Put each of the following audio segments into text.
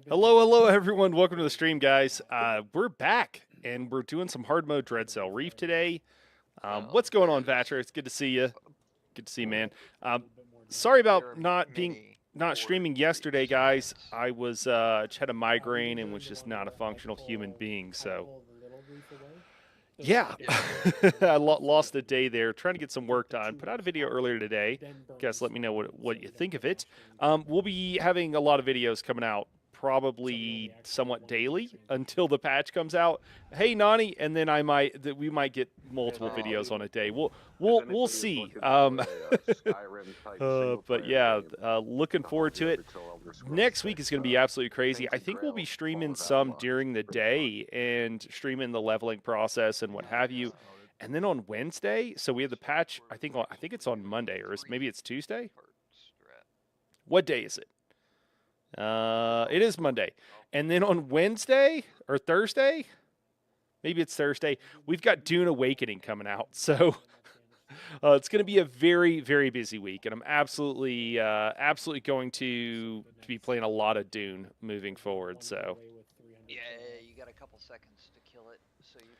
Hello, hello, everyone. Welcome to the stream, guys. We're back, and we're doing some hard mode Dreadsail Reef today. What's going on, Vatcher? It's good to see you. Good to see you, man. Sorry about not streaming yesterday, guys. I was just had a migraine and was just not a functional human being. So, yeah, I lost a day there trying to get some work done. Put out a video earlier today. Guys, let me know what you think of it. We'll be having a lot of videos coming out probably somewhat daily until the patch comes out. Hey Nani, and then we might get multiple videos on a day. We'll see. But yeah, looking forward to it. Next week is going to be absolutely crazy. I think we'll be streaming some during the day and streaming the leveling process and what have you. And then on Wednesday, so we have the patch. I think it's on Monday, or maybe it's Tuesday. What day is it? It is Monday. And then on Wednesday or Thursday, maybe it's Thursday, we've got Dune Awakening coming out. So it's going to be a very, very busy week. And I'm absolutely going to be playing a lot of Dune moving forward. So yeah, you got a couple seconds to kill it, so you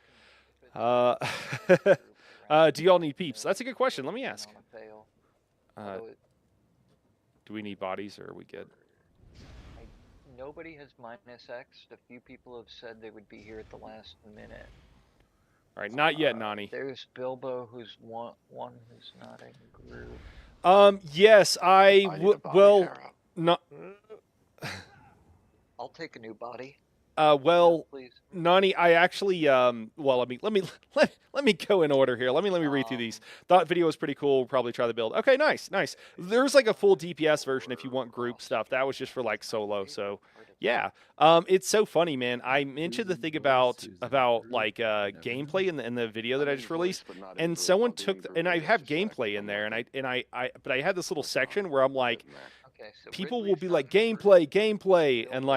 can. Do y'all need peeps? That's a good question. Let me ask. Do we need bodies, or are we good? Nobody has -X. A few people have said they would be here at the last minute. All right, not yet, Nani. There's Bilbo, who's one who's not in group. Yes, well, not. I'll take a new body. Well, please. Nani, I actually, well, let me go in order here. Let me read through these. Thought video was pretty cool. We'll probably try the build. Okay, nice. There's like a full DPS version if you want group stuff. That was just for like solo. So yeah, it's so funny, man. I mentioned the thing about like gameplay in the video that I just released, and someone took and I have gameplay in there, but I had this little section where I'm like. Okay, so people will be like gameplay, and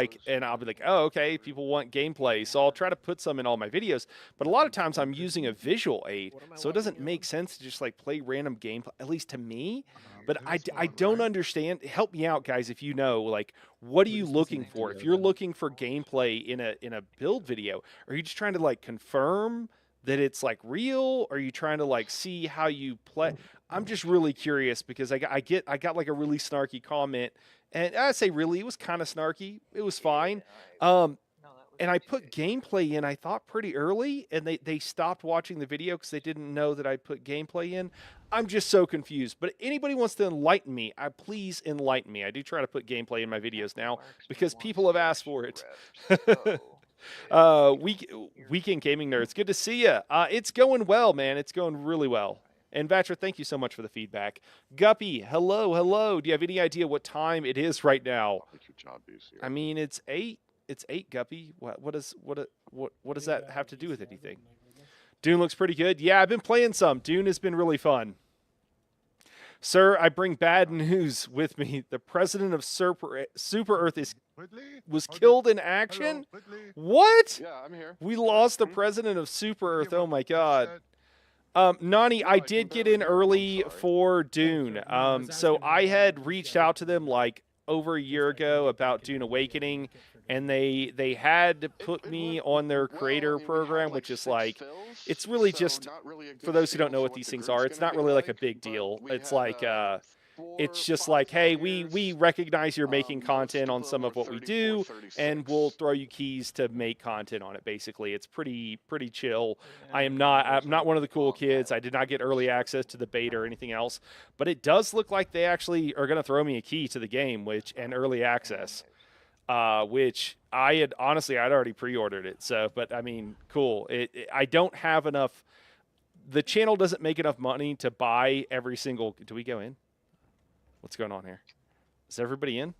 I'll be like, oh, okay, people want gameplay, so I'll try to put some in all my videos. But a lot of times I'm using a visual aid, so it doesn't make sense to just like play random gameplay, at least to me. But I don't understand. Help me out, guys, if you know, like, what are you looking for? If you're looking for gameplay in a build video, are you just trying to like confirm that it's like real? Or are you trying to like see how you play? I'm just really curious because I got like a really snarky comment, and I say really, it was kind of snarky. It was fine. And I put gameplay in, I thought pretty early, and they stopped watching the video because they didn't know that I put gameplay in. I'm just so confused. But anybody wants to enlighten me, please enlighten me. I do try to put gameplay in my videos now because people have asked for it. Weekend Gaming Nerds, good to see you. It's going well, man. It's going really well. And Vatcher, thank you so much for the feedback. Guppy, hello. Do you have any idea what time it is right now? I mean, it's 8. It's 8, Guppy. What does that have to do with anything? Dune looks pretty good. Yeah, I've been playing some. Dune has been really fun. Sir, I bring bad news with me. The president of Super Earth was killed in action. What? Yeah, I'm here. We lost the president of Super Earth. Oh my God. Nani, I did get in early for Dune. So I had reached out to them like over a year ago about Dune Awakening, and they had put me on their creator program, which is like, it's really just, for those who don't know what these things are, it's not really like a big deal. It's like, it's just like, hey, we recognize you're making content on some of what we do, and we'll throw you keys to make content on it. Basically, it's pretty chill. I'm not one of the cool kids. I did not get early access to the beta or anything else, but it does look like they actually are going to throw me a key to the game, and early access, which I'd already pre-ordered it. So, but I mean, cool. I don't have enough. The channel doesn't make enough money to buy every single. Do we go in? What's going on here? Is everybody in?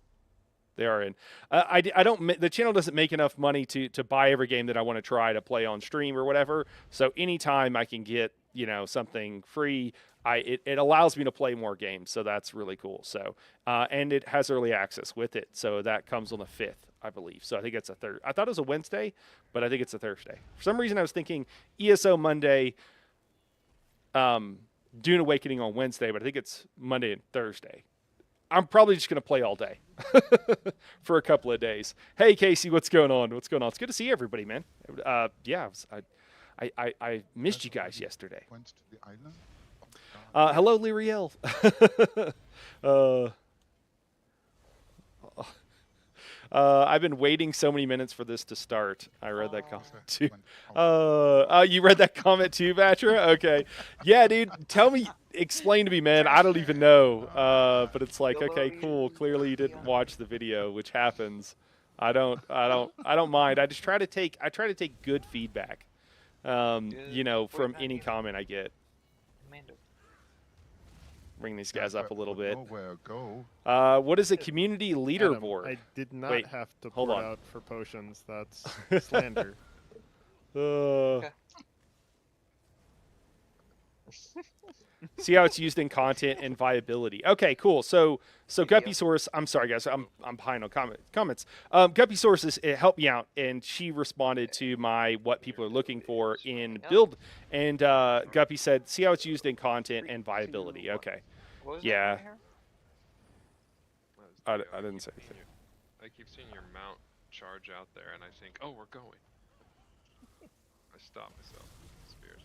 They are in. I don't. The channel doesn't make enough money to buy every game that I want to try to play on stream or whatever. So anytime I can get something free, it allows me to play more games. So that's really cool. So and it has early access with it. So that comes on the 5th, I believe. So I think it's a third. I thought it was a Wednesday, but I think it's a Thursday. For some reason, I was thinking ESO Monday. Dune Awakening on Wednesday, but I think it's Monday and Thursday. I'm probably just going to play all day for a couple of days. Hey, Casey, what's going on? What's going on? It's good to see everybody, man. Yeah, I missed you guys yesterday. Went to the island. Hello, Lyriel. I've been waiting so many minutes for this to start. I read that comment too. You read that comment too, Batra? Okay. Yeah, dude. Explain to me, man. I don't even know. But it's like, okay, cool. Clearly you didn't watch the video, which happens. I don't mind. I try to take good feedback. You know, from any comment I get. Bring these guys up a little bit. What is a community leaderboard? Adam, I did not Wait, have to hold port on. out for potions. That's slander. See how it's used in content and viability. Okay, cool. So Guppy Source, I'm sorry guys, I'm behind on comments. Guppy Source helped me out, and she responded to my what people are looking for in build, and Guppy said, see how it's used in content and viability. Okay, yeah. I didn't say anything. I keep seeing your mount charge out there, and I think, oh, we're going. I stop myself. Spears.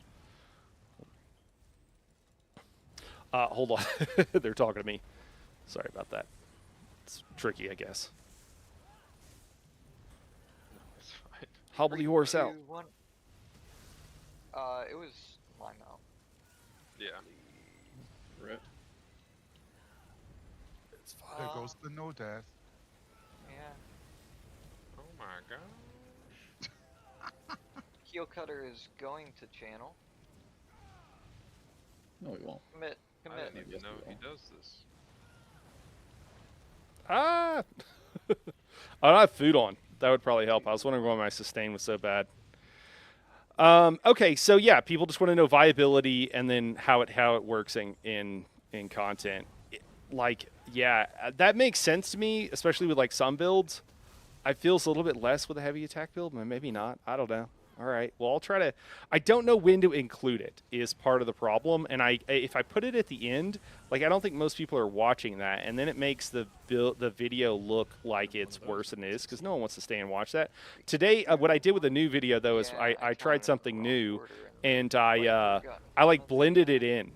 Hold on. They're talking to me. Sorry about that. It's tricky, I guess. It's fine. Hobble your horse out. It was my mount. Yeah. Rip. It's There goes the no death. Yeah. Oh my god. Heel Cutter is going to channel. No, we won't. Commit. I didn't even know he does this. I don't have food on. That would probably help. I was wondering why my sustain was so bad. Okay, so yeah, people just want to know viability and then how it works in content. Like, yeah, that makes sense to me, especially with like some builds. I feel it's a little bit less with a heavy attack build, but maybe not. I don't know. All right. Well, I'll try to. I don't know when to include it is part of the problem, and if I put it at the end, like I don't think most people are watching that, and then it makes the video look like it's worse than it is because no one wants to stay and watch that. Today, what I did with the new video though is I tried something new, and I like blended it in.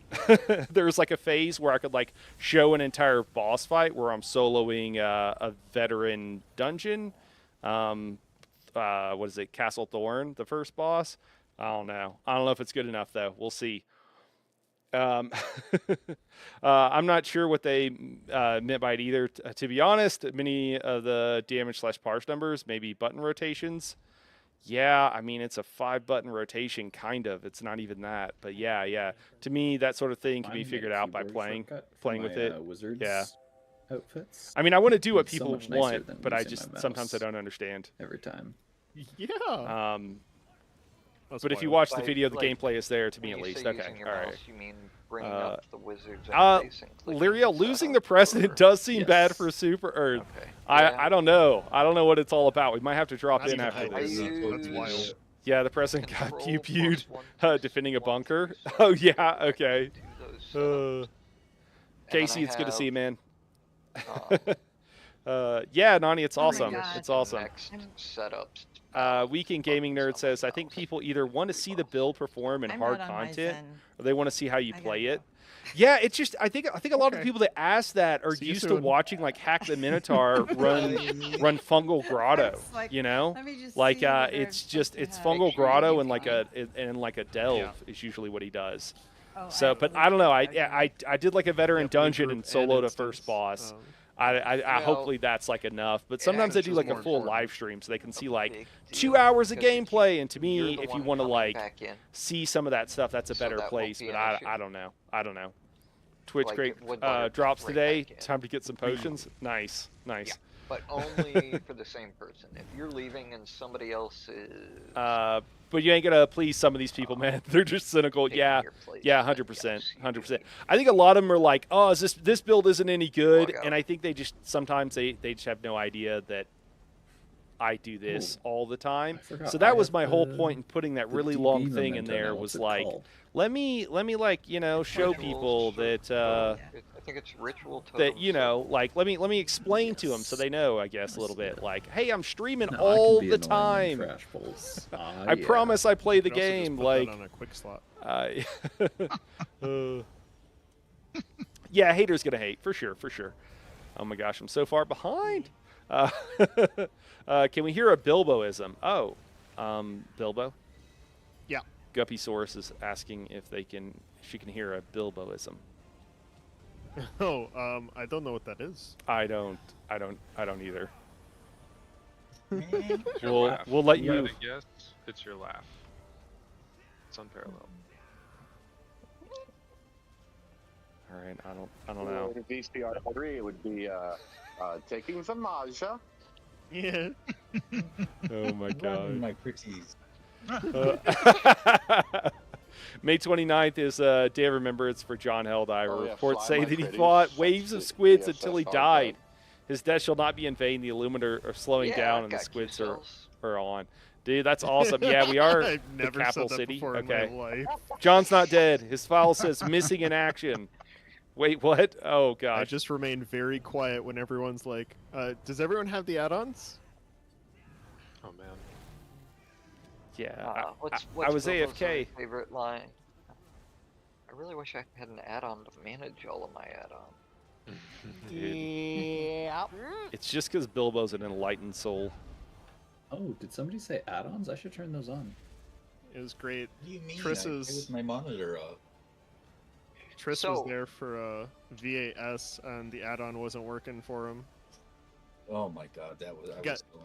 There was like a phase where I could like show an entire boss fight where I'm soloing a veteran dungeon. What is it, Castle Thorn, the first boss? I don't know if it's good enough though. We'll see. I'm not sure what they meant by it either. To be honest, many of the damage / parse numbers, maybe button rotations. Yeah, I mean it's a 5-button rotation, kind of. It's not even that, but yeah. To me, that sort of thing can be figured out by playing with it. Wizards yeah. Outfits. I mean, I want to do what It's so people much nicer want, than but I using just my sometimes I mouse. don't understand. Every time. Yeah. That's But if you wild. watch the video, the gameplay is there to me When at you least. say Okay, using your all right. mouse, you mean bringing up the wizard's Uh, interface and clicking Lyriel, inside losing of the it, precedent or- does seem bad Yes. for Super Earth. Okay. I don't know. I don't know what it's all about. We might have to drop Not in even after hiding. this. That's wild. Yeah, the president got Control pew-pewed +1, defending a 1, bunker. 3, Oh, yeah, okay. do those setups. Uh, And Casey, then I it's good to see you, have, man. Yeah, Nani, it's Oh my awesome. God. It's awesome. Next setups. Weekend Gaming Nerd says, I think people either want to see the build perform in I'm hard not on my content, Zen. or they want to see how you I gotta play go. it. Yeah, it's just I think a lot of Okay. people that ask that are See you used to soon. watching like Hack the Minotaur run Fungal Grotto. It's like, You know, Let me just like see what it's they're just supposed it's to have. Fungal Make sure Grotto you and like can. a delve Yeah. is usually what he does. Oh, So, but believe I don't know. it. I did like a veteran Yeah, dungeon regroup and soloed a instance. first boss. Um, I Well, hopefully that's like enough. But it sometimes I do happens like a more full for live stream so they can a see like big 2 deal, hours of because it's gameplay. And to you're me, the if you one want to coming like back in. see some of that stuff, that's a So better that won't place. be But an issue. I don't know. I don't know. Twitch Like great it would butter drops right today. back in. Time to get some potions. Nice. Yeah, but only for the same person. If you're leaving and somebody else is But you ain't gonna please some of these people, man. They're just cynical. taking Yeah. your place, Yeah, then 100%, yes, you 100%. do I think a lot of them are like, "Oh, is this build isn't any good," Log out. and I think they just sometimes they just have no idea that I do this all the time. I forgot So I that was have my whole the- point in putting that the really DB long thing in memento there now. was What's it like, called? let me like show Manuals people for that both. think it's ritual totem. that, you know, like let me explain to them so they know, I guess, a little bit. Like, hey, I'm streaming No, I all can be the annoying in time. Trash Bowls. I promise I play the You could also just game. put Like, that on a quick slot. Yeah, haters gonna hate for sure, for sure. Oh my gosh, I'm so far behind. Can we hear a Bilboism? Oh, Bilbo. Yeah. Guppysaurus is asking if she can hear a Bilboism. Oh, I don't know what that is. I don't either. It's your We'll laugh. let If you. had to guess, it's your laugh. It's unparalleled. All right, I don't know. VCR 3, it would be taking some Maja. Yeah. Oh my god. My pretties. May 29th is Day of Remembrance for John Helldyer. Oh, yeah, Reports fly say my that he pretties. fought waves of That's squids the until he ESS died. hardback. His death shall not be in vain. The Illuminator are slowing Yeah, down I and the got squids Q-cells. are on. Dude, that's awesome. Yeah, we are I've the never capital said that city. before Okay. in my life. John's not dead. His file says missing in action. Wait, what? Oh I gosh. just remain very quiet when everyone's like, does everyone have the add-ons? Oh man. Yeah. What's I was Bilbo's AFK. favorite line? I really wish I had an add-on to manage all of my add-on. Dude. It's just because Bilbo's an enlightened soul. Oh, did somebody say add-ons? I should turn those on. It was great. What do you mean? Triss I is- play with my monitor up. Triss So- was there for VAS, and the add-on wasn't working for him. Oh my god, that was I Got- was so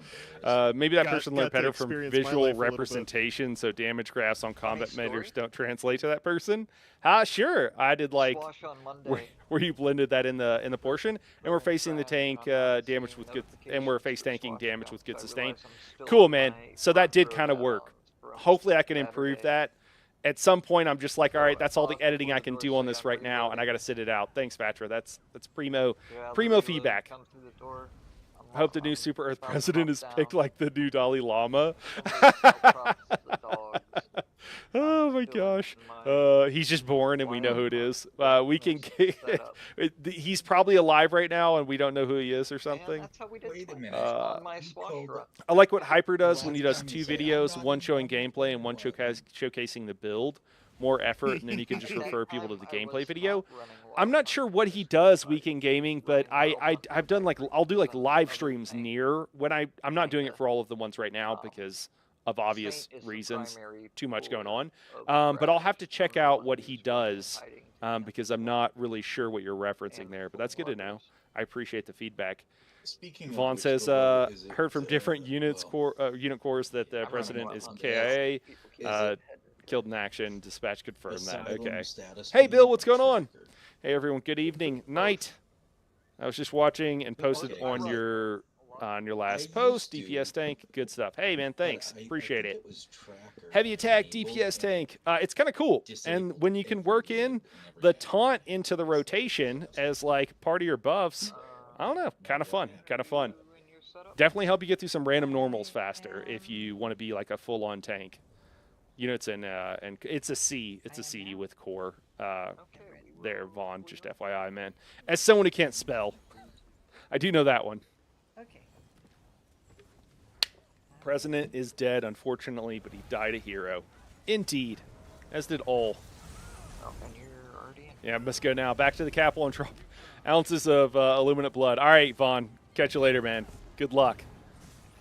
embarrassed. Maybe that Got- person got learned to better from experience my visual life a little bit. representation, so damage graphs on combat story? measures don't translate to that person. Sure. I did like Swash on where, Monday. where you blended that in the portion, and we're facing the tank damage with good, and we're face tanking damage with good sustain. Cool, man. So that did kind of work. Hopefully, I can improve that. At some point, I'm just like, all right, that's all the editing I can do on this right now, and I got to sit it out. Thanks, Vatra. That's primo feedback. I hope the new Super Earth president is picked like the new Dalai Lama. Oh my gosh. He's just born and we know who it is. We can he's probably alive right now and we don't know who he is or something. That's how we did Wait a Twitch minute. on my swash run. I like what Hyper does when he does two videos, one showing gameplay and one showcasing the build. More effort, and then you can just refer people to the gameplay video. I'm not sure what he does week in gaming, but I've done like I'll do like live streams near when I'm not doing it for all of the ones right now because of obvious reasons, too much going on. But I'll have to check out what he does because I'm not really sure what you're referencing there. But that's good to know. I appreciate the feedback. Speaking of Vaughn which, says though, is heard from it, different unit well, cores that the I'm president running is one. KIA. is Killed in action. Dispatch confirmed that. asylum Okay. status Hey, being Bill, what's going tracker? on? Hey, everyone. Good evening. Night. I was just watching and posted Okay. on your last used post. to- DPS tank. Good stuff. Hey, man. But Thanks. I Appreciate think it. was tracker Heavy attack enabled DPS and tank. It's kind of cool. disabled And when you can every work unit in and the everything. taunt into the rotation as like part of your buffs, I don't know. Kind of fun. Kind of fun. Definitely help you get through some random normals faster if you want to be like a full-on tank. Units and it's a C. It's a C with core. There, Vaughn. Just FYI, man. As someone who can't spell, I do know that one. Okay. President is dead, unfortunately, but he died a hero. Indeed, as did all. Oh, and you're already in. Yeah, must go now. Back to the capital and drop ounces of illuminate blood. All right, Vaughn. Catch you later, man. Good luck.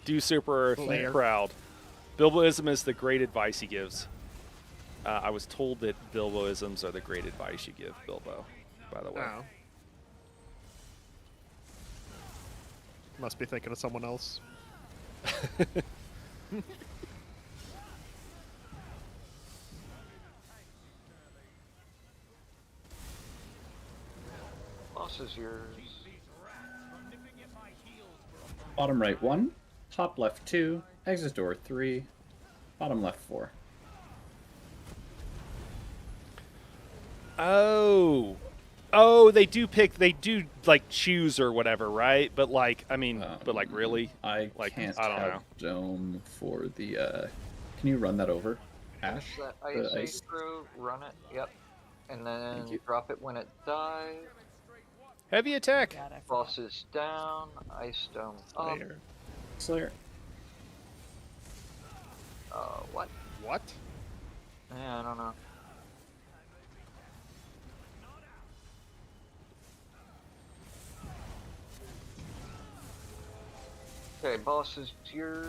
Do Super Earth Later. proud. Bilboism is the great advice he gives. I was told that Bilboisms are the great advice you give, Bilbo, by the way. Oh. Must be thinking of someone else. Boss is yours. Bottom right 1, top left 2, exit door 3, bottom left 4. Oh, they do like choose or whatever, right? But like, I mean, but like really? I Like, can't I don't have know. dome for the. Can you run that over, Ash? That The ice ice. through, run it, yep. And then Thank you. drop it when it dies. Heavy attack. God, I forgot. Boss is down. Ice Dome up. Slayer. Slayer. What? What? Yeah, I don't know. Okay, boss is yours.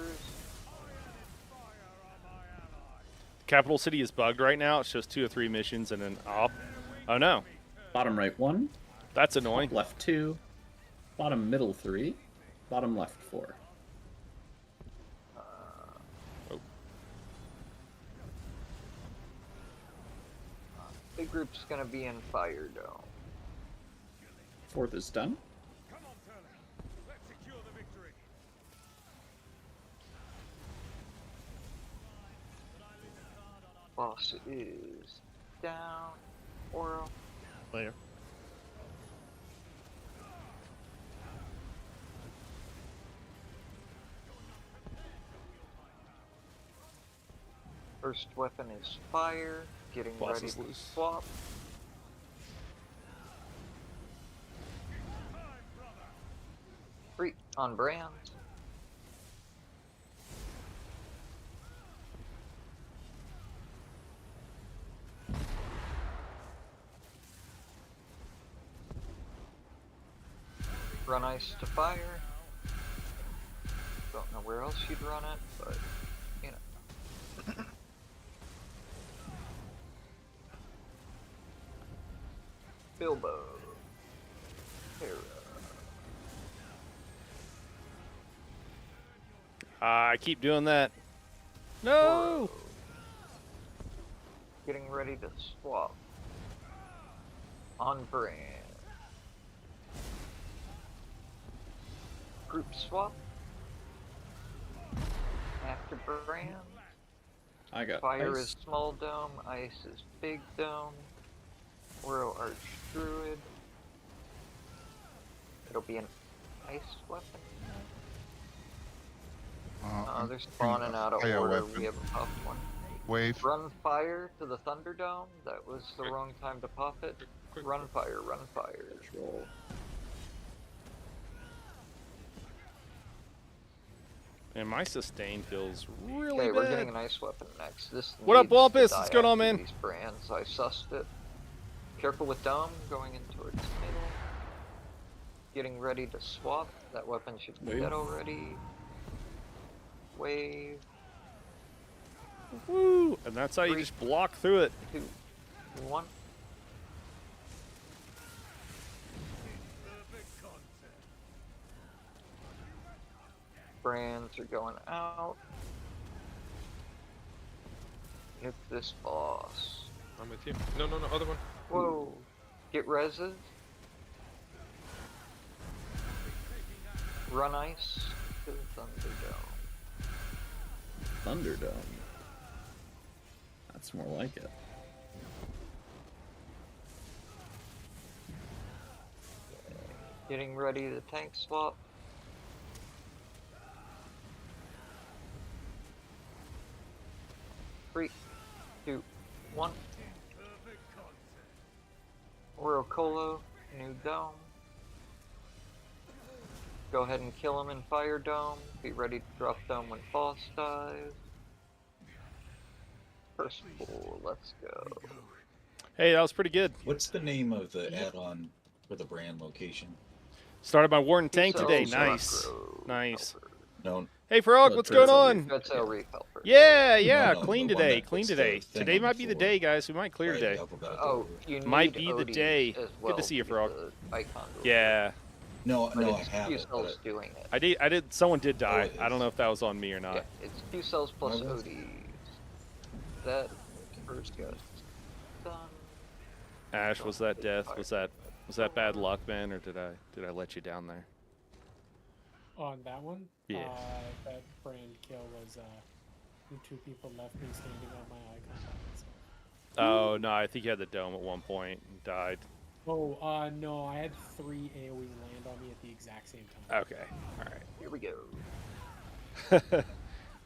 Capital City is bugged right now. It's just 2 or 3 missions and then op. Oh no, Bottom right 1. that's annoying. Top left 2. Bottom middle 3. Bottom left 4. Big group's gonna be in Fire Dome. 4th is done. Boss is down. Oro. Layer. First weapon is fire. Getting Boss ready is to loose. swap. Free on brand. Run ice to fire. Don't know where else you'd run it, but you know. Bilbo. Hera. I keep doing that. No. Oro. Getting ready to swap. On brand. Group swap. After brand. I got Fire ice. is small dome. Ice is big dome. Oro Arch Druid. It'll be an ice weapon. They're spawning out of fire order. weapon. We have a pop one. Wave. Run fire to the Thunderdome. That was the Quick. wrong time to pop it. Quick. Run fire, run fire. Roll. And my sustain feels really Okay, we're bad. getting an ice weapon next. This What up, needs to Wampus? die What's going on, after man? These brands, I sussed it. Careful with dome, going in towards middle. Getting ready to swap. That weapon should be Wave. dead already. Wave. Woo! And that's how you 3, just block through it. 2, 1. Brands are going out. Hit this boss. I'm with you. No, no, no, other one. Whoa. Get reses. Run ice to the Thunderdome. Thunderdome. That's more like it. Getting ready to tank swap. Three, 2, 1. Orocolo, new dome. Go ahead and kill him in Fire Dome. Be ready to drop dome when boss dies. First pool, let's go. Hey, that was pretty good. What's the name of the add-on for the brand location? Started by Warden Tank So, today. Rock Nice. Road Nice. Helper. No. Hey, Frog, Oh, what's going Dreadsail on? Dreadsail Reef Helper. Yeah, yeah, no, clean the one today, that clean puts the today. thing Today on might the be the floor. day, guys. We might clear Right, today. alphabetical Oh, order. you need Might be the Odie day. as Good well to see you, get Frog. the icon to Yeah, No, But no, I it's have it. Q-Cells But doing it. I did. Someone did die. it I don't is. know if that was on me or not. Yeah, it's Q-Cells plus No, that's- ODs. That first ghost done. Ash, was that death? Was that bad luck, man, or did I let you down there? On that one? Yeah. That brand kill was, the 2 people left me standing on my icon. So. Oh no, I think you had the dome at one point and died. Oh, no, I had 3 AoE land on me at the exact same time. Okay, all Here we go.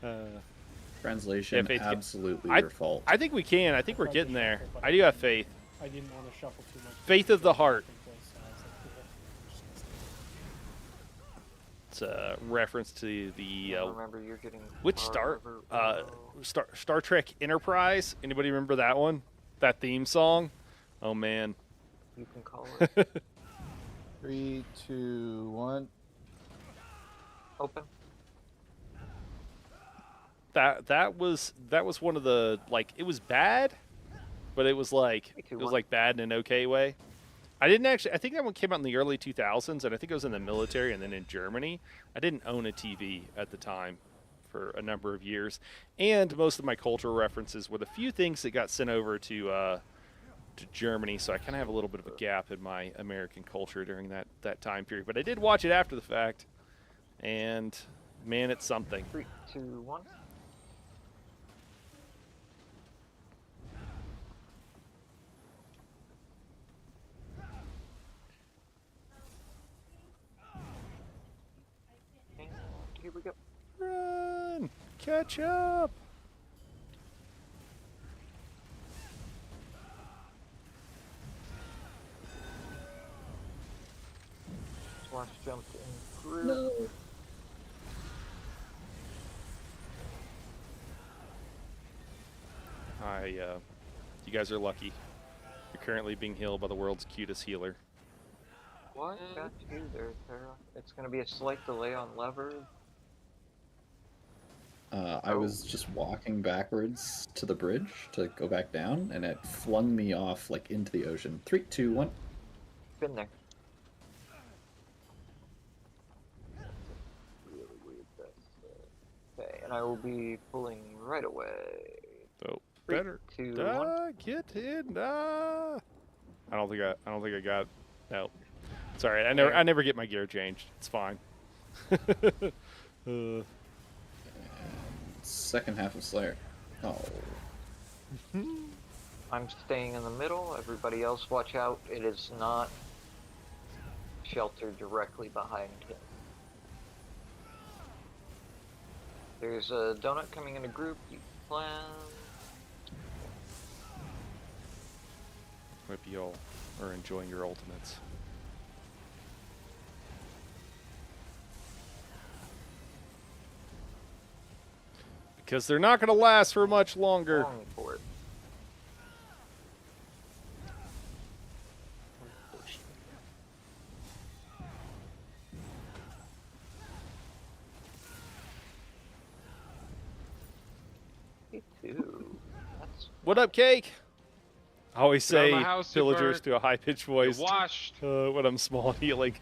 right. Translation, Yeah, Faith, absolutely I- your fault. I think we can. I think we're getting there. I do have faith. I didn't want to shuffle too much. Faith of the heart. It's a reference to the remember you're getting which Star Trek Enterprise. Anybody remember that one? That theme song? Oh man. You can call it. 3, 2, 1. Open. That was one of the, like, it was bad, but it was like bad in an okay way. I think that one came out in the early 2000s, and I think it was in the military and then in Germany. I didn't own a TV at the time for a number of years, and most of my cultural references were the few things that got sent over to Germany, so I kind of have a little bit of a gap in my American culture during that time period. But I did watch it after the fact, and man, it's something. 3, 2, 1. And here we go. Run! Catch up! Swash jumped in through. No. You guys are lucky. You're currently being healed by the world's cutest healer. What got you there, Tara? It's gonna be a slight delay on lever. I was just walking backwards to the bridge to go back down, and it flung me off like into the ocean. 3, 2, 1. Been there. Really weird. Okay, and I will be pulling right away. So 3, better 2, 1. get in. I don't think I got. No, sorry. I never get my gear changed. It's fine. Second half of Slayer. Oh. I'm staying in the middle. Everybody else, watch out. It is not sheltered directly behind him. There's a donut coming in a group. You plan. Hope you all are enjoying your ultimates. Because they're not going to last for much longer. Long for it. Me too. That's What up, Cake? I always Get out of say my house, villagers Super. to a high-pitched You voice washed. when I'm small and healing.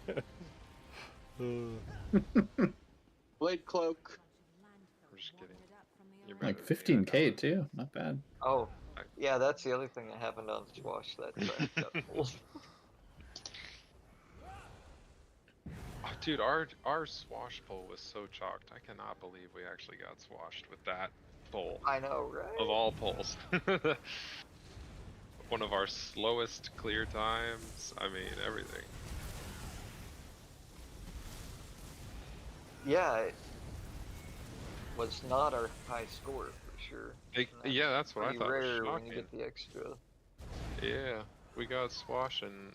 Blade cloak. I'm just kidding. You're Like better than me, 15k too. Not bad. Oh, yeah, that's the other thing that happened on Swash. That got pulled. Oh, dude, our swash pole was so chalked. I cannot believe we actually got swashed with that pole. I know, right? Of all poles. One of our slowest clear times. I mean, everything. Yeah, it was not our high score for sure. Yeah, that's what I Pretty thought was rare when shocking. you get the extra. Yeah, we got swash and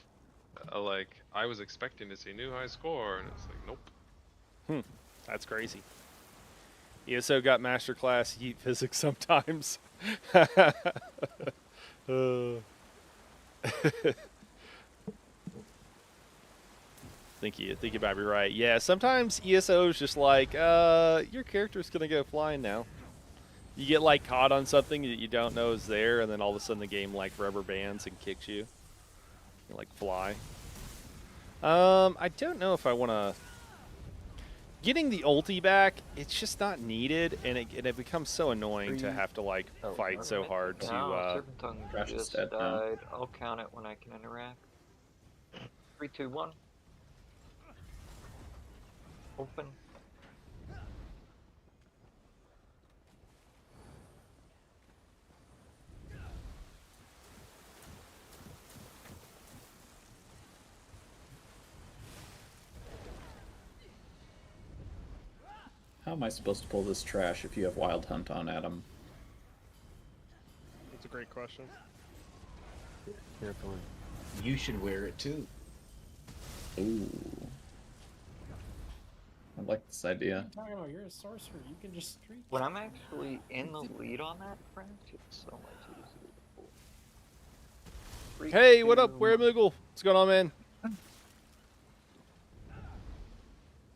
like I was expecting to see new high score, and it's like nope. That's crazy. ESO got masterclass heat physics sometimes. think you might be right. Yeah, sometimes ESO is just like, your character's gonna go flying now. You get like caught on something that you don't know is there, and then all of a sudden the game like rubber bands and kicks you. You like fly. I don't know if I want to. Getting the ulti back, it's just not needed, and it becomes so annoying to have to like fight so hard to. Serpentung Crash is just dead now. died. I'll count it when I can interact. 3, 2, 1. Open. How am I supposed to pull this trash if you have Wild Hunt on Adam? That's a great question. Careful. You should wear it too. Ooh. like this idea. What are you talking about? You're a sorcerer. You can just streak. When I'm actually in the lead on that branch, it's so much easier to pull. 3, Hey, what up, 2, Where Moogle? What's going on, man?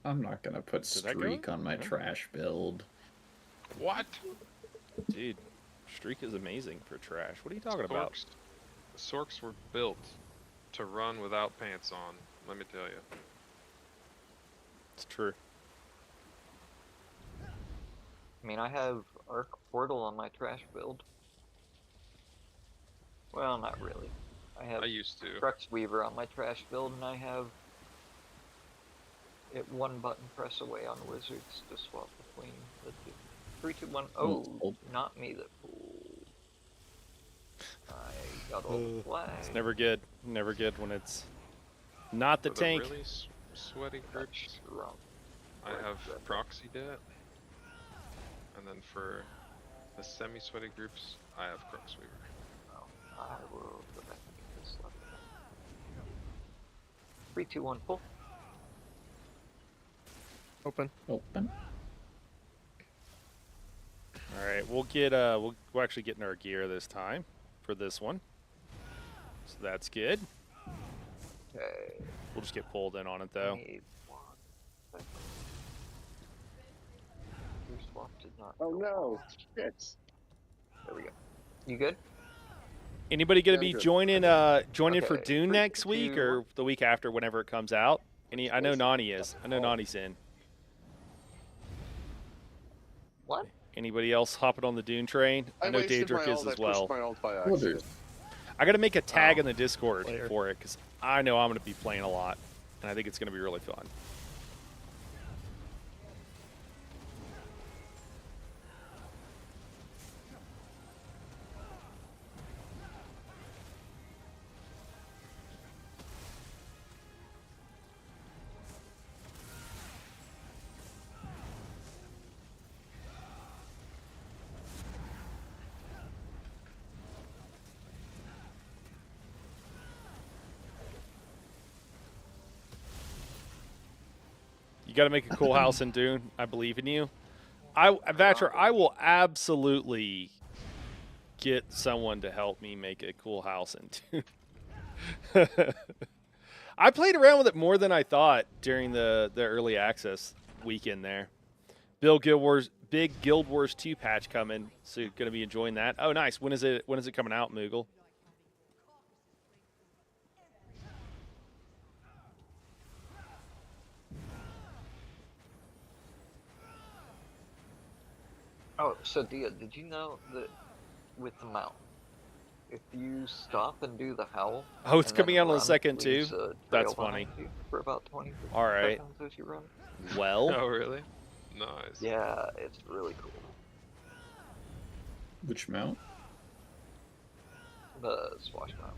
I'm not gonna put Did that go streak in? on my No. trash build. What? Dude, streak is amazing for trash. What are you talking about? Sorks were built to run without pants on. Let me tell you. It's true. I mean, I have Arc Portal on my trash build. Well, not really. I have I used to. Crux Weaver on my trash build, and I have it one button press away on wizards to swap between the two. 3, 2, 1. Oh, not me that pulled. I got all the flags. It's never good. Never good when it's not the For tank. really sweaty groups, Wrong. I have Proxy Debt. And then for the semi-sweaty groups, I have Crux Weaver. Oh, I will go back and get this stuff. 3, 2, 1, pull. Open. Open. All right, we'll get we'll actually get in our gear this time for this one, so that's good. Okay. We'll just get pulled in on it though. Need 1 second. Your swap did not. Oh go no! off. Shit. There we go. You good? Anybody gonna Yeah, I'm be good. joining for Okay, Dune 3, next week 2, or the week after, whenever it comes out? I know Nani is. I know Oh. Nani's in. What? Anybody else hopping on the Dune train? I know wasted Daedric my is ult, I as pushed well. my ult by We'll do. accident. I gotta make a tag Oh. in the Discord Later. for it because I know I'm gonna be playing a lot, and I think it's gonna be really fun. You got to make a cool house in Dune. I believe in you. Vatcher, I will absolutely get someone to help me make a cool house in Dune. I played around with it more than I thought during the early access weekend there. Big Guild Wars 2 patch coming, so you're gonna be enjoying that. Oh, nice. When is it coming out, Moogle? Oh, so Dia, did you know that with the mount, if you stop and do the howl, Oh, it's and then coming out on the run, second too. leaves a trail That's behind funny. you for about 20 All right. seconds as you run. Well, Oh, really? Nice. Yeah, it's really cool. Which mount? The swash mount.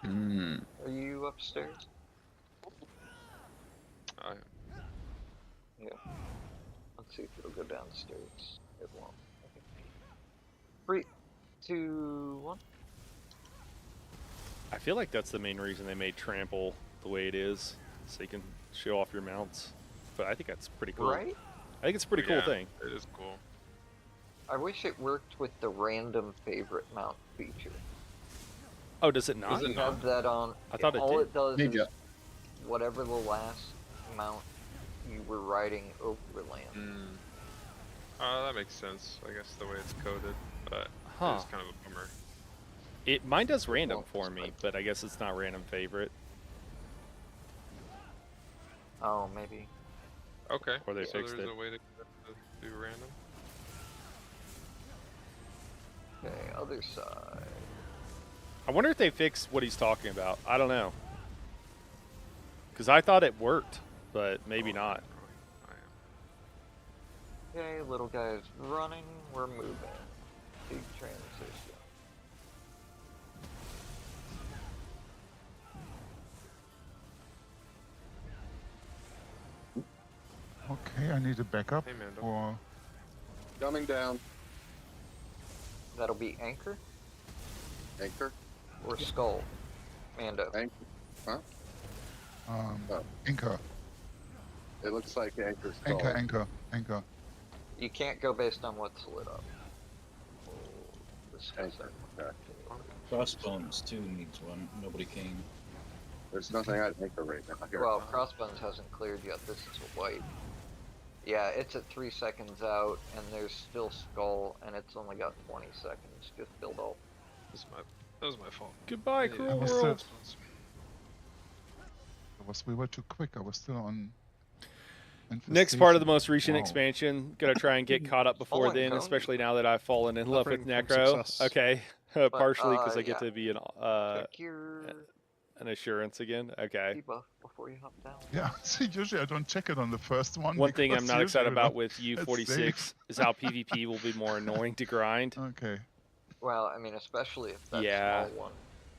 Hmm. Are you upstairs? I, Yeah. Let's see if it'll go downstairs. It won't. Okay. 3, 2, 1. I feel like that's the main reason they made Trample the way it is, so you can show off your mounts. But I think that's pretty cool. Right? I think it's a pretty cool yeah, thing. It is cool. I wish it worked with the random favorite mount feature. Oh, does it not? Does it You not? have that on. I thought it all did. it does Maybe. is whatever the last mount you were riding overland. That makes sense. I guess the way it's coded, but Huh. it's kind of a bummer. Mine does random Well, for me, but I guess it's not random favorite. Oh, maybe. Okay. Or they so fixed there's it. a way to do random. Okay, other side. I wonder if they fixed what he's talking about. I don't know. Because I thought it worked, but maybe not. I am. Okay, little guy's running. We're moving. Big transition. Okay, I need a backup Hey, Mando. for Coming down. That'll be anchor Anchor. or skull. Mando. Anchor. Huh? um, Oh. anchor. It looks like anchor's Anchor, called. anchor, anchor. You can't go based on what's lit up. We'll discuss Anchor. that. Okay. Crossbones too needs one. Nobody came. There's nothing at anchor right now. Here. Well, Crossbones hasn't cleared yet. This is a white. Yeah, it's at 3 seconds out, and there's still Skull, and it's only got 20 seconds. Just build all. That was my fault. Goodbye, Yeah, cruel was world. We were too quick. I was still on. Next part of the infestation. most recent Wow. expansion. Gonna try and get caught up before Fallen then, Cone. especially now that I've fallen in love with Suffering from Necro. success. Okay, partially because I get yeah. to be Check your an assurance again. Okay. debuff before you hop down. Yeah, see, usually I don't check it on the first one. One thing I'm because not excited usually about that- with that's U46 safe. is how PvP will be more annoying to grind. Okay. Well, I mean, especially if that Yeah. small one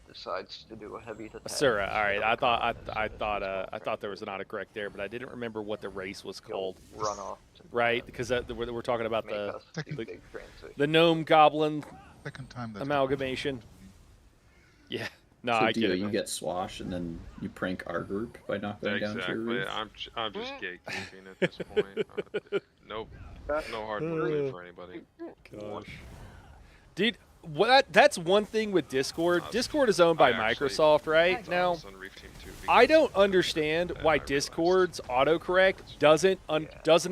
decides to do a heavy attack. Sura, all right. instead I of thought combat instead of I thought there was an autocorrect there, but I didn't remember what the race was You'll called. run off. To Right, because we're talking about make the us Second- do big transition. the gnome goblin Second time that amalgamation. Yeah. No, So I Dio, get it. you man. get swash and then you prank our group by knocking down to your Exactly. roof. I'm just gatekeeping at this point. Nope. No hard work for anybody. Gosh. Dude, that's one thing with Discord. Discord is owned by I actually- Microsoft, right? It's Now, on Reef Team 2 I because- don't understand and why I realized- Discord's autocorrect doesn't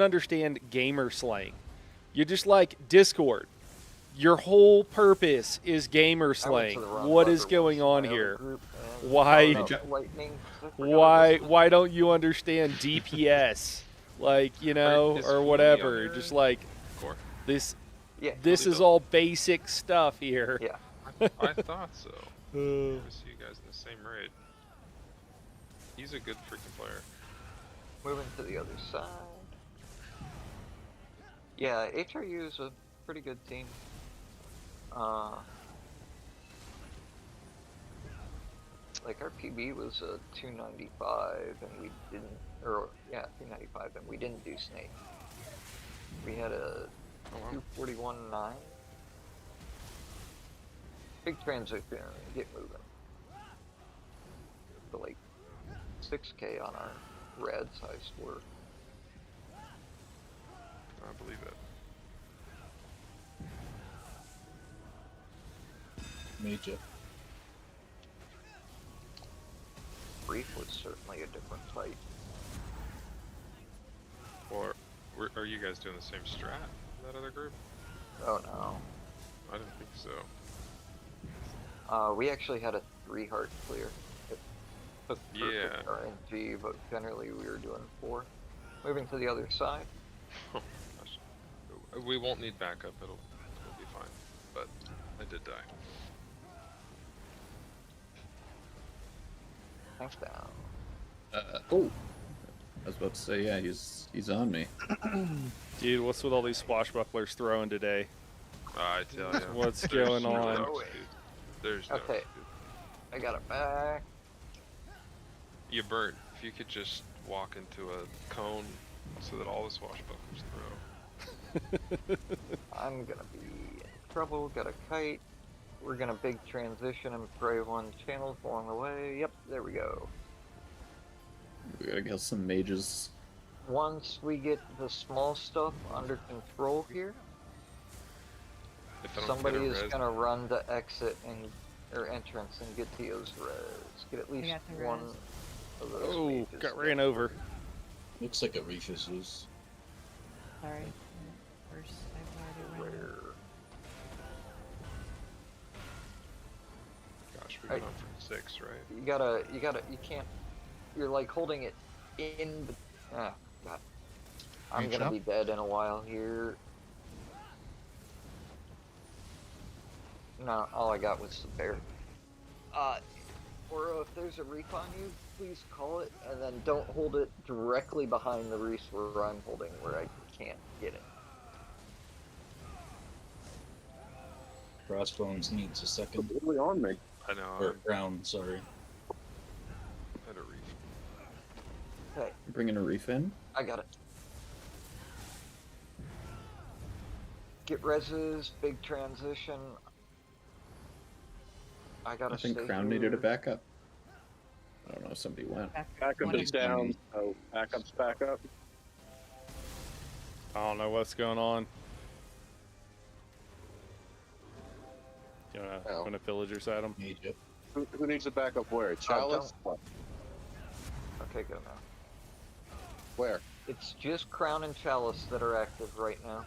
understand gamer slang. You're just like, Discord, your whole purpose is gamer I went slang. to the wrong What buzzer is going once in on my other here? group, and- Why- oh, no, lightning. I forgot it was- Why don't you understand DPS? Like, you know, Is or Fully whatever. under Just like Core? this Yeah. this Fully is built. all basic stuff here. Yeah. I thought so. I see you guys in the same raid. He's a good freaking player. Moving to the other side. Yeah, HRU is a pretty good team. Like our PB was a 295 and we didn't, or yeah, 295 and we didn't do snake. We had a Oh, wow. 241.9. Big transition, get moving. For like 6K on our reds high score. I believe it. Major. Reef was certainly a different fight. Or are you guys doing the same strat in that other group? Oh no. I didn't think so. We actually had a 3 heart clear. It was perfect Yeah. RNG, but generally we were doing 4. Moving to the other side. Oh, gosh. We won't need backup. It'll be fine. But I did die. Half down. Oh, I was about to say, yeah, he's on me. Dude, what's with all these swashbucklers throwing today? I tell you. What's there's going no on? excuse. There's no Okay. excuse. I got it back. You burnt. If you could just walk into a cone so that all the swashbucklers throw. I'm gonna be in trouble. Got a kite. We're gonna big transition and pray one channels along the way. Yep, there we go. We gotta get some mages. Once we get the small stuff under control here, If I don't somebody get a is res- gonna run to exit and or entrance and get Tio's res. Get at least got the one res. of those. Oh, mages got there. ran over. Looks like a Reef is loose. Sorry. First, I've already run. Where? Gosh, we've been on for 6, right? You can't. You're like holding it in. Ah, God. I'm Reach gonna up. be dead in a while here. No, all I got was the bear. Or if there's a reef on you, please call it, and then don't hold it directly behind the reef where I'm holding, where I can't get it. Crossbones needs a second. Really on me. I know. Or ground, sorry. I had a reef. Okay, You're bringing a reef in. I got it. Get reses, big transition. I gotta I think stay Crown here. needed a backup. I don't know. Somebody went. Back Backup Somebody's is down, coming. so backup's backup. I don't know what's going on. Do you wanna villagers at him? Mage up. Who needs to back up where? Chalice? What? Okay, go now. Where? It's just Crown and Chalice that are active right now.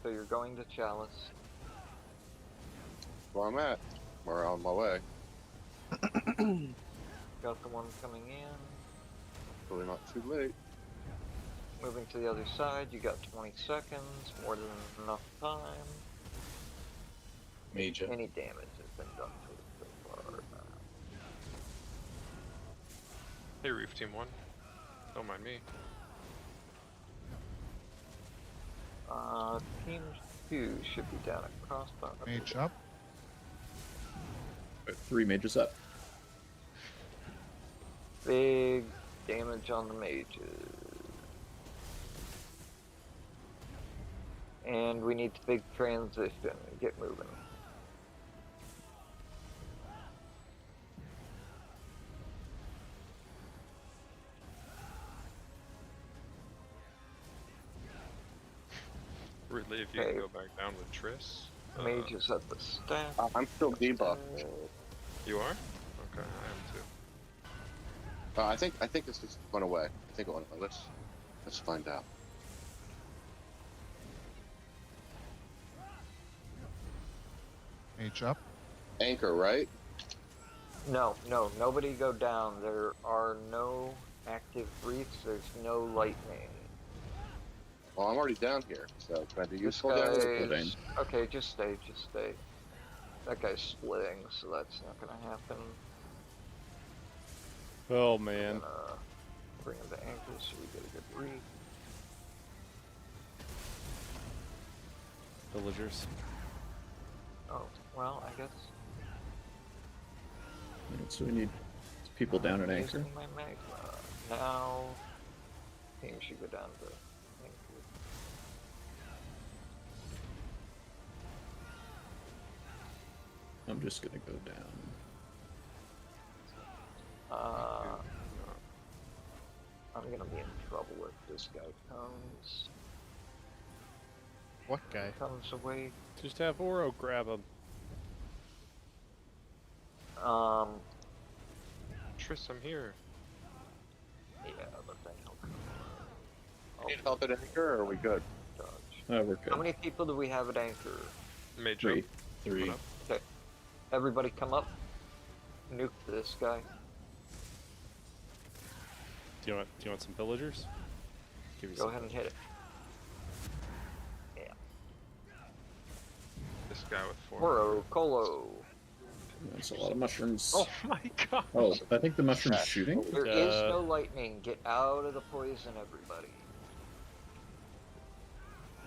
So you're going to Chalice. Where I'm at. We're on my way. Got the one coming in. Hopefully not too late. Moving to the other side, you got 20 seconds, more than enough time. Mage up. Any damage has been done to it so far. Hey, Reef Team 1. Don't mind me. Team 2 should be down across the Mage up. 3 mages up. Big damage on the mages. And we need the big transition. Get moving. Really, if you Okay. can go back down with Triss. Mages at the staff. I'm still debuffed. You are? Okay, I am too. I think this just went away. I think it went away. Let's find out. Mage up. Anchor, right? No, nobody go down. There are no active reefs. There's no lightning. Well, I'm already down here, so can I do This useful guy damage? is... Okay, just stay. That guy's splitting, so that's not gonna happen. Oh man. Bring him to anchor so we get a good reef. Villagers. Oh, well, I guess. So we need people down at anchor. Using my magma. Now, team should go down to anchor. I'm just gonna go down. I'm gonna be in trouble if this guy comes. What guy? Comes away. Just have Oro grab him. Triss, I'm here. Yeah, but then he'll come. Need help at anchor, or are we good? Dodge. Oh, we're good. How many people do we have at anchor? Mage 3. up. 3. Up. Okay. Everybody come up. Nuke this guy. Do you want some villagers? Give you Go some. ahead and hit it. Yeah. This guy with 4. Moro, Colo. That's a lot of mushrooms. Oh my god. Oh, I think the mushroom's shooting. There is no lightning. Get out of the poison, everybody.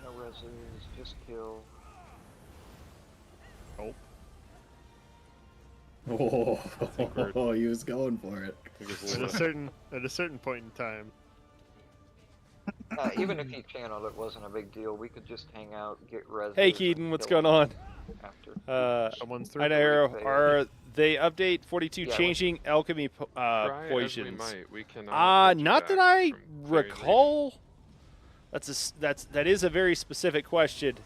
No reses, just kill. Oh, he was going for it. At a certain point in time. Even if you channeled, it wasn't a big deal. We could just hang out, get reses. Hey Keaton, what's going on? Someone's I know. Are they update 42 Yeah, changing alchemy Try as we potions? might, we cannot Not that I recall. That is a very specific question,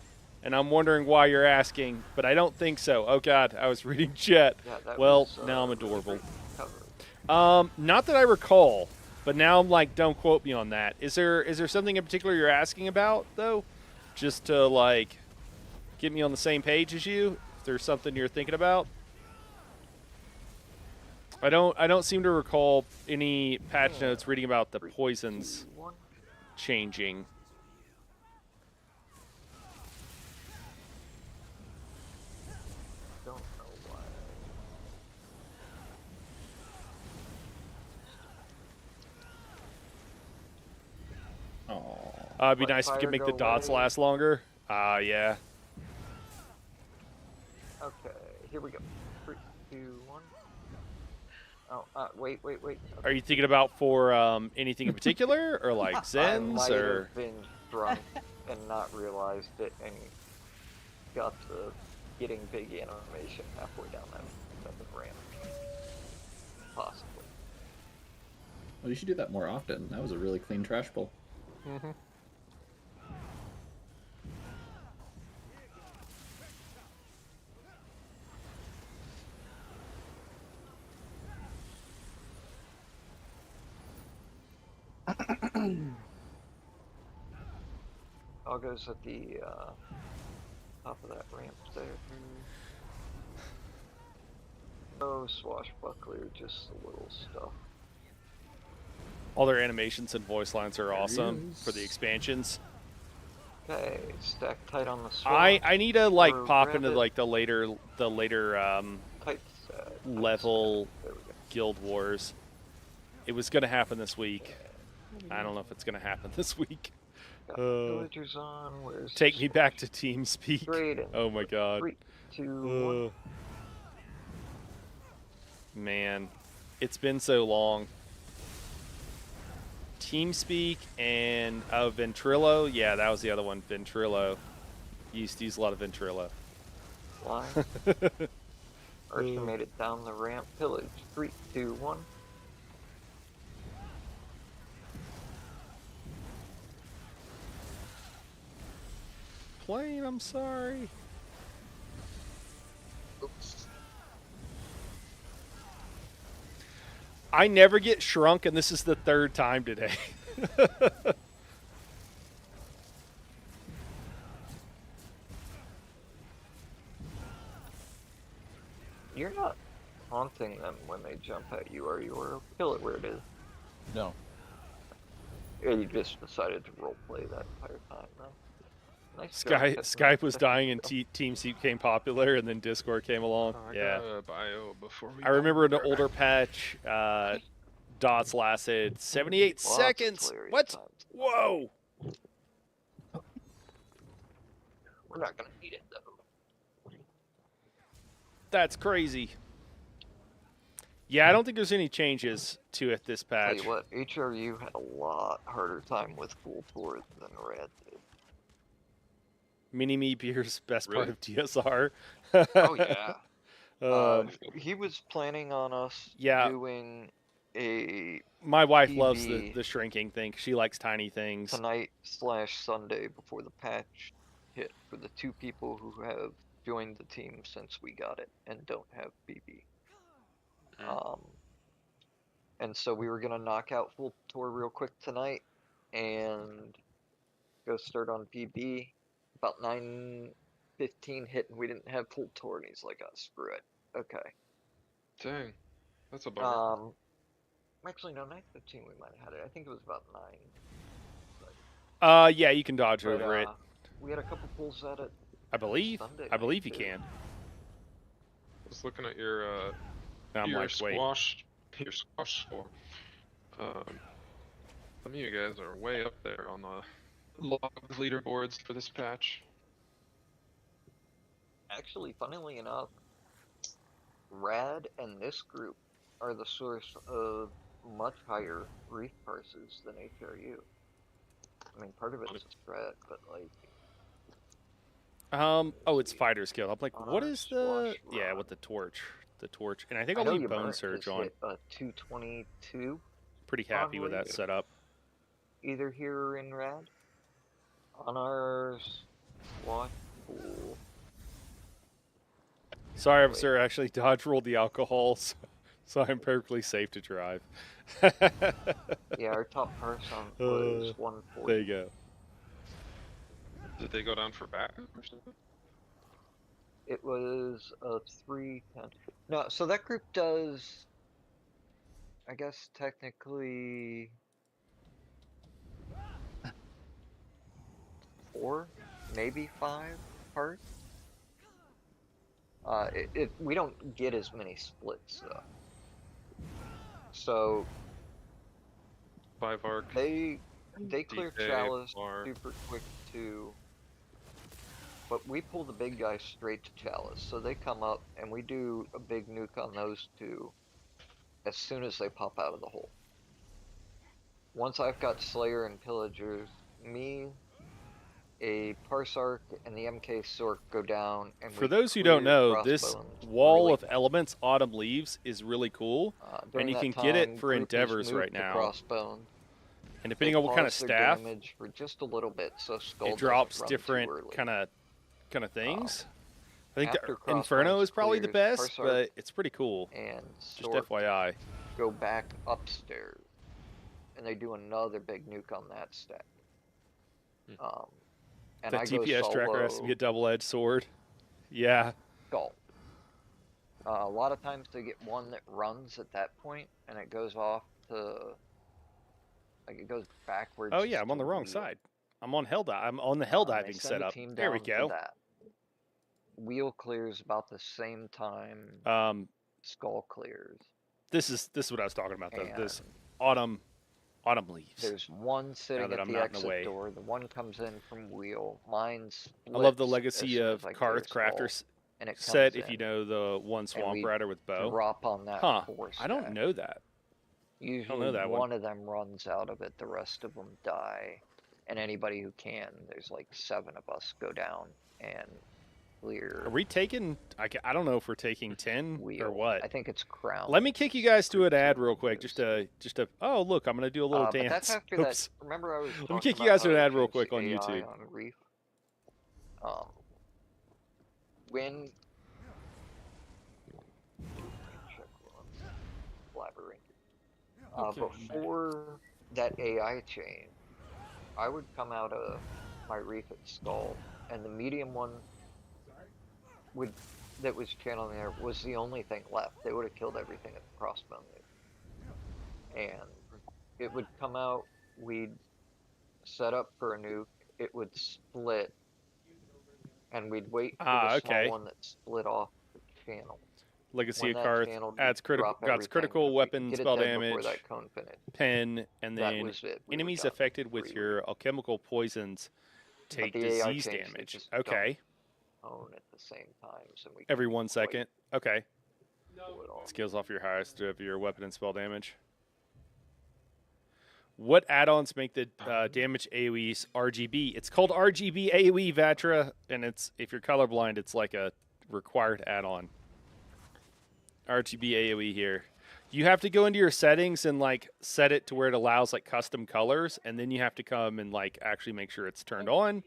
and I'm wondering why you're asking. But I don't think so. Oh God, I was reading chat. Yeah, that Well, was, now I'm adorable. covered. Not that I recall, but now I'm like, don't quote me on that. Is there something in particular you're asking about though? Just to like get me on the same page as you. If there's something you're thinking about. I don't seem to recall any patch notes reading about the poisons 2, 1. changing. Don't know why. Oh, It'd be Let nice if you could fire make the go dots away. last longer. Yeah. Okay, here we go. 3, 2, 1. Oh, wait. Okay. Are you thinking about for anything in particular, or like I Zens, might or? have been drunk and not realized it, and got the getting big animation halfway down that ramp. Possibly. Well, you should do that more often. That was a really clean trash pull. Mm-hmm. Algo's at the top of that ramp there. No swashbuckler, just the little stuff. All their animations and voice lines are awesome for the expansions. Okay, stack tight on the swash. I need to like or pop grab into it. like the later Tight level There we go. Guild Wars. It was gonna happen this week. I don't know if it's gonna happen this week. Got villagers on. Where's Take me back to TeamSpeak. Great. Oh my god. 3, 2, 1. Man, it's been so long. TeamSpeak and Ventrilo. Yeah, that was the other one. Ventrilo. Used to use a lot of Ventrilo. Fly. Archer made it down the ramp. Pillage. 3, 2, 1. Plane, I'm sorry. Oops. I never get shrunk, and this is the 3rd time today. You're not haunting them when they jump at you, are you? Or kill it where it is. No. Yeah, you just decided to roleplay that entire time, though. Nice job, Skype was dying and TeamSpeak became popular, and then Discord came along. I Yeah. got a bio before we I remember in go an there. older patch, dots lasted 78 Lots of seconds. hilarious What? times. Whoa! We're not gonna need it, though. That's crazy. Yeah, I don't think there's any changes to it this Tell patch. you what, HRU had a lot harder time with full tours than Red did. Mini-Me Beer's best part Really? of DSR. Oh, yeah. He was planning on us Yeah. doing a My wife loves the PV shrinking thing. She likes tiny things. tonight/Sunday before the patch hit for the 2 people who have joined the team since we got it and don't have PV. And so we were gonna knock out full tour real quick tonight and go start on PB. About 9:15 hit and we didn't have full tour, and he's like, "Oh, screw it." Okay. Dang, that's a bummer. Actually, no, 9:15 we might have had it. I think it was about 9. Yeah, you can dodge But, over it. we had a couple pulls at it. I believe. Sunday I believe night, you too. can. I was looking at your I'm your like, wait. squash score. Some of you guys are way up there on the log leaderboards for this patch. Actually, funnily enough, Rad and this group are the source of much higher Reef parses than HRU. I mean, part of it's a threat, but like. Oh, it's Fighter's Guild. I'm like, what is the? Squash Yeah, rod. with the torch. The torch, and I think I I'll know leave your Bone Merc Surge has on. hit a 222, Pretty happy with that Probably. setup. either here or in Rad. On our squash pool. Sorry, Wait. officer. I actually dodge rolled the alcohol, so I'm perfectly safe to drive. Yeah, our top parse was 140. There you go. Did they go down for back or something? It was a 310. No, so that group does, I guess, technically 4, maybe 5 parts. We don't get as many splits though. So 5 arc. they clear DK, Chalice bar. super quick too. But we pull the big guys straight to Chalice, so they come up and we do a big nuke on those 2 as soon as they pop out of the hole. Once I've got Slayer and Pillagers, me, a Parsark and the MK Sork go down, and For we those who don't clear know, this crossbones wall really of elements, Autumn Leaves, is really cool, during and you that can get it time, for groupers endeavors move right to now. Crossbone. And They depending on what kind of pause their staff, damage for just a little bit, so Skull it doesn't drops run too different early. kind of things. I think After the Inferno Crossbones is probably the clears, best, Parsark but it's pretty cool. and Just Sork FYI. go back upstairs, and they do another big nuke on that stack. And That I go TPS tracker has to solo be a double-edged sword. Yeah. Skull. A lot of times they get one that runs at that point, and it goes off to, like, it goes backwards. Oh yeah, I'm on the wrong Wheel. side. I'm on I'm on the hell They diving send a setup. team There we down to go. that. Wheel clears about the same time Skull clears. This is what I was talking about. This And autumn leaves. there's one sitting that at I'm the not in the exit way. door. The one comes in from Wheel. Mine's. I love the legacy of Karth Crafter set. If you know the one Swamp Rider with bow. Drop on that force. I don't know that. Usually I don't know that one of them runs out of it. The rest of them die. And anybody who can, there's like 7 of us, go down and clear. Are we taking? I don't know if we're taking 10 or what. I think it's Crown. Let me kick you guys to an ad real quick. Just to. Oh look, I'm gonna do a little But dance. that's after Oops. that. Remember I was. Let me kick you guys to an ad real quick on YouTube. On Reef. When. Before that AI change, I would come out of my Reef at Skull, and the medium one that was channeling there was the only thing left. They would have killed everything at the crossbow. And it would come out, we'd set up for a nuke, it would split, and we'd wait for the small one that split off the channel. Legacy of Karth adds critical weapon spell damage, pen, and then enemies affected with your alchemical poisons take disease damage. Okay. At the same time, so we every 1 second. Okay. Skills off your highest of your weapon and spell damage. What add-ons make the damage AoEs RGB? It's called RGB AoE, Vatra, and it's if you're colorblind, it's like a required add-on. RGB AoE here. You have to go into your settings and like set it to where it allows like custom colors, and then you have to come and like actually make sure it's turned on.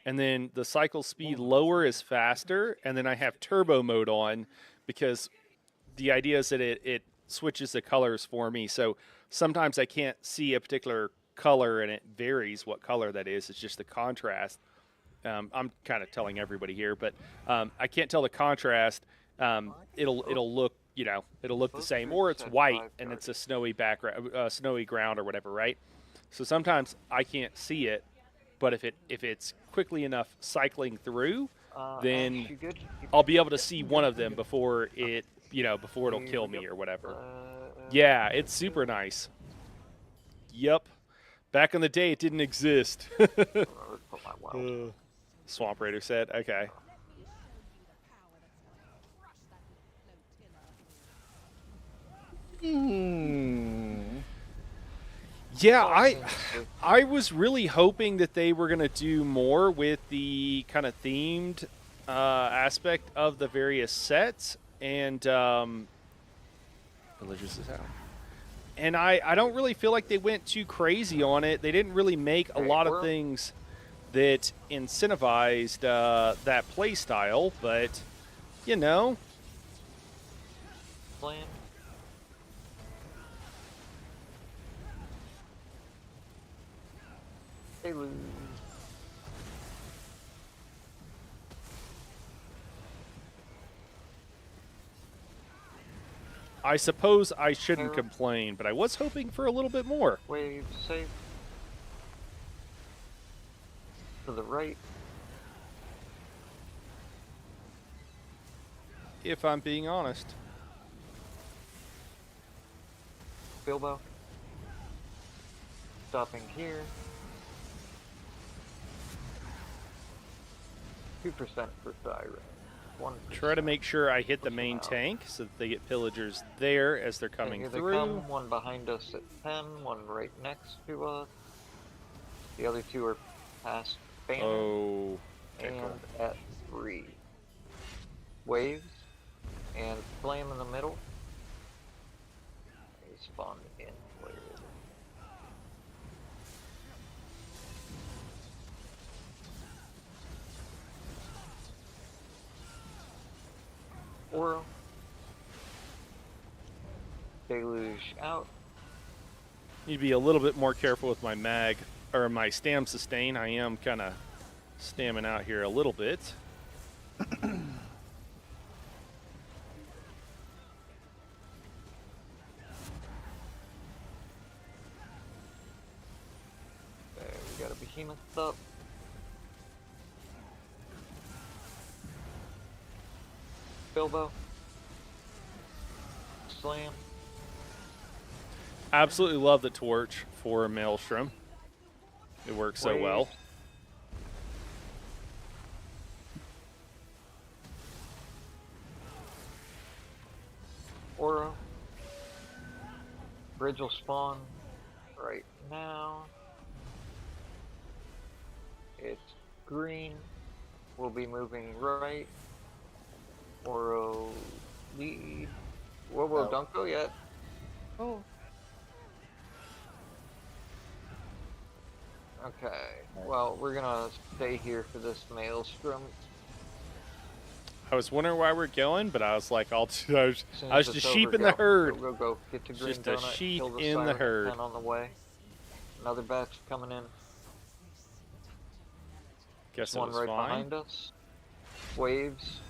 And then the cycle speed lower is faster, and then I have turbo mode on because the idea is that it switches the colors for me. So sometimes I can't see a particular color, and it varies what color that is. It's just the contrast. I'm kind of telling everybody here, but I can't tell the contrast. It'll look, it'll look the same, or it's white and it's a snowy background, snowy ground or whatever, right? So sometimes I can't see it, but if it's quickly enough cycling through, then I'll be able to see one of them before it'll kill me or whatever. Yeah, it's super nice. Yep. Back in the day, it didn't exist. Swamp Raider said, okay. Yeah, I was really hoping that they were going to do more with the kind of themed aspect of the various sets, and Religious is out. And I don't really feel like they went too crazy on it. They didn't really make a lot of things that incentivized that play style, but Plan. They lose. I suppose I shouldn't complain, but I was hoping for a little bit more. Wave safe. To the right. If I'm being honest. Bilbo. Stopping here. 2% for Siren. 1%. Try to make sure I hit the main tank so that they get pillagers there as they're coming here through. They come, one behind us at 10, one right next to us. The other two are past banner. Oh. And cool. at 3. Waves. And flame in the middle. They spawn in later. Oro. Deluge out. Need to be a little bit more careful with my mag, or my stam sustain. I am kind of stamming out here a little bit. Okay, we got a behemoth up. Bilbo. Slam. Absolutely love the torch for Maelstrom. It works so well. Aura. Bridge will spawn right now. It's green. We'll be moving right. Oro lead. Whoa, whoa, Oh. don't go yet. Oh. Okay, well, we're gonna stay here for this Maelstrom. I was wondering why we're going, but I was like, I was As soon as just it's a sheep over, in the go. herd. Go, go, go. Get to green Just a donut. sheep Kill the in the siren at herd. 10 on the way. Another batch coming in. Guess There's it one was right fine. behind us. Waves.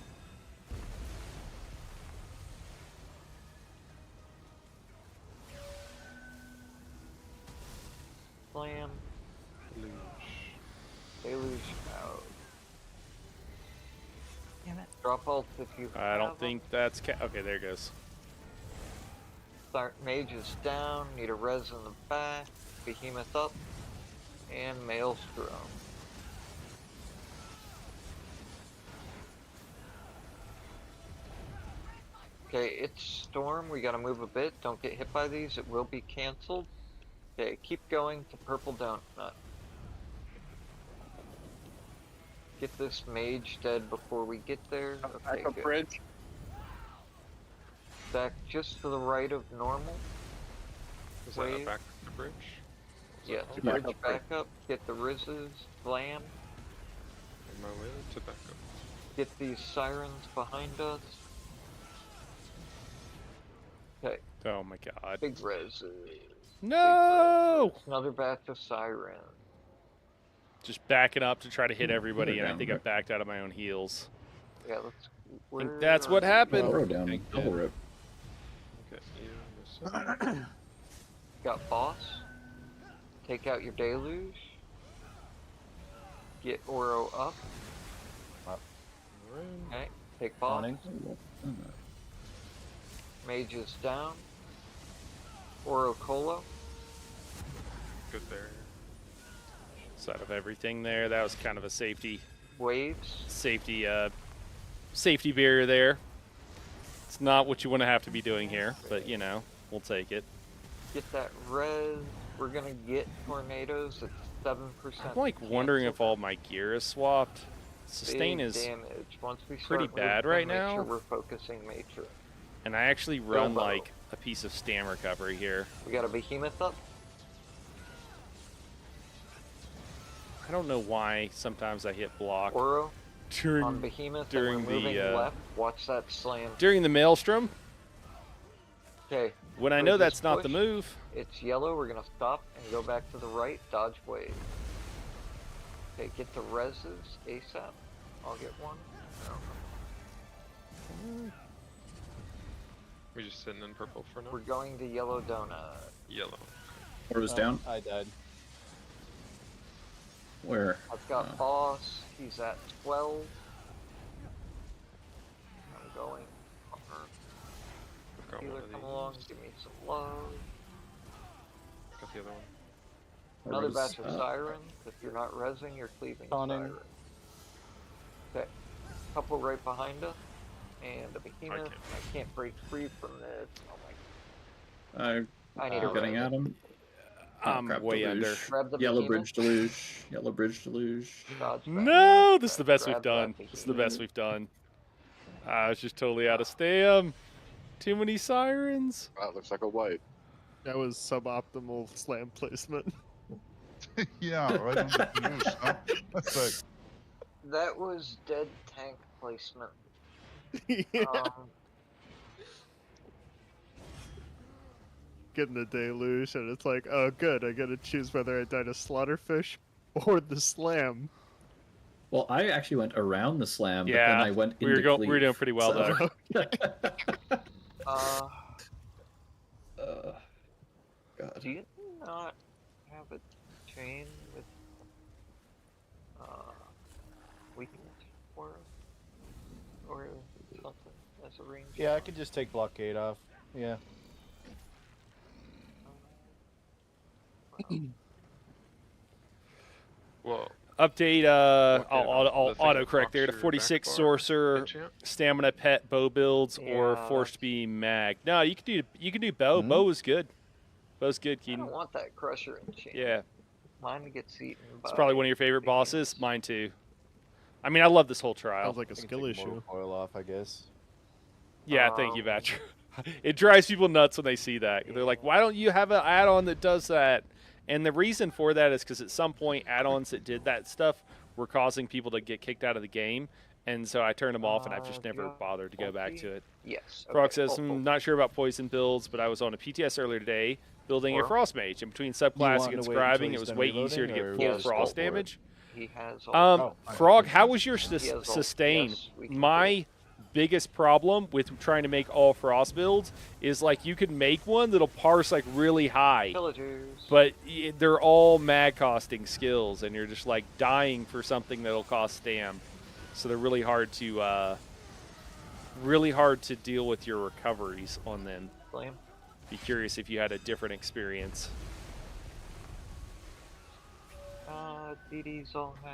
Slam. Deluge out. Damn it. Drop ult if you I don't have think that's okay. There it goes. Start mage is down. Need a res in the back. Behemoth up. And Maelstrom. Okay, it's storm. We gotta move a bit. Don't get hit by these. It will be cancelled. Okay, keep going to purple donut. Get this mage dead before we get there. Okay, Backup good. bridge. Back just to the right of normal. Is that a Wave. back bridge? Is that Yeah, all? to Yeah. bridge back up. Get the rizzes. Slam. On my way to back up. Get these sirens behind us. Okay, Oh my god. big rizzes. No! Another batch of sirens. Just backing up to try to hit Ooh, everybody, they're and I down, think I right? backed out of my own heals. Yeah, let's. I think where that's what are you? happened. Throw down Thank double you. rip. Get you in a second. Got boss. Take out your deluge. Get Oro up. Okay, take boss. Spawning. Mage is down. Oro Colo. Good there. So out of everything there, that was kind of a safety Waves. safety barrier there. It's not what you want to have to be doing here, but you know, we'll take it. Get that res. We're gonna get tornadoes at 7%. I'm like wondering if all my gear is swapped. Sustain Big is, damage. Once we pretty start bad moving, right make now. Sure we're focusing Matrix. and I actually run Bilbo. like a piece of stam recovery here. We got a behemoth up. I don't know why sometimes I hit block Oro on during behemoth. during and we're moving the, left. Watch that slam. during the maelstrom. Okay. When I know Bridges that's not the push. move. It's yellow. We're gonna stop and go back to the right. Dodge wave. Okay, get the reses ASAP. I'll get one. No. We just sitting in purple for now. We're going to yellow donut. Yellow. Oro's down. I died. Where? I've got Oh. boss. He's at 12. I'm going. I've got one Healer, of come these. along. Give me some love. Got the other one. Another Oro's batch of up. sirens. If you're not rezzing, you're cleaving Conning. sirens. Okay. Couple right behind us. And a behemoth. can't. I can't break free from this. Oh my. I'm I need a getting res. at him. I'm crap, way deluge. under. Grab the Yellow behemoth. bridge deluge. Yellow bridge deluge. Dodge back. No, this is the best we've Grab that done. This is the behemoth. best we've done. I was just totally out of stam. Too many sirens. Wow, looks like a wipe. That was suboptimal slam placement. Yeah, right on the deluge, huh? That's like, That was dead tank placement. Yeah. Getting the deluge, and it's like, oh, good. I gotta choose whether I die to slaughterfish or the slam. Well, I actually went around the slam, but Yeah, then I went we into were doing cleave, pretty well so- God. Do you not have a chain with weakness or something as a range? Yeah, I could just take blockade off. Yeah. Well, Update, Okay, I'll the thing that autocorrect there to blocks your 46 back bar, sorcerer, enchant? stamina pet, bow builds, or Yeah. forced to be mag. No, you can do bow. Mhm. Bow is good. Bow's good, I Keaton. don't want that crusher and chain. Yeah, Mine gets eaten by. it's probably one of your favorite behemoths. bosses. Mine too. I mean, I love this whole trial. Sounds like a I can skill take issue. mortal coil off, I guess. Yeah, thank you, Vatcher. It drives people nuts when they see that. They're like, why don't you have an add-on that does that? And the reason for that is because at some point, add-ons that did that stuff were causing people to get kicked out of the game. And so I turned them off, and I've just never yeah, bothered to go back to it. Yes. Frog okay, says, not sure about poison builds, but I was on a PTS earlier today building a Or- Frost Mage. And between You subclassing wanting and to wait until scribing, he's it was done way reloading, easier to or get He full has Frost all for it. damage. He has all. Frog, how was your He has all. sustain? Yes, we can do My it. biggest problem with trying to make all Frost builds is like you can make one that'll parse like really high, Villagers. but they're all mag costing skills, and you're just like dying for something that'll cost stam. So they're really hard to deal with your recoveries on them. Flame. Be curious if you had a different experience. DDs all have.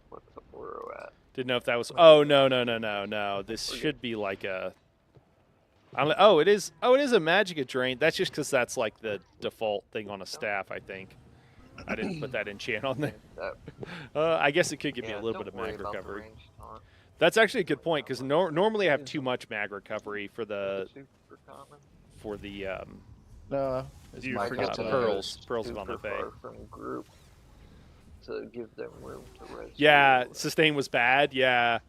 What's the Oro at? Didn't know if that was. Oh no. This should be like a. Oh, it is. Oh, it is a Magicka drain. That's just because that's like the default thing on a staff. I think. I didn't put that enchant on there. I guess it could give me a little bit of mag recovery. That's actually a good point because normally I have too much mag recovery for the No, it's You my forget copy. to- pearls of on the Super Fae. far from group to give them room to res. Yeah, you. sustain was bad. Yeah,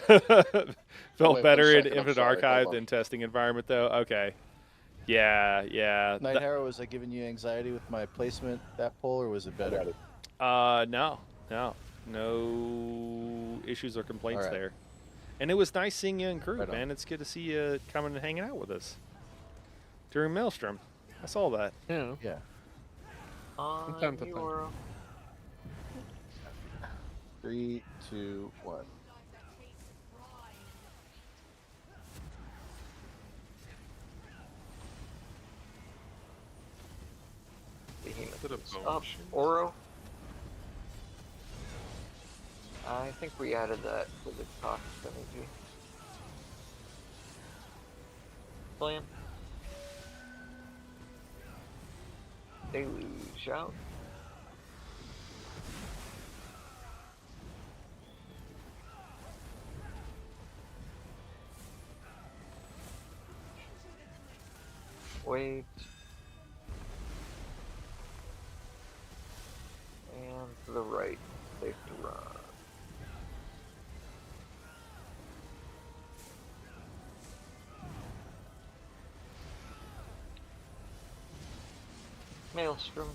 felt Wait better 1 in second, I'm Infinite sorry, Archive hold on. than testing environment though. Okay. Yeah. Night Harrow, was I giving you anxiety with my placement that pull, or was it better? No issues or complaints All right. there. And it was nice seeing you in group, Right on. man. It's good to see you coming and hanging out with us during Maelstrom. I saw that. Yeah. Yeah. On time to time. Euro. 3, 2, 1. Behemoth Bit of is bone up. machines. Oro. I think we added that to the cost energy. Slam. Deluge out. Wait. And to the right, safe to run. Maelstrom.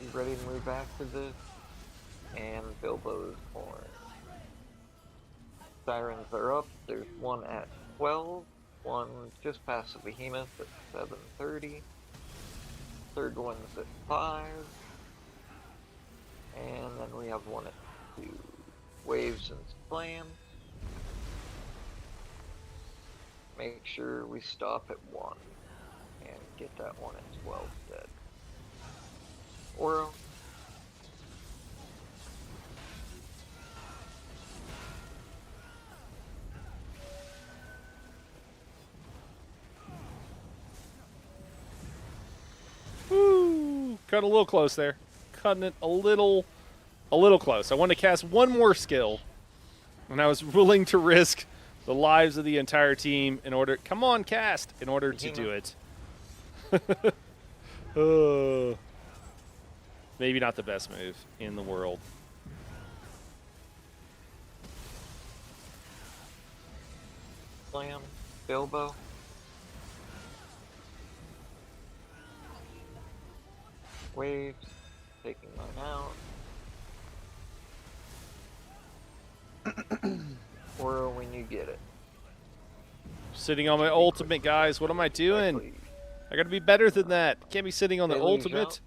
You ready to move back to this? And Bilbo's horn. Sirens are up. There's one at 12. One just past the Behemoth at 7:30. Third one's at 5. And then we have one at 2. Waves and Slam. Make sure we stop at 1. And get that one at 12 dead. Oro. Cut a little close there. Cutting it a little close. I want to cast one more skill, and I was willing to risk the lives of the entire team in order. Come on, cast in order to do it. Maybe not the best move in the world. Slam, Bilbo. Waves, taking mine out. Oro when you get it. Sitting on my ultimate, guys. What am I doing? I gotta be better than that. Can't be sitting on the ultimate.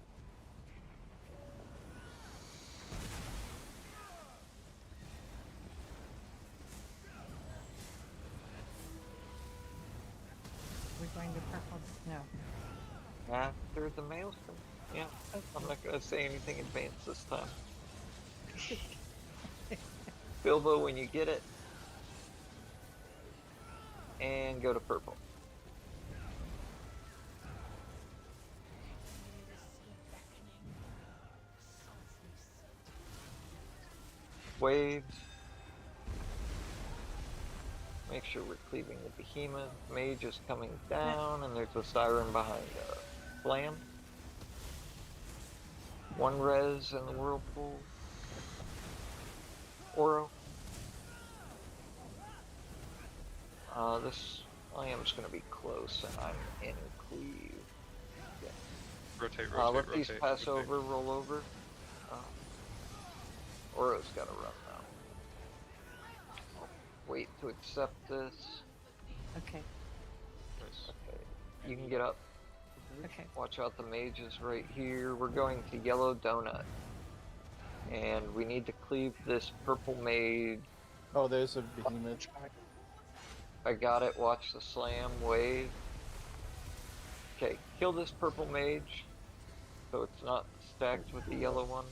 We're going to purple. No. After the maelstrom. Yeah, I'm not gonna say anything advanced this time. Bilbo when you get it. And go to purple. Waves. Make sure we're cleaving the behemoth. Mage is coming down, and there's a siren behind us. Slam. One res in the whirlpool. Oro. This Slam's gonna be close, and I'm in cleave. Yeah. Rotate, let these pass over, roll over. Oro's gotta run now. I'll wait to accept this. Okay. Nice. Okay, you can get up. Okay. Watch out, the mage is right here. We're going to yellow donut. And we need to cleave this purple mage. Oh, there's a behemoth. I got it, watch the slam, wave. Okay, kill this purple mage. So it's not stacked with the yellow one.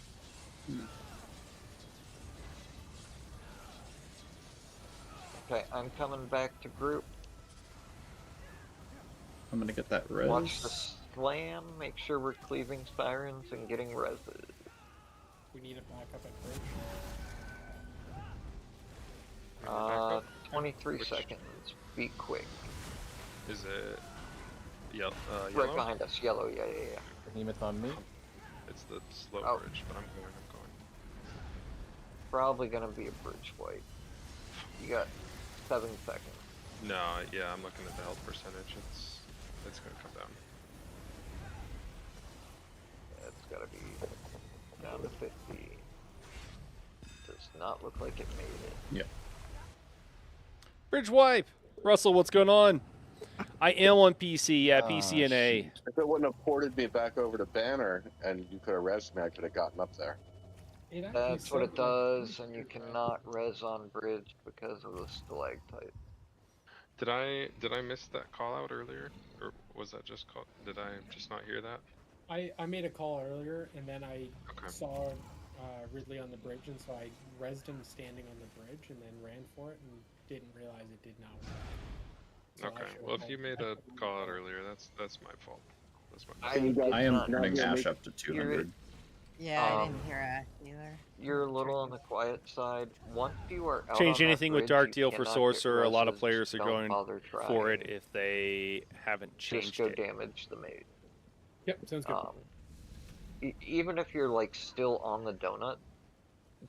Okay, I'm coming back to group. I'm gonna get that res. Watch the slam, make sure we're cleaving sirens and getting reses. We need it back up at bridge. 23 seconds. Be quick. Is it yellow? Right behind us, yellow, yeah. Behemoth on me. It's the slow bridge, but I'm going. Probably gonna be a bridge white. You got 7 seconds. No, yeah, I'm looking at the health percentage. It's gonna come down. Yeah, it's gotta be down to 50. Does not look like it made it. Yeah. Bridge wipe. Russell, what's going on? I am on PC. Yeah, PC and A. If it wouldn't have ported me back over to Banner and you could have res me, I could have gotten up there. That's what it does, and you cannot res on bridge because of the stalactite. Did I miss that call out earlier, or was that just call? Did I just not hear that? I made a call earlier, and then I Okay. saw Ridley on the bridge, and so I resed him standing on the bridge, and then ran for it, and didn't realize it did not work. So Okay. Well, if you made a call out earlier, that's my fault. That's my fault. I am turning Ash up to You're- 200. Yeah, I didn't hear Ash either. You're a little on the quiet side. Once you are out Change on anything that with bridge, Dark you Deal for cannot get Sorcerer. A lot of reses. players are Don't going bother for it trying. if they haven't Just changed go it. damage the mage. Yep, sounds good. Even if you're like still on the donut,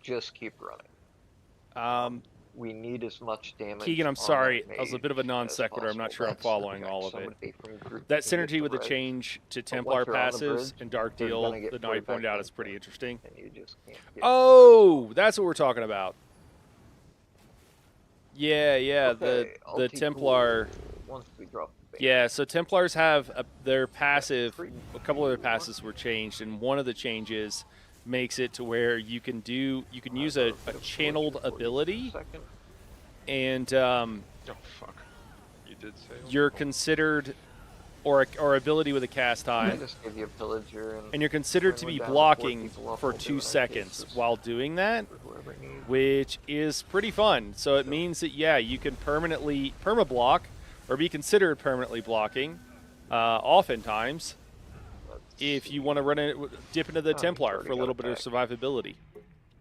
just keep running. We need as much damage. Keegan, I'm on sorry. that That was a mage bit of a as non sequitur. I'm not possible. sure I'm That's following okay. all of it. Somebody from group That can get synergy the with the res, change to but Templar once you're on the passives bridge, and Dark they're Deal gonna get that put Nani back pointed out in is pretty interesting. and you just can't get Oh, that's what we're talking about. Yeah, Okay, the Ulti Templar. pool once we drop the bait. Yeah, so Templars have their passive. A couple of their passes were changed, and one of the changes makes it to where you can use a channeled ability, and Oh fuck! You did say. you're considered, or ability with a cast I time, just gave you a pillager and you're considered to when be we're down to 4 blocking people up, for we'll do 2 it in seconds cases. while doing that, For whoever needs. which is pretty fun. So it means that you can permanently perma-block or be considered permanently blocking, oftentimes if you want to run it, dip into the Oh, Templar already for a got little it bit of back. survivability.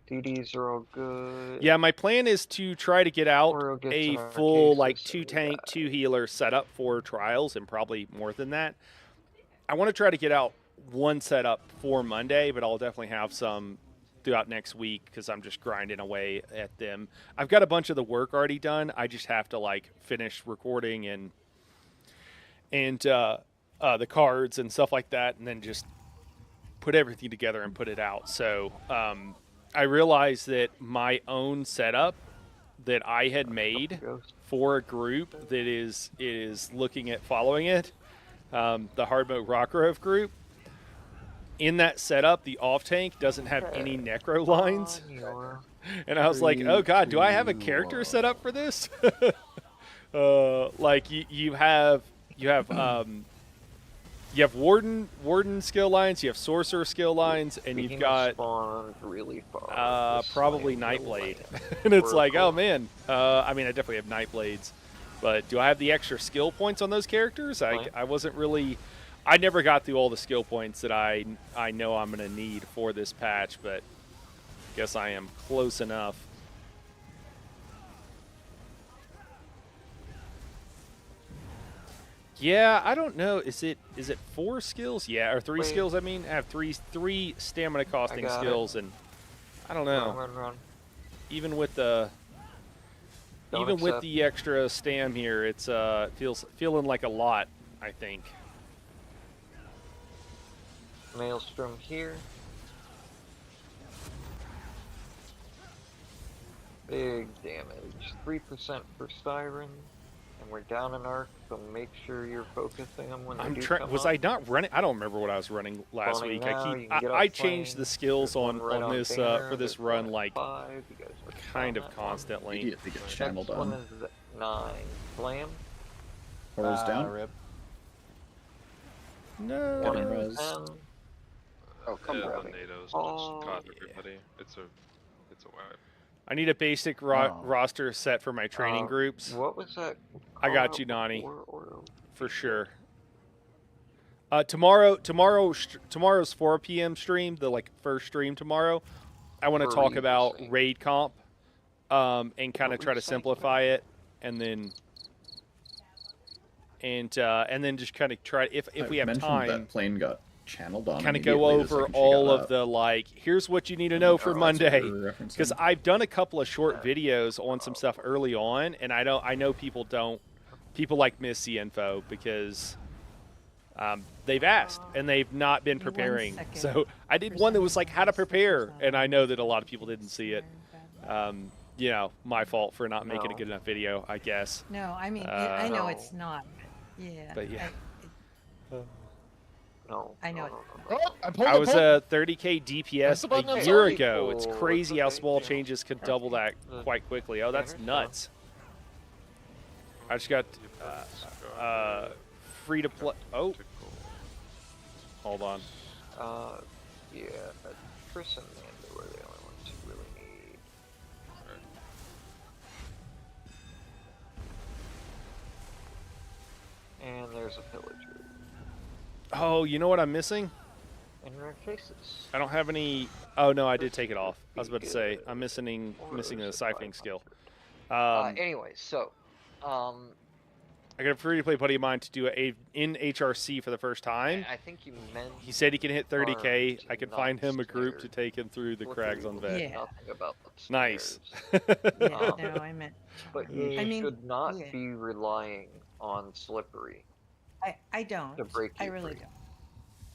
DDs are all good. Yeah, my plan is to try to get out Oro gets a in our full like cases, 2 and we tank, die. 2 healer setup for trials, and probably more than that. I want to try to get out one setup for Monday, but I'll definitely have some throughout next week because I'm just grinding away at them. I've got a bunch of the work already done. I just have to like finish recording and the cards and stuff like that, and then just put everything together and put it out. So I realized that my own setup that I had made for a group that is looking at following it, the Hard Mode Rockgrove group. In that setup, the off tank doesn't have any necro lines, and I was like, "Oh God, do I have a character set up for this?" Like you have warden skill lines, you have sorcerer skill lines, and you've got really far. probably Nightblade, and it's like, oh man. I mean, I definitely have Nightblades, but do I have the extra skill points on those characters? I wasn't really. I never got through all the skill points that I know I'm going to need for this patch, but guess I am close enough. Yeah, I don't know. Is it 4 skills? Yeah, or 3 skills. I mean, I have three stamina costing skills, and I don't know. Run. Even with the with the extra stam here, it's feeling like a lot, I think. Maelstrom here. Big damage. 3% for Siren. And we're down an arc, so make sure you're focusing them when they do come Was up. I not running? I don't remember what I was running last Spawning week. now, I changed the skills on this banner, for this there's run one like 5, you guys are kind on of that one. constantly. Immediately get channeled Next one on. is 9. Slam. Horror's down. Rip. No. One Getting is res. 10. Oh, come Yeah, on. the NATO's Oh, just caught yeah. everybody. It's a wipe. I need a basic roster set for my training groups. What was that? I got you, Nani, Or for sure. Tomorrow's 4 p.m. stream, the first stream tomorrow. I want to For talk Reef, about you're saying. raid comp, and kind What of were try you to saying? simplify it, and then just kind of try if I we have mentioned time. that plane got channeled on. Kind of go immediately the over second she all got of up. the here's what you need to know for Oh, that's what Monday, you were referencing. because I've done a couple of short videos on some stuff early on, and I know people like miss the info because they've asked and they've not been Give me 1 preparing. second. So I did one that was like how to prepare, and I know that a lot of people didn't see it. My fault for not making a good enough video, I guess. No, I mean, I know No. it's not. Yeah. But yeah. No. I know no, it. no, no, Oh, no. I pulled I the was pin. a 30k DPS the button a on year side. ago. It's Oh, crazy that's how okay, small yeah. changes could double that quite quickly. Oh, that's Banner's nuts. I just got free to play. Oh, hold on. Yeah, Chris and Mando are the only ones who really need. And there's a pillager. Oh, you know what I'm missing? In rare cases. I don't have any. Oh no, I did take it off. I was about to say I'm missing a siphoning skill. Anyway, so, I got a free to play buddy of mine to do in HRC for the first time. I think you meant. He said he can hit 30k. to I can not find him a group to scared. take him through the Look, crags on vet. Yeah. Nothing about the Nice. stairs. Yeah, Um, no, I meant. But you I mean, should not yeah. be relying on slippery I don't. to break you I really free. don't.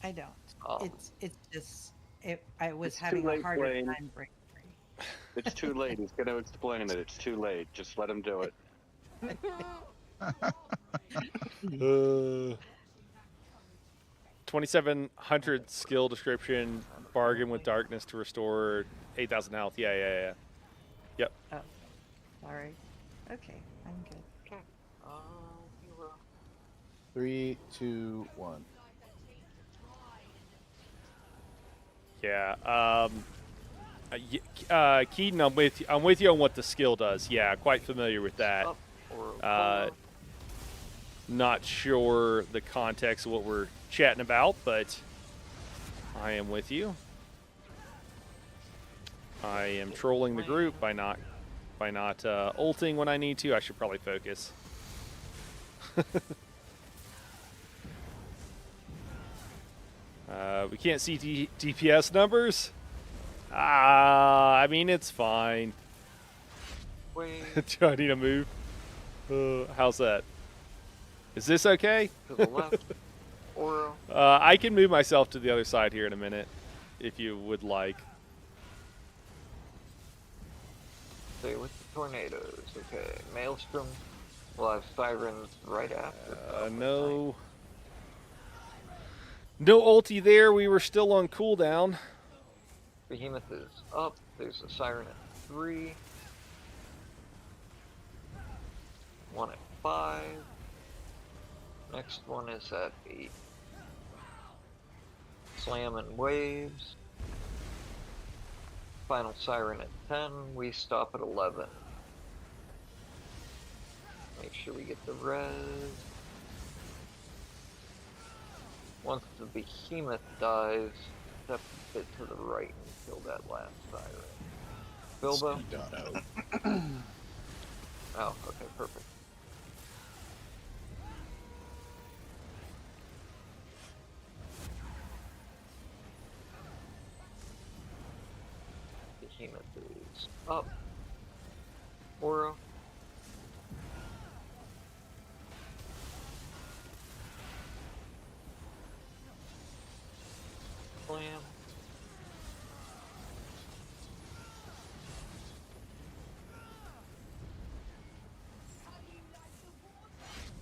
I don't. Um, It's just I was It's too having a late, harder Blaine. time breaking free. It's too late. He's going to explain it. It's too late. Just let him do it. 2700 skill description, bargain with darkness to restore 8,000 health. Yeah. Yep. Oh, sorry. Okay, I'm good. Okay. You 3, 2, 1. Yeah. Keaton, I'm with you on what the skill does. Yeah, quite familiar with that. up or Not sure the context of what we're chatting about, but I am with you. I am trolling the group by not ulting when I need to. I should probably focus. We can't see DPS numbers. I mean, it's fine. Wait. Do I need to move? How's that? Is this okay? To the left. Oro. I can move myself to the other side here in a minute, if you would like. Stay with the tornadoes. Okay. Maelstrom. We'll have sirens right after. No. No ulti there. We were still on cooldown. Behemoth is up. There's a siren at 3. 1 at 5. Next one is at 8. Slam and waves. Final siren at 10. We stop at 11. Make sure we get the res. Once the behemoth dies, step a bit to the right and kill that last siren. Bilbo? Oh, okay, perfect. Behemoth is up. Oro. Slam.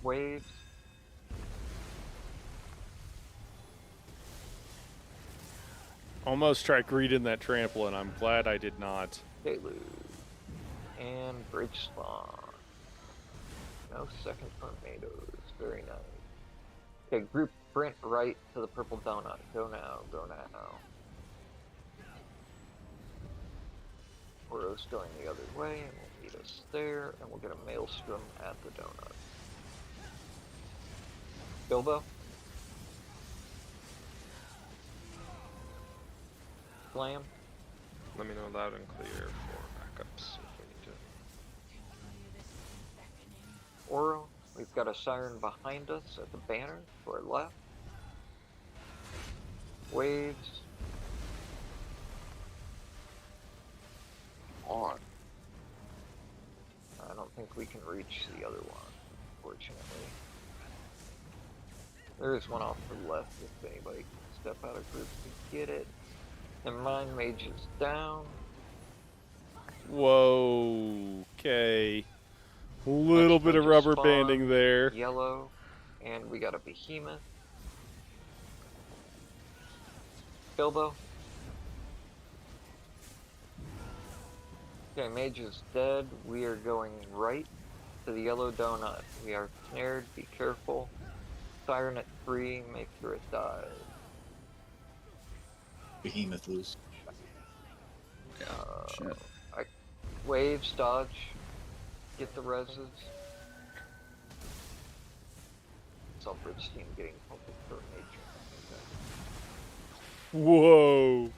Waves. Almost tried greeting that trample, and I'm glad I did not. Deluge. And bridge spawn. No second tornadoes. Very nice. Okay, group sprint right to the purple donut. Go now, go now. Oro's going the other way, and we'll meet us there, and we'll get a maelstrom at the donut. Bilbo? Slam? Let me know loud and clear for backups if we need to. Oro? We've got a siren behind us at the banner to our left. Waves. On. I don't think we can reach the other one, unfortunately. There is one off the left if anybody can step out of group to get it. And mine mage is down. Whoa. Okay. A little bit of Spawn, rubber banding there. Yellow. And we got a behemoth. Bilbo. Okay, mage is dead. We are going right to the yellow donut. We are snared. Be careful. Siren at 3. Make sure it dies. Behemoth loose. Shit. Waves, dodge. Get the reses. Selfridge team getting pumped for nature. Whoa.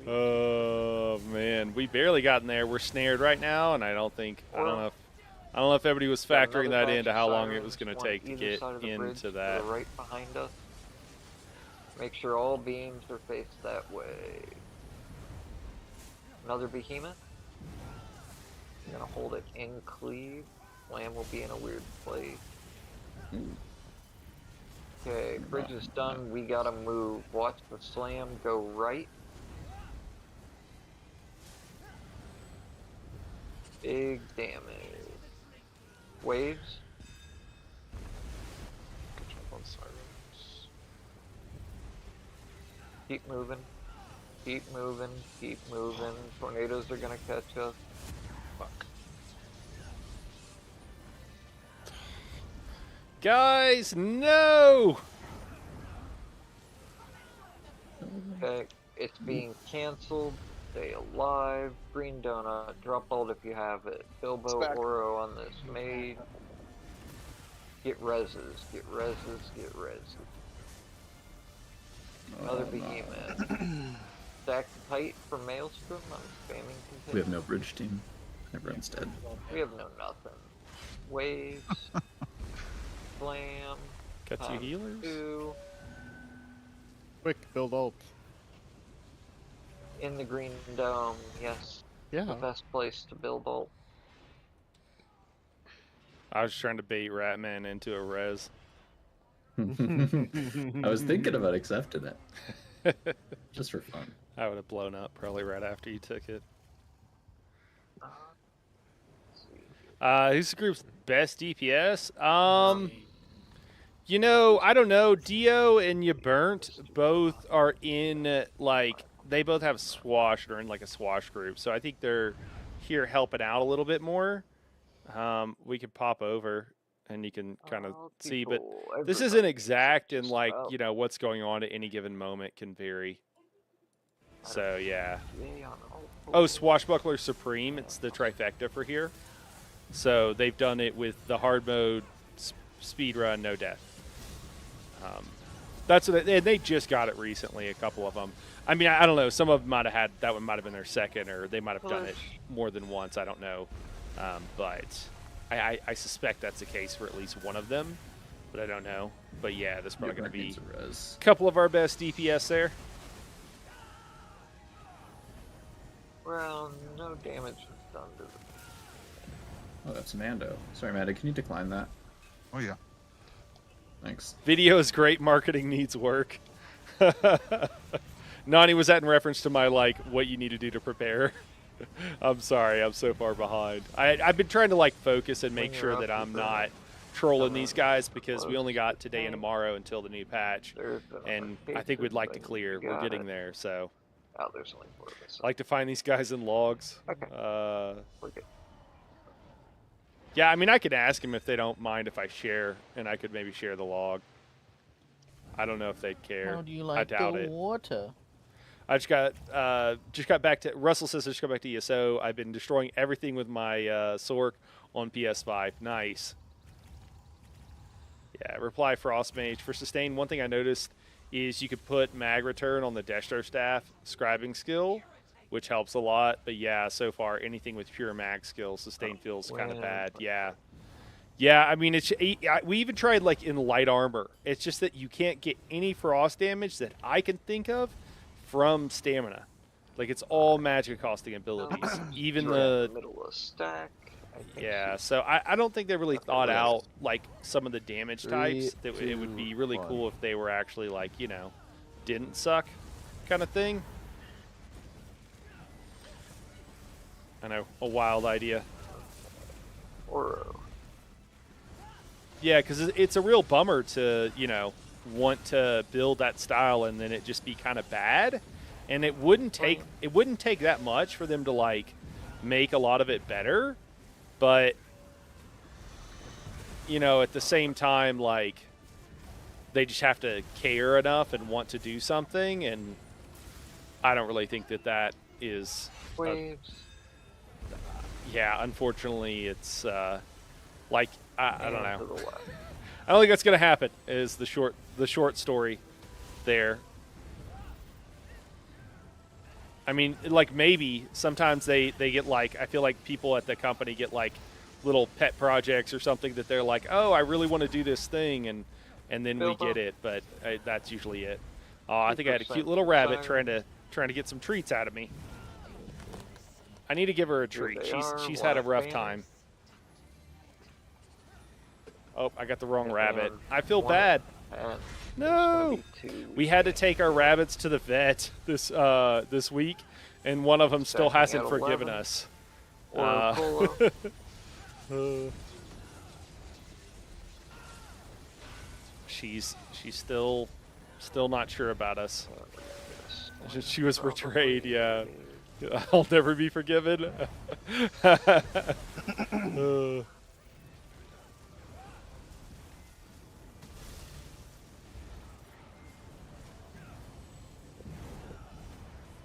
Oh man, we barely got in there. We're snared right now, and I don't know if everybody was factoring that into how long it was going to take to get into that. To the right behind us. Make sure all beams are faced that way. Another behemoth. I'm gonna hold it in cleave. Slam will be in a weird place. Okay, bridge is done. We gotta move. Watch the slam go right. Big damage. Waves. Good jump on sirens. Keep moving. Keep moving. Keep moving. Tornadoes are gonna catch us. Fuck. Guys, no! Okay, it's being cancelled. Stay alive. Green donut. Drop ult if you have it. Bilbo Oro on this maid. Get reses. Get reses. Get reses. Another no. behemoth. Stack tight for Maelstrom. I'm spamming We have continue. no bridge team. Everyone's dead. We have no nothing. Waves. Slam. Got two times healers. 2. Quick, build ult. In the green dome. Yes. Yeah. The best place to build ult. I was trying to bait Ratman into a res. I was thinking about accepting it. Just for fun. I would have blown up probably right after you took it. Let's see. Who's the group's best DPS? You know, I don't know. Dio and Burnt both are in, like, they both have Swash or in, like, a Swash group. So I think they're here helping out a little bit more. We could pop over and you can kind of see. But this isn't exact and, like, you know, what's going on at any given moment can vary. So, yeah. Oh, Swashbuckler Supreme. It's the trifecta for here. So they've done it with the hard mode, speed run, no death. That's what they just got it recently. A couple of them. I mean, I don't know. Some of them might have had that one. Might have been their second, or they might have done it more than once. I don't know. But I suspect that's the case for at least one of them. But I don't know. But yeah, this is probably going to be a couple of our best DPS there. Well, no damage was done to the... Oh, that's Mando. Sorry, Mando, can you decline that? Oh, yeah. Thanks. Video is great. Marketing needs work. Nani, was that in reference to my, like, what you need to do to prepare? I'm sorry. I'm so far behind. I've been trying to, like, focus and make sure that I'm not trolling these guys because we only got today and tomorrow until the new patch. And I think we'd like to clear. We're getting there, so... Oh, there's only 4 of us. I like to find these guys in logs. Okay. We're good. Yeah, I mean, I could ask them if they don't mind if I share, and I could maybe share the log. I don't know if they'd care. How do you like I doubt the it. water? I just got back to Russell says I just got back to ESO. I've been destroying everything with my Sork on PS5. Nice. Yeah, reply Frostmage for sustain. One thing I noticed is you could put mag return on the Destro staff scribing skill, which helps a lot. But yeah, so far anything with pure mag skill sustain feels kind of bad. Yeah. Yeah, I mean, we even tried, like, in light armor. It's just that you can't get any frost damage that I can think of from stamina. Like, it's all magic costing abilities. Even the... middle of stack. Yeah, so I don't think they really thought out, like, some of the damage types. That it would be really cool if they were actually, like, you know, didn't suck kind of thing. I know, a wild idea. Oro. Yeah, because it's a real bummer to, you know, want to build that style and then it just be kind of bad. And it wouldn't take that much for them to, like, make a lot of it better. But, you know, at the same time, like, they just have to care enough and want to do something. And I don't really think that that is... Waves. Yeah, unfortunately, it's, like, I don't know. I don't think that's going to happen, is the short story there. I mean, like, maybe sometimes they get, like, I feel like people at the company get, like, little pet projects or something that they're like, oh, I really want to do this thing, and then we get it, but that's usually it. Oh, I think I had a cute little rabbit trying to get some treats out of me. I need to give her a treat. She's had a rough time. Oh, I got the wrong rabbit. I feel bad. No, we had to take our rabbits to the vet this week, and one of them still hasn't forgiven us. She's still not sure about us. She was betrayed. Yeah, I'll never be forgiven.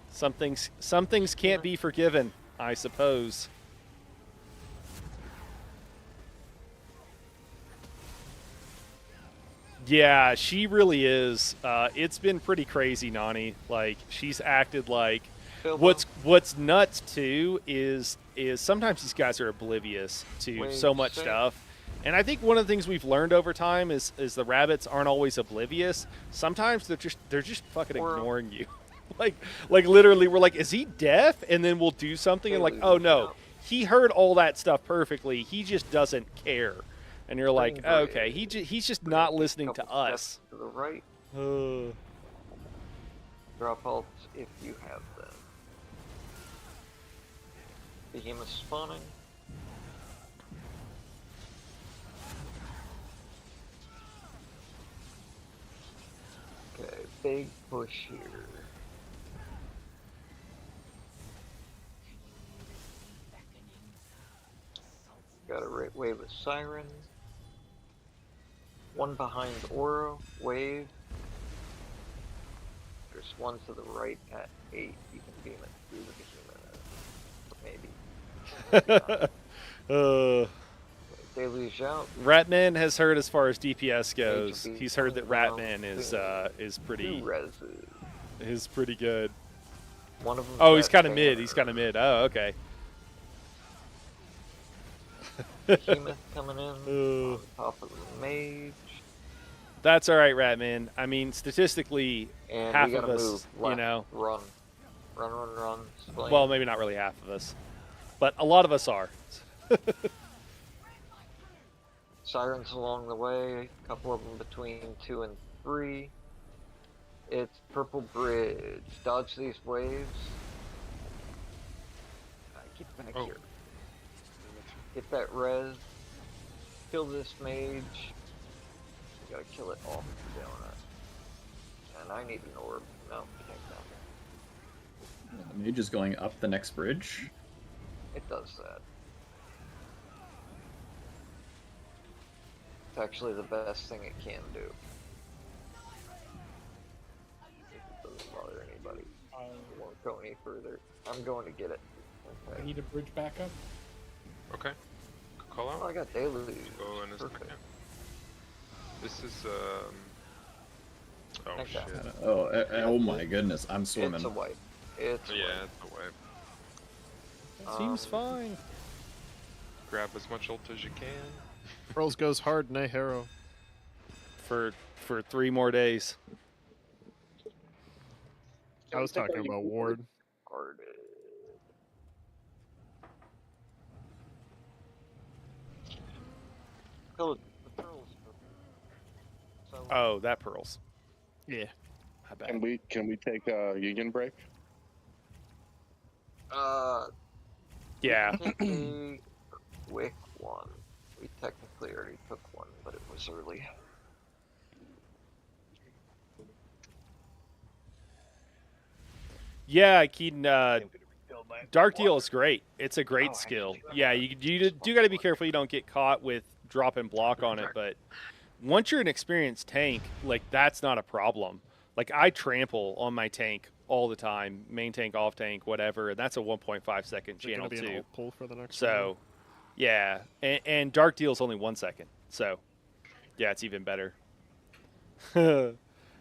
Some things can't be forgiven, I suppose. Yeah, she really is. It's been pretty crazy, Nani. Like, she's acted like. Bilbo, What's nuts too is sometimes these guys are oblivious to Wait, so much say- stuff. And I think one of the things we've learned over time is the rabbits aren't always oblivious. Sometimes they're just fucking Or- ignoring you. like literally we're like, is he deaf? And then we'll do something and like, They oh lose no, out. he heard all that stuff perfectly. He just doesn't care. And you're like, Bring okay, bridge. he's just Bridge, not listening to couple us. steps to the right. Uh, Drop alts if you have them. Behemoth spawning. Okay, big push here. Got a wave of Siren. One behind Oro, wave. There's one to the right at 8. You can beam it through the behemoth. Maybe. Deluge out. Ratman has heard as far as DPS goes. Mage He's heard that coming Ratman down. is pretty Two reses. pretty good. One of them. Oh, he's kind of mid. He's kind of mid. Oh, okay. Behemoth coming in. Uh. On top of the mage. That's all right, Ratman. I mean, statistically, And half we gotta of us, move you left, know. Run. Run. Splain. Well, maybe not really half of us, but a lot of us are. Sirens along the way. A couple of them between 2 and 3. It's purple bridge. Dodge these waves. Get back Oh. here. Get that res. Kill this mage. You gotta kill it off the donut. And I need an orb. No, can't count. The mage is going up the next bridge. It does that. It's actually the best thing it can do. It doesn't bother anybody. It won't go any further. I'm going to get it. I Okay. need a bridge backup. Okay. Call out. Oh, I got deluge. Go in a Perfect. second. This is Oh Okay. shit. Oh my goodness, I'm swimming. It's a wipe. It's a Yeah, wipe. it's a wipe. Seems fine. Grab as much ult as you can. Pearls goes hard, nay Harrow. For 3 more days. I was talking about Ward. Guarded. Kill it. The pearls. So, Oh, that pearls. Yeah. I bet. Can we take a union break? Yeah. take a quick one. We technically already took one, but it was early. Yeah, Keaton, Dark Deal is great. It's a great skill. Yeah, you do got to be careful you don't get caught with drop and block on it, but once you're an experienced tank, like, that's not a problem. Like, I trample on my tank all the time, main tank, off tank, whatever, and that's a 1.5 second Is it channel gonna be an too. ult pull for the next So, yeah, and Dark Deal is only 1 second, so yeah, it's even better.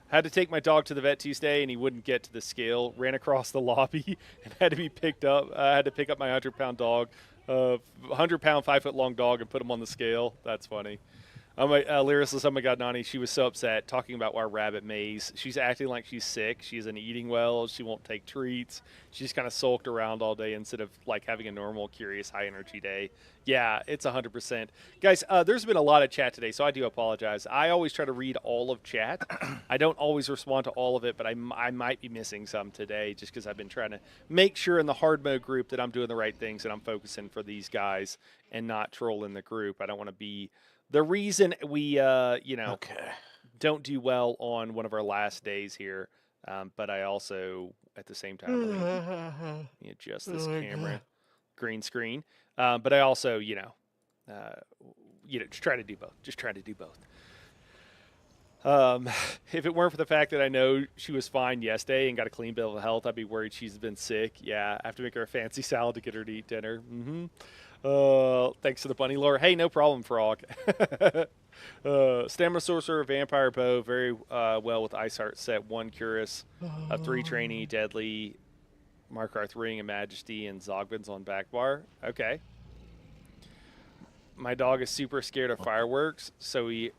Had to take my dog to the vet Tuesday, and he wouldn't get to the scale. Ran across the lobby and had to be picked up. I had to pick up my 100-pound dog, 100-pound, 5-foot-long dog, and put him on the scale. That's funny. Lyricist, oh my God, Nani, she was so upset talking about our rabbit maze. She's acting like she's sick. She isn't eating well. She won't take treats. She just kind of sulked around all day instead of like having a normal, curious, high-energy day. Yeah, it's 100%. Guys, there's been a lot of chat today, so I do apologize. I always try to read all of chat. I don't always respond to all of it, but I might be missing some today just because I've been trying to make sure in the hard mode group that I'm doing the right things and I'm focusing for these guys and not trolling the group. I don't want to be the reason we, don't do well on one of our last days here. But I also, at the same time, let me adjust this camera, green screen. But I also, just try to do both. Just try to do both. If it weren't for the fact that I know she was fine yesterday and got a clean bill of health, I'd be worried she's been sick. Yeah, I have to make her a fancy salad to get her to eat dinner. Thanks for the bunny lore. Hey, no problem, Frog. Stamina Sorcerer, Vampire Bow, very well with Ice Heart set, 1 Curus, 3 Trainee, Deadly, Markarth Ring and Majesty, and Zogbins on back bar. Okay. My dog is super scared of fireworks, so he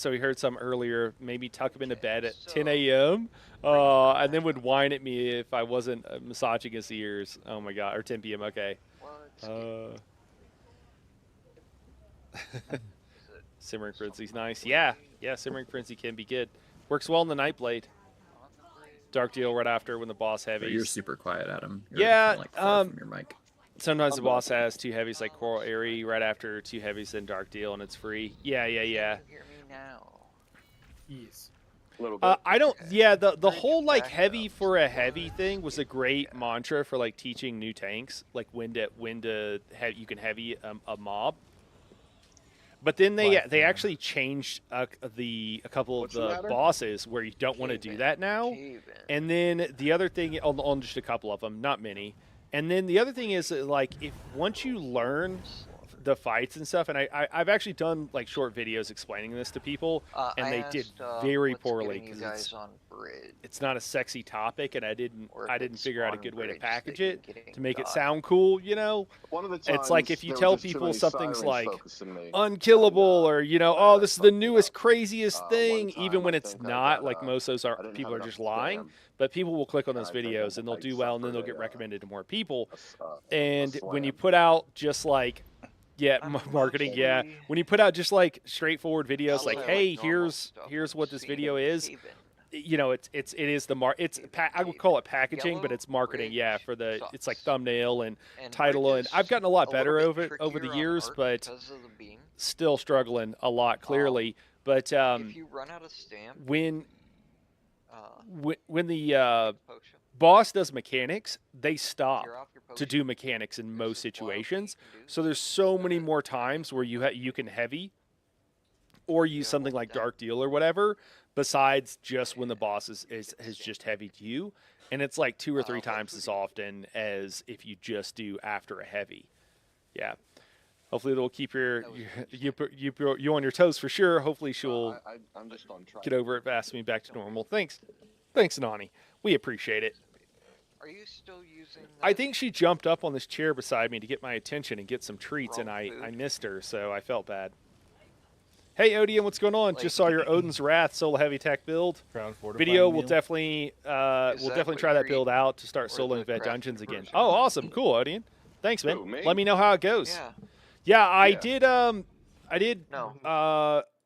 heard some earlier, maybe tuck him into bed at 10 a.m. And then would whine at me if I wasn't massaging his ears. Oh my god, or 10 p.m. Okay. Simmering Frenzy's nice. Yeah, Simmering Frenzy can be good. Works well in the Nightblade. Dark Deal right after when the boss heavies. You're super quiet, Adam. You're Yeah, like far from your mic. Sometimes the boss has 2 heavies like Coral Airy right after 2 heavies, then Dark Deal, and it's free. Yeah. Hear me now. Yes. A little bit. I don't. Yeah, the Bridge whole like back heavy up. for a heavy thing was a great mantra for like teaching new tanks, like when to you can heavy a mob. But then they actually changed a couple What's of the the matter? bosses where you don't want to do Cave-in, that now. cave-in. And then the other thing on just a couple of them, not many. And then the other thing is that, like, if once you learn the fights and stuff, and I've actually done like short videos explaining this to people, and I they did asked, very what's poorly getting you because guys on bridge, it's not a sexy topic, and I didn't or if it's figure out a spawning good way to bridge package that you're it getting to make it got. sound cool, you know. One of the It's like times if you there were tell just too people many something's sirens like focusing me. unkillable, or you know, oh, this is the fucked me newest, up. craziest One thing, time even when I it's think I not. got, Like most of those I are didn't people have are enough just lying, spam, but people will click on and those I think videos I, and they'll like, do well, and then they'll suffered get a recommended to more people. a And when you slam. put out just like I'm marketing, yeah, mostly- when you put out just like straightforward videos, Outside like, of, hey, normal here's stuff, what I've this seen video is. cave-in. You know, it is the I would call it packaging, but Yellow, it's marketing, yeah, bridge, for the it's like sucks. thumbnail and And title, and bridges I've gotten a lot little better bit over the trickier on years, art but because of the beam. still struggling a lot clearly. But If you run out of stamp, when uh, when the potion, boss does mechanics, they stop you're off your to potion. do mechanics in There's most this wild thing situations. you can do. So there's so many Instead of- more times where you can heavy or use Yeah, something hold like it down. Dark Deal or whatever, besides just when the boss has just heavied you. And it's like 2 or 3 what times food as do you eat? often as if you just do after a heavy. Yeah. Hopefully it'll keep That was you on your toes for sure. Hopefully she'll I'm just on trial. get over it fast and be back to normal. Thanks, Nani. We appreciate it. Are you still using? I that think she jumped up on this chair beside me to get my attention and get some treats, and Wrong I food. missed her, so I felt bad. Hey, Odium, what's going on? Like- Just saw your Odin's Wrath solo heavy tech build. Crown fortified Video will meal. definitely that try that what build you're out to start or soloing the Vet crafted Dungeons again. version? Oh, awesome, cool, Odium. Thanks, man. Who, me? Let me know how it goes. Yeah. Yeah, I Yeah. did. I did. No.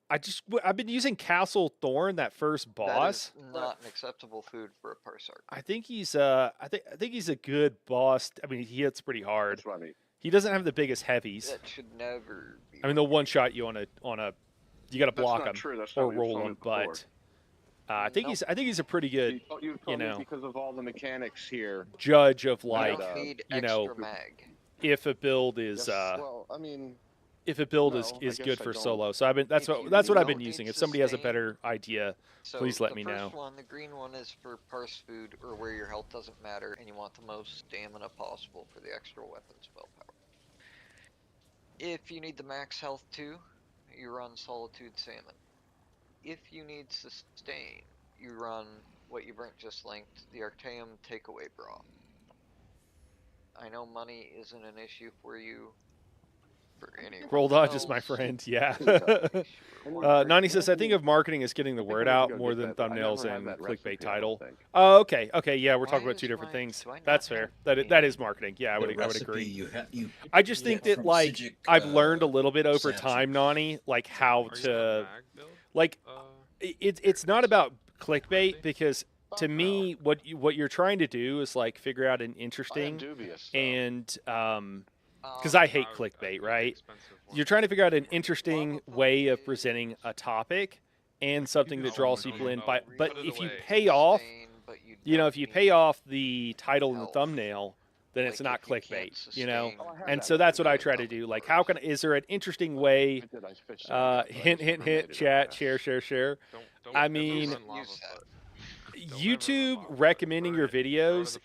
I've been using Castle Thorn, that first boss. That is not an acceptable food for a Parsark. I think he's I think he's a good boss. I mean, he hits pretty hard. That's funny. He doesn't have the biggest heavies. That should never be. I mean, they'll one shot you on a you got to That's block not them true. That's or not what you roll told me them. before. But I think he's a pretty good You told know. me because of all the mechanics here. judge of You like don't need you extra know mag. if a build is Yes, well, I mean, if a build no, is I good guess I for don't. solo. So that's If you what I've been don't using. need If somebody has a sustain- better idea, So please let the me first know. one, the green one, is for parse food or where your health doesn't matter and you want the most stamina possible for the extra weapon spell power. If you need the max health too, you run Solitude Salmon. If you need sustain, you run what you burnt just linked, the Artaeum Takeaway Broth. I know money isn't an issue for you. For any Roll dodges, my spells, friend. Yeah. or Nani says, I think of marketing as getting the I think word I need to out go more get than that, but I never thumbnails had and that clickbait recipe, I don't title. think. Oh, okay. Okay. Yeah, we're Why talking about is two different my- things. do I not That's have fair. the That is marketing. Yeah, I The would recipe agree. you I just think get that from like Sijic, I've learned a little bit over Samsung. time, Nani, like how Are you on to mag build? like Uh, it's not about clickbait because to me what you're trying to do is like figure out an I am interesting dubious. though. and because I hate I would clickbait, do the right? expensive one. You're trying to figure out an interesting way of presenting a topic and something that draws people in. But Put it if you away. pay off, sustain, but you know, don't if you need pay off the title and the health. thumbnail, then it's Like, not if you can't clickbait, you know. sustain, Oh, I have And that so that's what I recipe. try to do. Like, how can is there an interesting way? I did, I fished it out, but I Hint, just hint, never made hint. it, I Chat, guess. share. Don't I never mean- run lava Use that. foot. YouTube recommending your videos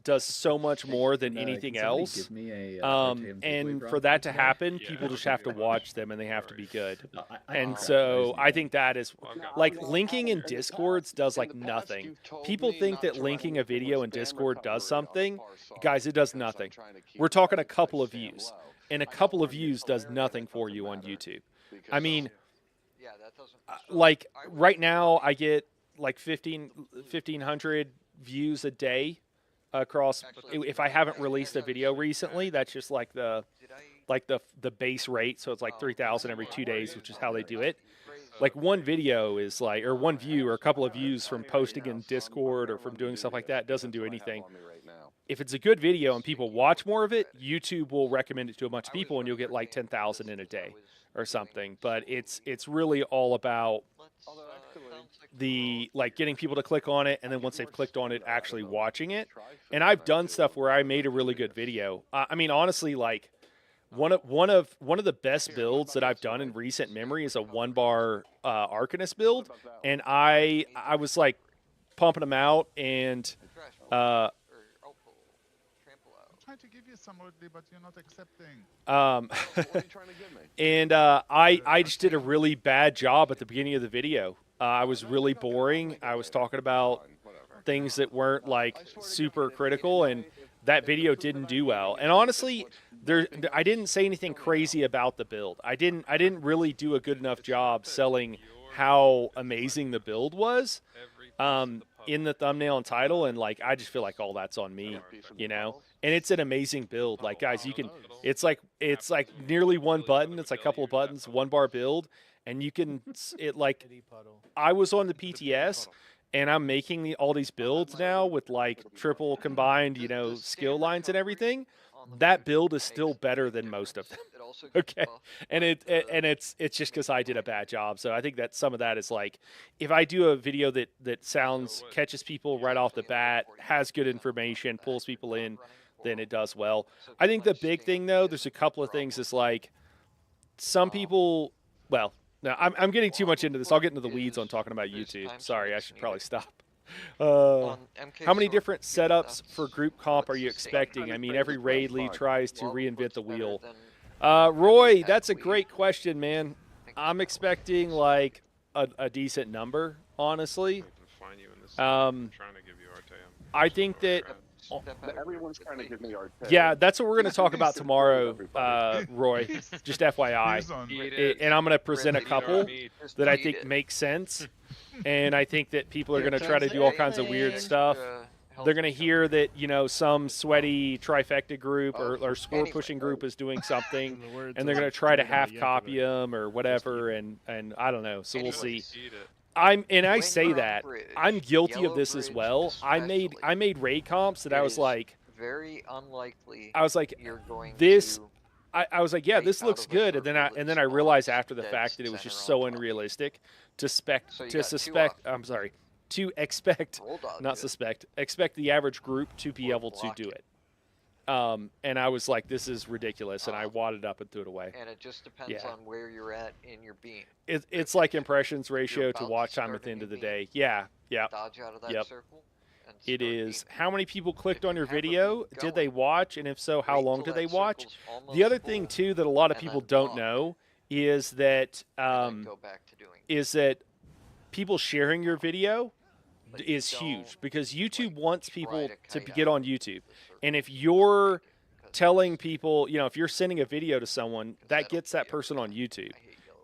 does so much more than Can anything somebody else. give me a, Artaeum takeaway And bra for that to today? happen, Yeah, people just that'd have be to a rush. watch them and they have to be good. No, I And crap, so just I need think that is Well, I've got like one. linking in Discords does like nothing. People think that linking a video in Discord does something. Guys, it does nothing. We're talking a couple of views, and a couple of views does nothing for you on YouTube. I mean, Yeah, that doesn't. like right now I get like 1,500 views a day across. If I haven't released a video recently, that's just like the base rate. So it's like 3,000 every 2 days, which is how they do it. Like one video is like, or one view or a couple of views from posting in Discord or from doing stuff like that doesn't do anything. If it's a good video and people watch more of it, YouTube will recommend it to a bunch of people and you'll get like 10,000 in a day or something. But it's really all about the like getting people to click on it, and then once they've clicked on it, actually watching it. And I've done stuff where I made a really good video. I mean, honestly, like one of the best builds that I've done in recent memory is a 1-bar Arcanist build, and I was like pumping them out, and Trying to give you some Woodley, but you're not accepting. and I just did a really bad job at the beginning of the video. I was really boring. I was talking about things that weren't like super critical, and that video didn't do well. And honestly, I didn't say anything crazy about the build. I didn't really do a good enough job selling how amazing the build was in the thumbnail and title, and like I just feel like all that's on me, you know. And it's an amazing build. Like guys, you can. It's like nearly one button. It's like a couple of buttons, 1-bar build, and you can. It like I was on the PTS. And I'm making all these builds now with like triple combined, you know, skill lines and everything. That build is still better than most of them. Okay, and it's just because I did a bad job. So I think that some of that is like, if I do a video that catches people right off the bat, has good information, pulls people in, then it does well. I think the big thing though, there's a couple of things. Is like some people, well. No, I'm getting too much into this. I'll get into the weeds on talking about YouTube. Sorry, I should probably stop. How many different setups for group comp are you expecting? I mean, every raid league tries to reinvent the wheel. Roy, that's a great question, man. I'm expecting like a decent number, honestly. I think that. Everyone's trying to give me our Yeah, that's what we're going to talk about tomorrow, Roy. Just FYI. And I'm going to present a couple that I think make sense. And I think that people are going to try to do all kinds of weird stuff. They're going to hear that, you know, some sweaty trifecta group or score pushing group is doing something, and they're going to try to half copy them or whatever. And I don't know. So we'll see. I say that I'm guilty of this as well. I made raid comps that I was like, very unlikely. I was like, you're going this. to I was like, yeah, this looks good, and then I realized after the fact that it was just so unrealistic expect the average group to be able to do it. And I was like, this is ridiculous, and I wadded up and threw it away. And it just depends on where you're at in your beam. It's like impressions ratio to watch time at the end of the day. Yeah, yeah. Dodge out of that circle. It is. How many people clicked on your video? Did they watch? And if so, how long did they watch? The other thing, too, that a lot of people don't know is that people sharing your video is huge, because YouTube wants people to get on YouTube. And if you're telling people, you know, if you're sending a video to someone, that gets that person on YouTube.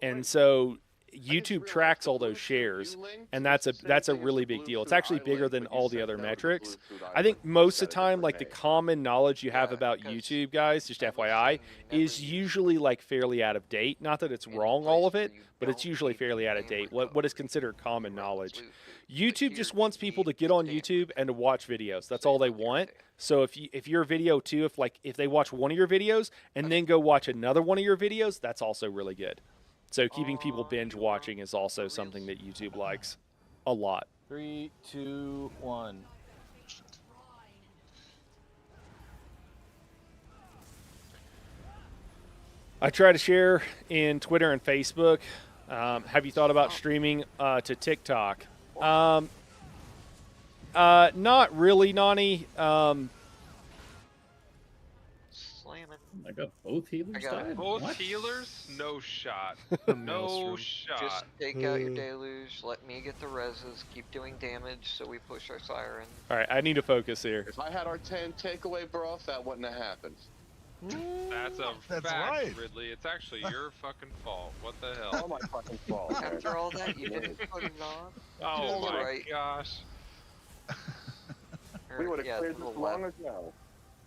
And so YouTube tracks all those shares, and that's a really big deal. It's actually bigger than all the other metrics. I think most of the time, like the common knowledge you have about YouTube, guys, just FYI, is usually like fairly out of date. Not that it's wrong, all of it, but it's usually fairly out of date. What is considered common knowledge? YouTube just wants people to get on YouTube and to watch videos. That's all they want. So if your video too, if they watch one of your videos and then go watch another one of your videos, that's also really good. So keeping people binge watching is also something that YouTube likes a lot. 3, 2, 1. I try to share in Twitter and Facebook. Have you thought about streaming to TikTok? Not really, Nani. Slamming. Oh my god, both healers I got it. died? Both What? healers? No shot. The No maelstrom. shot. Just take out your deluge, let me get the reses, keep doing damage so we push our siren. All right, I need to focus here. If I had our 10 takeaway broth, that wouldn't have happened. That's a That's fact, right. Ridley. It's actually your fucking fault. What the All hell? my fucking fault. man. After all that, you didn't put it on? Oh Just my right. gosh. We Or, would have yeah, cleared to this the long left. ago.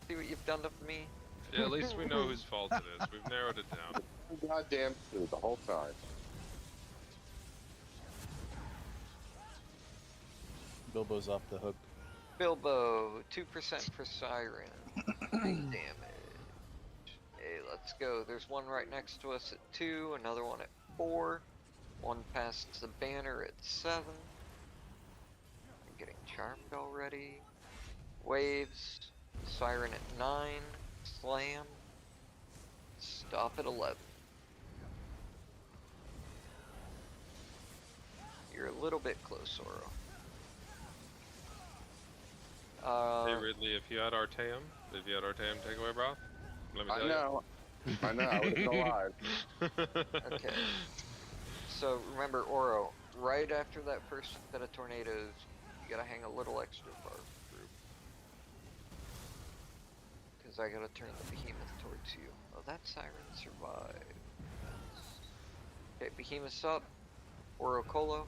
See what you've done to me? Yeah, at least we know whose fault it is. We've narrowed it down. Goddamn true the whole time. Bilbo's off the hook. Bilbo, 2% for siren. Big damage. Hey, let's go. There's one right next to us at 2, another one at 4, one past the banner at 7. I'm getting charmed already. Waves, siren at 9, slam, stop at 11. You're a little bit close, Oro. Hey Ridley, if you had Arteum takeaway broth, let me tell I know. I know. I would have been alive. Okay. So remember, Oro, right after that first set of tornadoes, you gotta hang a little extra far through. Because I gotta turn the behemoth towards you. Oh, that siren survived. Okay, behemoth's up. Oro Colo.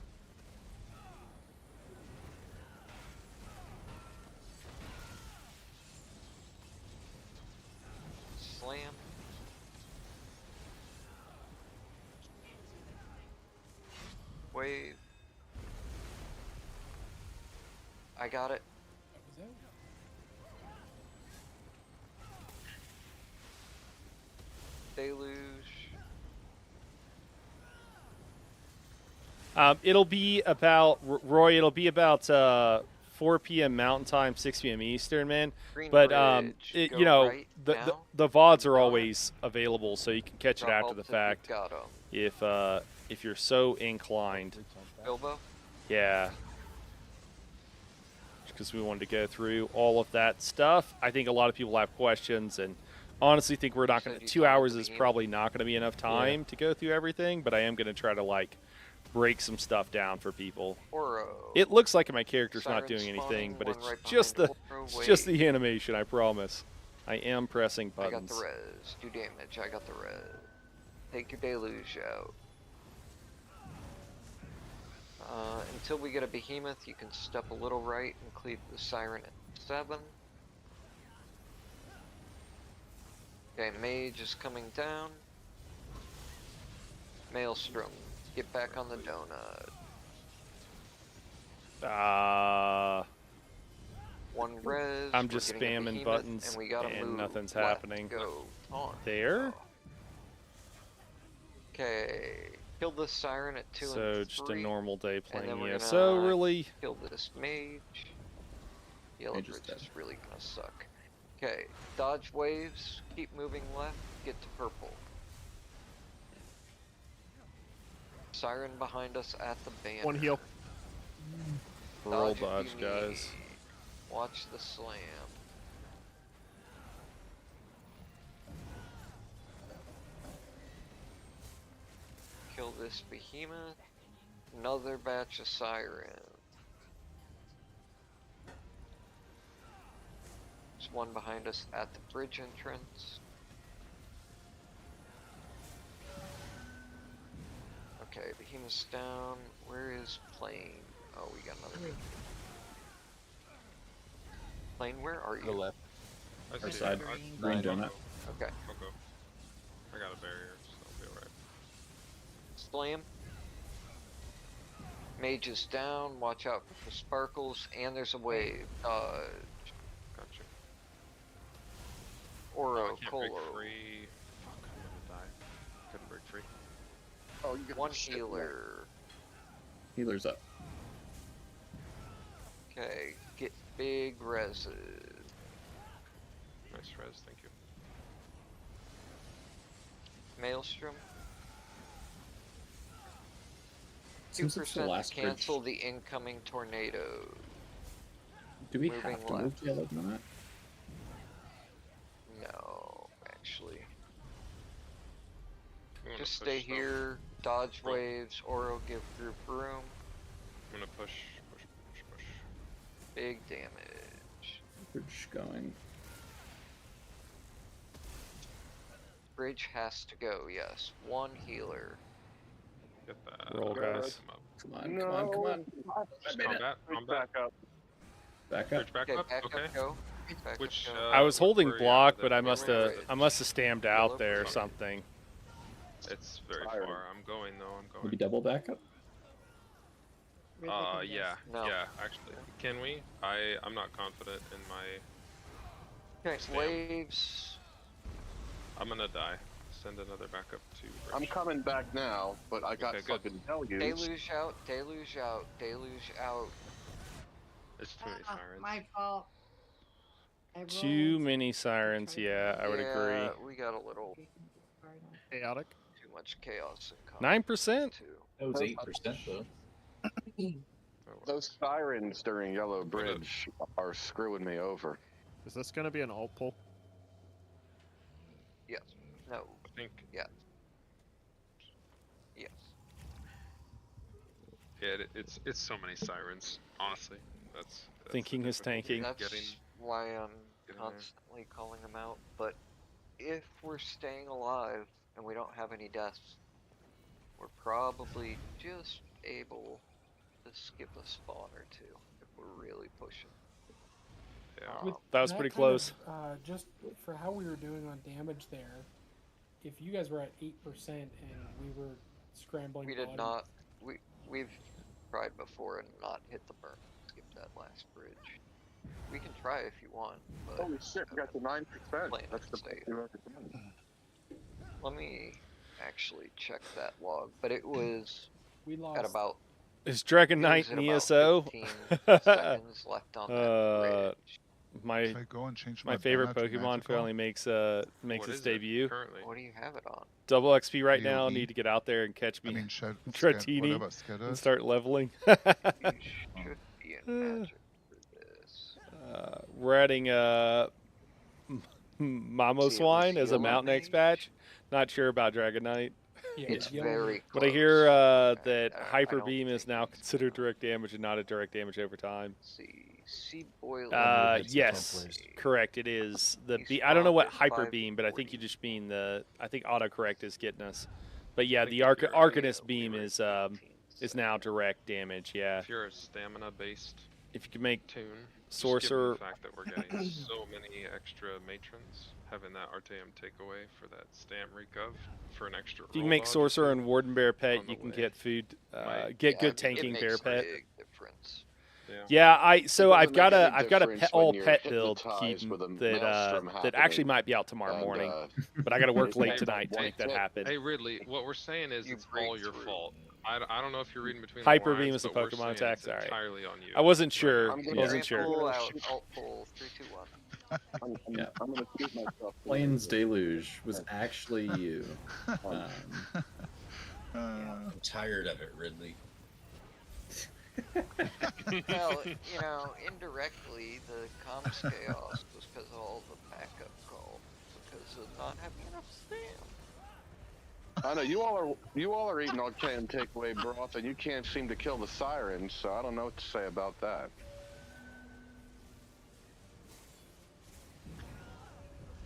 Slam. Wave. I got it. That was it. Deluge. It'll be about Roy. It'll be about 4 p.m. Mountain Time, 6 p.m. Eastern, man. Green But Bridge. Go you know, right the now. VODs are Got it. always available, so you can catch it Drop after the ults if you've fact got 'em. if you're so inclined. Bilbo. Yeah. Because we wanted to go through all of that stuff. I think a lot of people have questions, and honestly think we're not So going to. do you 2 find hours the is behemoth? probably not going to be enough time to go through everything, but I am going to try to like break some stuff down for people. Oro. It looks like my character's Siren not doing anything, spawning, but one it's right just the behind Oro. it's just Wave. the animation. I promise. I am pressing I got buttons. the res. Do damage. I got the res. Take your deluge out. Until we get a behemoth, you can step a little right and cleave the siren at 7. Okay, mage is coming down. Maelstrom, get back on the donut. One res. I'm we're just getting a spamming behemoth, buttons and we gotta and move nothing's left. happening. Go on. There? Okay, kill the siren at 2 So and just 3. a normal day and playing then we're ESO, gonna really. kill this mage. Yellow Mage is bridge dead. is really gonna suck. Okay, dodge waves, keep moving left, get to purple. Siren behind us at the banner. One heal. Roll if you dodge, need. guys. Watch the slam. Kill this behemoth. Another batch of siren. There's one behind us at the bridge entrance. Okay, behemoth's down. Where is plane? Oh, we got another behemoth. Plane, where are To the you? left. I Our see. side. Green I'll donut. go. Okay. I'll go. I got a barrier, so I'll be alright. Slam. Mage is down. Watch out for the sparkles. And there's a wave. Gotcha. Oro, I can't break Colo. free. Fuck, I'm gonna die. Couldn't break free. Oh, you get One the shit healer. Healer's up. Okay, get big reses. Nice res, thank you. Maelstrom. Seems it's the 2% last to cancel bridge. the incoming tornado. Do we Moving have to move left. to yellow or not? No, actually. I'm gonna Just push stay some- here, dodge Roll. waves, Oro give group room. I'm gonna push. Big damage. Bridge going. Bridge has to go, yes. One healer. Get that. Roll, guys. Come up. Come on, come on, come on. Combat. Combat. Back up. Back up. Bridge back Okay, up. back Okay. up, go. Back Which, up, go. I was holding where are you block, at but I then? must Where have is I must have stammed out Yellow there or bridge. something. It's very Siren. far. I'm going though. I'm Maybe going. double back up. Ridley can guess. Yeah. No. Yeah. Actually, can we? I'm not confident in my. Okay, Stam. waves. I'm gonna die. Send another backup to. Bridge. I'm coming back now, but I got Okay, good. fucking deluge. Deluge out, deluge out, deluge out. It's too many sirens. My fault. I Too rolled many sirens. Yeah, I would agree. Yeah, we got a little Chaotic. too much chaos in combat 9%. too. That was 8% though. Oh, well. Those sirens during Yellow Bridge are screwing me over. Is this gonna be an alt pull? Yes. No. I think. Yes. Yes. Yeah. It's so many sirens. Honestly, that's Thinking the is difficulty. tanking. That's Getting. why I'm getting there. constantly calling them out. But if we're staying alive and we don't have any deaths, we're probably just able to skip a spawn or two if we're really pushing. Yeah. With That was that pretty kind close. of, just for how we were doing on damage there, if you guys were at 8% and we were scrambling, We did bottom- not. We've tried before and not hit the burn. Skip that last bridge. We can try if you want, but Holy shit, we got the 9%. Plain That's the safe. best we've ever done. let me actually check that log. But it was we lost. at about Is Dragon it Knight was in at about ESO? 15 seconds left on that bridge. My If I go and change my favorite banner to Pokemon magical, finally makes What its is it debut. currently? What do you have it on? Double XP right now. PoV? Need to get out there and catch I me mean, Dratini whatever and Skettas. start leveling. You should be in magic for this. We're adding Mamo See, it Swine was as a Yellow Mountain X Mage. patch. Not sure about Dragon Knight. Yeah, It's yellow- very close. But I hear that I Hyper don't Beam is think now it's considered direct damage and not a direct damage over time. See boiler. Yes, correct. It is the He's I don't know what spawned at Hyper Beam, but I think you 540. just mean the. I think autocorrect is getting us. But yeah, I think the if you're- Arcanist Yeah, Beam we were is at 15 now seconds. direct damage. Yeah, If you're a stamina-based if you can make tune, Sorcerer- just given the fact that we're getting so many extra matrons, having that Arteum takeaway for that stam recov for an extra. if you roll can make dodge or Sorcerer two, and Warden Bear Pet, on the you can way. get food. Might- Get Yeah, good it tanking makes Bear a Pet. big difference. Yeah. Yeah, It so doesn't I've make got any a difference pet when all you're pet build, hypnotized Keaton, with a that maelstrom that actually happening, might be out tomorrow and, morning, but I got to work late Hey, tonight to make that hey, happen. Hey Ridley, what we're saying is You it's all break your through. fault. I don't know if you're reading between Hyper the Beam lines, is a but we're Pokemon saying attack, it's sorry. entirely on you. I wasn't Right sure. now. I'm I gonna wasn't Grand sure. pull out, alt pull, 3, 2, 1. Yeah. I'm gonna shoot myself. Plains Deluge was actually you. I'm tired of it, Ridley. Well, you know, indirectly, the comms chaos was because of all the backup calls, because of not having enough spam. I know you all are eating all canned takeaway broth, and you can't seem to kill the sirens. So I don't know what to say about that.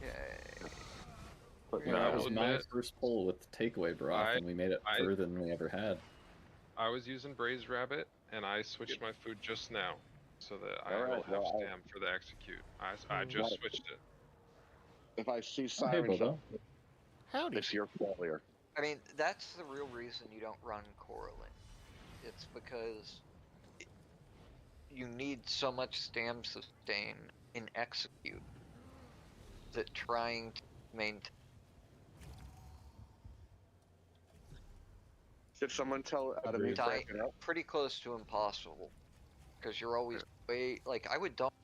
Yay. But Yeah, that I was will my admit, first pull with takeaway broth, and we made it I- further than we ever had. I was using Braised Rabbit, and I switched my food just now, so that I Alright, will have well, stam for the execute. I just Right. switched it. If I see Oh, hey, sirens, Bobo. Howdy. it's your failure. I mean, that's the real reason you don't run Coraline. It's because you need so much stam sustain in execute that trying to maintain. Did someone tell out of me Die breaking up? pretty close to impossible, because you're always way like I would dump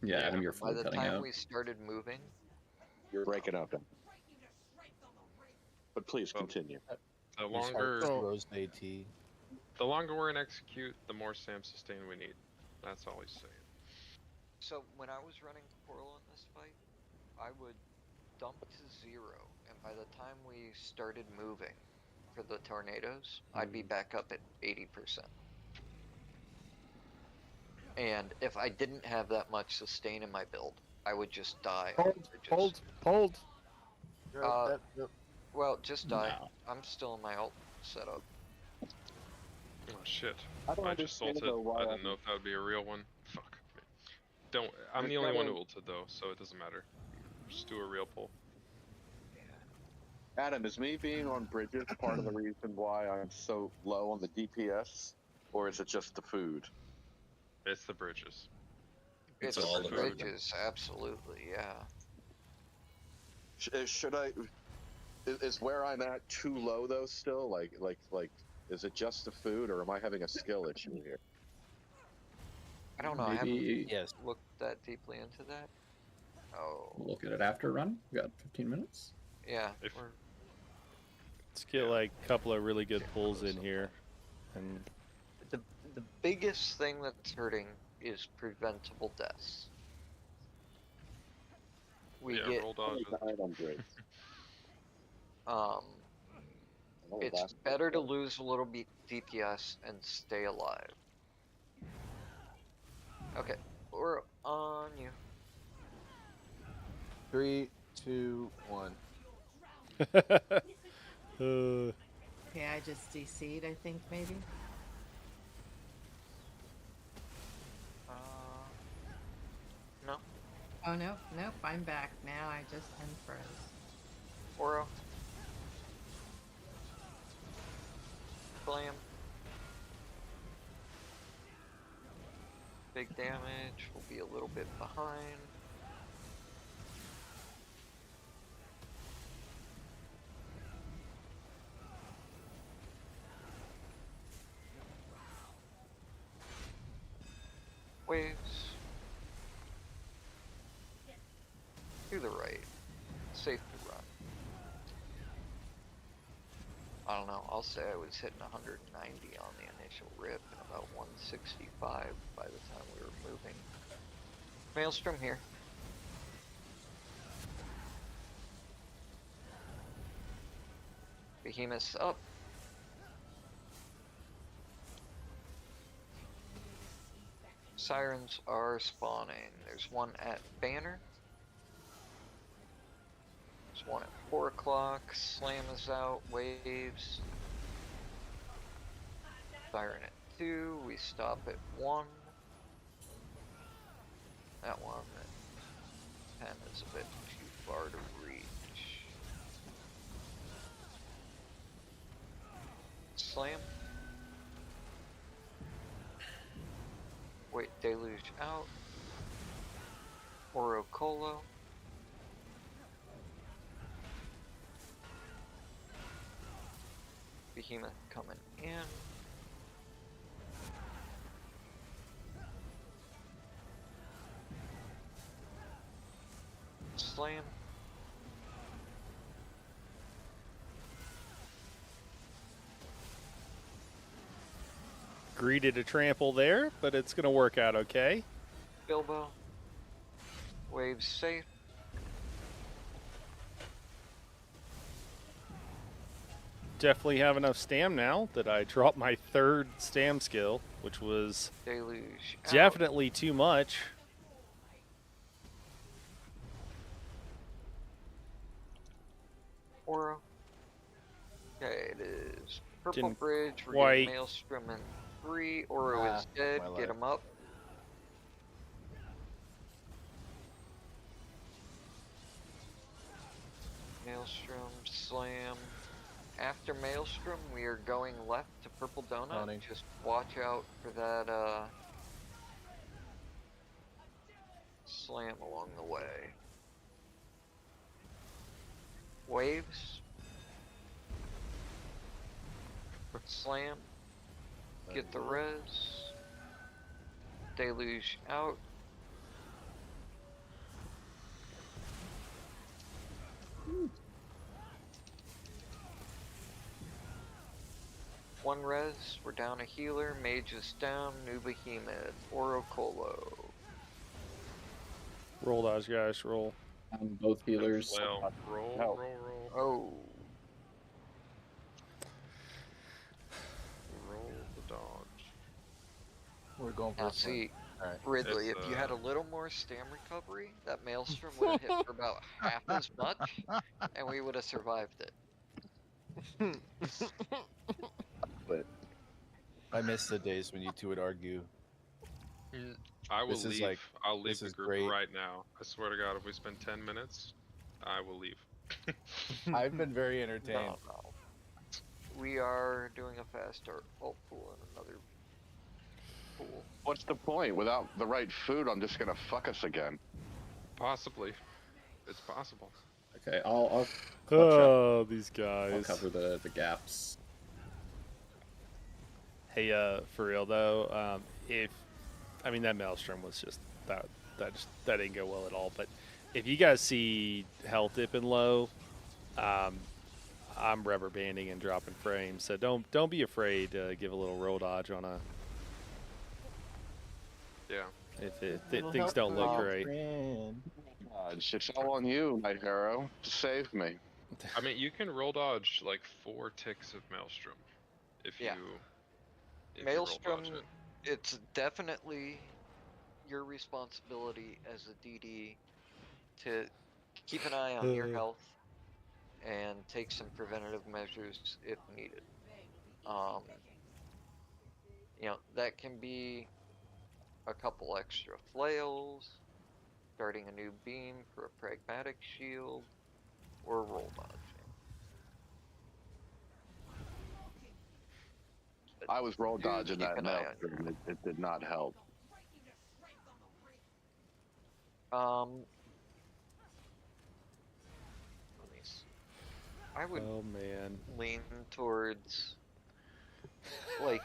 Yeah, Yeah, when you're by full the cutting time out. we started moving. You're breaking up. But please Well, continue. The His heart longer, rose to AT. the longer we're in execute, the more stam sustain we need. That's all he's saying. So when I was running Coral in this fight, I would dump to 0, and by the time we started moving for the tornadoes, I'd be back up at 80%. And if I didn't have that much sustain in my build, I would just die on bridges. Hold. Well, just die. No. I'm still in my ult setup. Oh shit! I don't I just understand ulted. though why I didn't know if that would be a real one. Fuck. Don't. I'm There's the only one who gotta- ulted though, so it doesn't matter. Just do a real pull. Adam, is me being on bridges part of the reason why I'm so low on the DPS, or is it just the food? It's the bridges. It's all the the food. bridges, absolutely, yeah. Should I? Is where I'm at too low though? Still, like, is it just the food, or am I having a skill issue here? I don't know, I haven't Maybe Yes. looked that deeply into that. Oh, look at it after run. We got 15 minutes. yeah. If- Let's get like a couple of really good pulls in here, and The biggest thing that's hurting is preventable deaths. We yeah, get roll dodges. Died on bridge. um I know it's last better to bridge. lose a little bit DPS and stay alive. Okay, we're on you. 3, 2, 1. Okay, I just DC'd, I think, maybe. No, Oh, no, nope, I'm back now. I just unfroze. Oro. Blam. Big damage, we'll be a little bit behind. Waves. To the right. Safe to run. I don't know, I'll say I was hitting 190 on the initial rip and about 165 by the time we were moving. Maelstrom here. Behemoth's up. Sirens are spawning. There's one at Banner. There's one at 4 o'clock. Slam is out. Waves. Siren at 2. We stop at 1. That one at 10 is a bit too far to reach. Slam. Wait, Deluge out. Oro Colo. Behemoth coming in. Slam. greeted a trample there, but it's gonna work out okay. Bilbo. Waves safe. Definitely have enough stam now that I dropped my 3rd stam skill, which was Deluge out. definitely too much. Oro. Okay, it is Purple Didn't Bridge. We're quite- getting Maelstrom in 3. Oro is dead. my Get life. him up. Maelstrom, Slam. After Maelstrom, we are going left to Purple Donut. Hunting. Just watch out for that Slam along the way. Waves. Slam. Get the res. Deluge out. 1 res, we're down a healer, mage is down, new behemoth, Orocolo. Roll dodge, guys. Roll. Both healers. Flail. Roll, No. roll. Oh, Roll the dodge. We're going for now a swing. see, Alright. Ridley, It's, if you had a little more stam recovery, that Maelstrom would have hit for about half as much, and we would have survived it. But I miss the days when you two would argue. I will This is leave. like- I'll leave this the is group great. right now. I swear to God, if we spend 10 minutes, I will leave. I've been very entertained. No. We are doing a fast start ult pool and another pool. what's the point? Without the right food, I'm just gonna fuck us again. Possibly. It's possible. Okay, I'll Oh, these I'll guys. cover the gaps. Hey, for real though, that Maelstrom was just that didn't go well at all. But if you guys see health dipping low, I'm rubber banding and dropping frames. So don't be afraid to give a little roll dodge on a Yeah. if things don't look great. It's all on you, Night Hero, to save me. I mean, you can roll dodge like 4 ticks of Maelstrom if Yeah. you. if you roll Maelstrom, dodge it. it's definitely your responsibility as a DD to keep an eye on your health and take some preventative measures if needed. That can be a couple extra flails, starting a new beam for a pragmatic shield, or roll dodging. I was roll Do dodging keep that an eye on Maelstrom. It did not help. Let me see. I would Oh man. lean towards, like,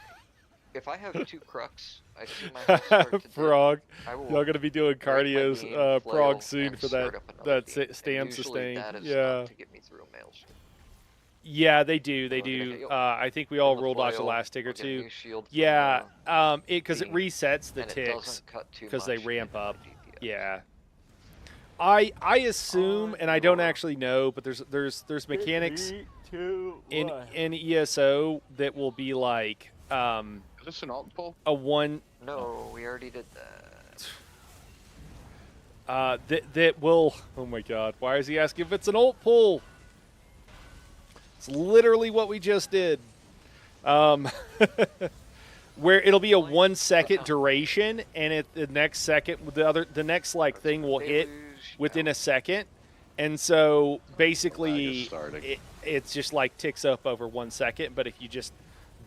if I have 2 Crux, I see my health start to dip, Frog. I will Y'all gonna be doing break my cardios, beam, flail, prog soon and for start that up another beam, and stam usually sustain. that is Yeah. enough to get me through a Maelstrom. Yeah, they do. They I'm gonna hit do. you I think we from all the roll dodge the flail, last tick or I'll get a two. new shield from Yeah, the because it beam, resets the and it ticks doesn't cut too because they much ramp into my up. DPS. Yeah. I assume, On and I don't your- actually know, but there's mechanics 3, 2, in 1. ESO that will be like Is this an alt pull? a one No, we already did that. that will. Oh my God! Why is he asking if it's an ult pull? It's literally what we just did. Where it'll be a 1 second duration, and at the next second, the next thing will hit within a second, and so basically it's just like ticks up over 1 second. But if you just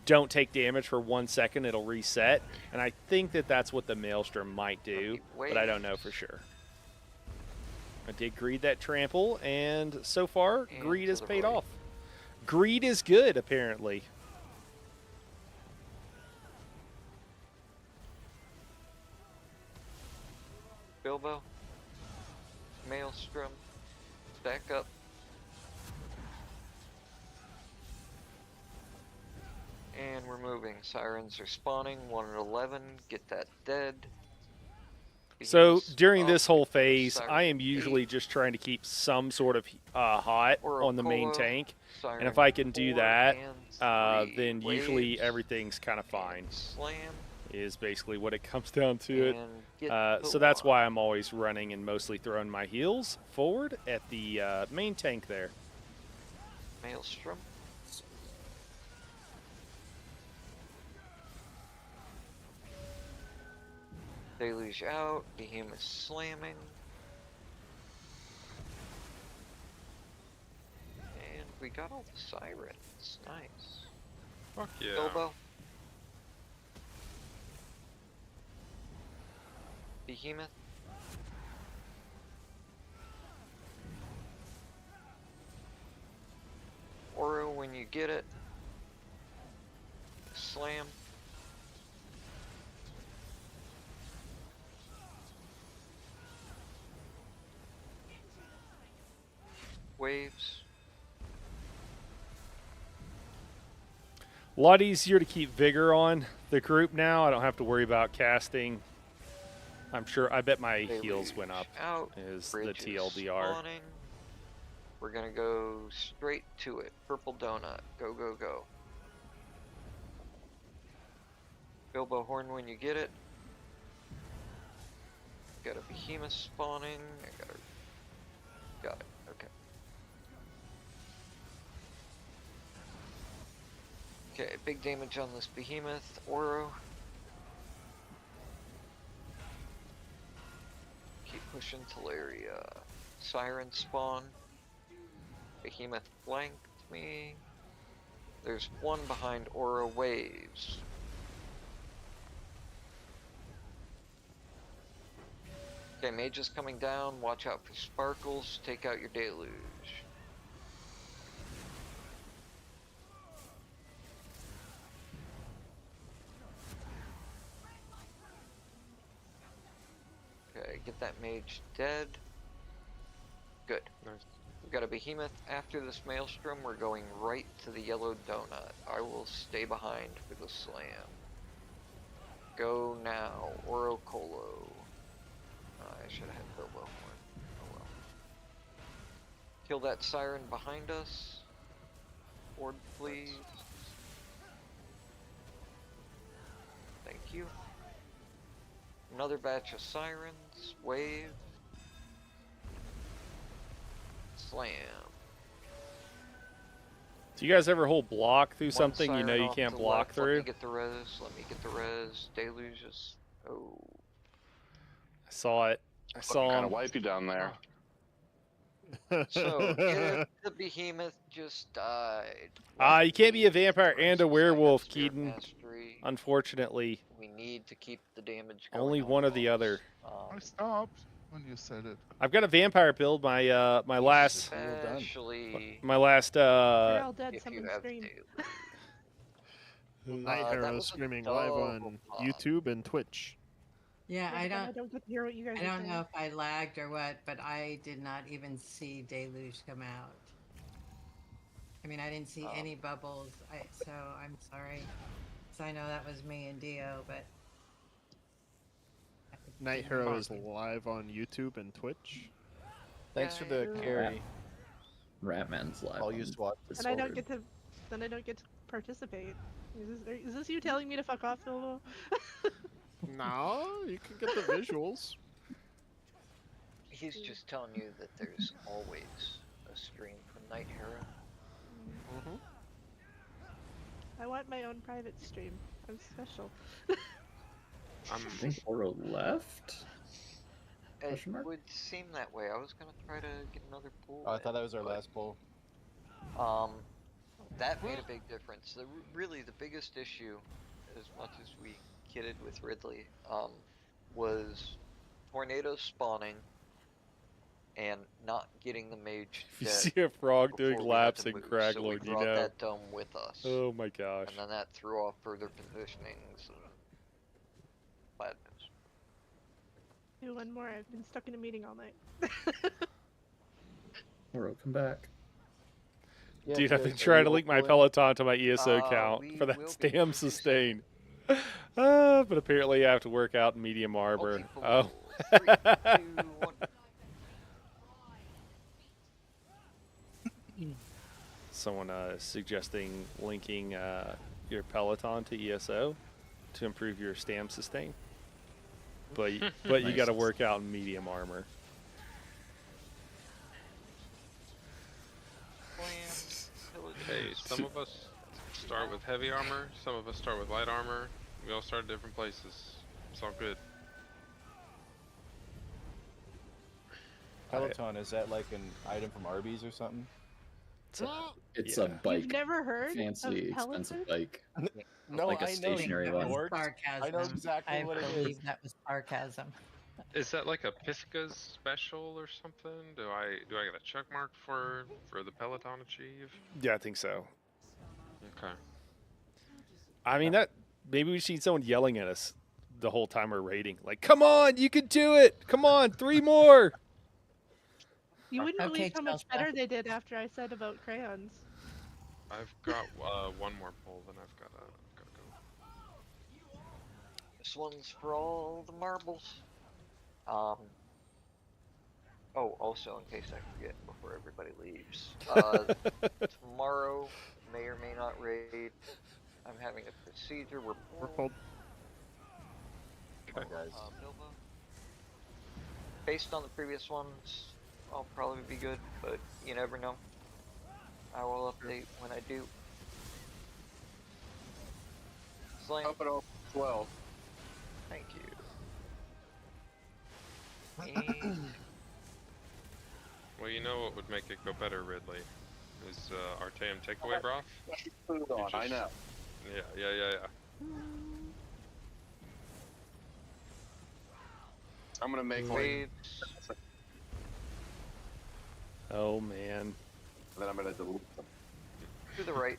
don't take damage for 1 second, it'll reset, and I think that's what the Maelstrom might do, but I don't know for sure. I did greed that trample, and so far, And greed to has the paid right. off. Greed is good, apparently. Bilbo, Maelstrom, stack up. And we're moving. Sirens are spawning. 1 at 11. Get that dead. So Behemoth's during up. this whole Siren phase, I am 8. usually just trying to keep some sort of hot on the main Orocolo, tank, and if Siren I can do 4 that, and 3 then usually waves, everything's kind of fine. and Slam. Is basically what it comes down to it. And get the So that's one. why I'm always running and mostly throwing my heals forward at the main tank there. Maelstrom. Deluge out. Behemoth slamming. And we got all the sirens. Nice. Fuck yeah. Bilbo. Behemoth. Oro when you get it. Slam. Waves. A lot easier to keep vigor on the group now. I don't have to worry about casting. I'm sure. I bet my heals went up. Out. Is the Bridge is TLDR. spawning. We're gonna go straight to it. Purple donut. Go, go, go. Bilbo horn when you get it. Got a behemoth spawning. Got it. Okay. Okay, big damage on this behemoth. Oro. Keep pushing Teleria. Siren spawn. Behemoth flanked me. There's one behind Aura Waves. Okay, mage is coming down. Watch out for sparkles. Take out your deluge. Okay, get that mage dead. Good. Nice. We've got a behemoth. After this maelstrom, we're going right to the yellow donut. I will stay behind for the slam. Go now, Oro Colo. I should have had Bilbo Horn. Oh well. Kill that siren behind us. Horde, please. Thank you. Another batch of sirens. Wave. Slam. Do you guys ever hold block through One something you know siren you off can't to block left. Let through? me get the res. Let me get the res. Deluges. Oh. I saw it. I saw Kind him. of wipe you down there. So, if the behemoth just died. You can't be a vampire For and a instance, I werewolf, have Spirit Keaton. Mastery. Unfortunately, We need to keep the damage going. only on one or the boss. other. I stopped when you said it. I've got a vampire build. My my last Especially my last They're all dead. if you Someone have scream. daily. Night that Hero was a streaming live on double pop. YouTube and Twitch. Yeah, I I don't get to hear what you guys I are don't saying. know if I lagged or what, but I did not even see Deluge come out. I mean, I didn't see any bubbles, so I'm sorry. So I know that was me and Dio, but Night Hero is live on YouTube and Twitch. Thanks for the Yeah. carry. Ratman's live. I'll on use to watch. And I don't get to. Then I don't get to participate. Is this you telling me to fuck off, Bilbo? No, you can get the visuals. He's just telling you that there's always a stream from Night Hero. Mm-hmm. I want my own private stream. I'm special. I think Oro left. It Question mark? would seem that way. I was gonna try to get another pool. Oh, I thought in, that was our but, last poll. That made a big difference. Really, the biggest issue, as much as we kidded with Ridley, was tornadoes spawning and not getting the mage If you dead see a frog doing before we had laps to in move. So we Craglord, you brought know. that dome with us. Oh my gosh. And then that threw off further positionings. And bad news. Do one more. I've been stuck in a meeting all night. Oro, come back. Yeah, Dude, I've Jared, been are trying you to link my pulling? Peloton to my ESO count we for that will be stam producing- sustain. But apparently I have to work out in medium arbor. Oh. Multiple. 3, 2, 1. Someone suggesting linking your Peloton to ESO to improve your stam sustain. But you Nice. got to work out in medium armor. Hey, some of us start with heavy armor, some of us start with light armor. We all start at different places. It's all good. Peloton, is that like an item from Arby's or something? It's Yeah. a bike. You've never heard Fancy, of expensive Peloton? bike. No, Like a I know. stationary that one. was Dorks. sarcasm. I know exactly I what it believe is. that was sarcasm. Is that like a Pisca's special or something? Do I get a check mark for the Peloton Achieve? Yeah, I think so. Okay. I mean, that maybe we should need someone yelling at us the whole time we're raiding. Like, come on, you can do it. Come on, 3 more. You wouldn't Okay, believe how much Chelsea. better they did after I said about crayons. I've got one more pull, then I've gotta go. This one's for all the marbles. Oh, also, in case I forget before everybody leaves, tomorrow may or may not raid. I'm having a procedure. We're pulled. Okay, guys. Bilbo. Based on the previous ones, I'll probably be good, but you never know. I will update when I do. Slam. Up it all 12. Thank you. And Well, you know what would make it go better, Ridley? Is Arteum takeaway broth? Food on, I know. Yeah. I'm gonna make like. waves. Oh man. Then I'm gonna delete them. To the right.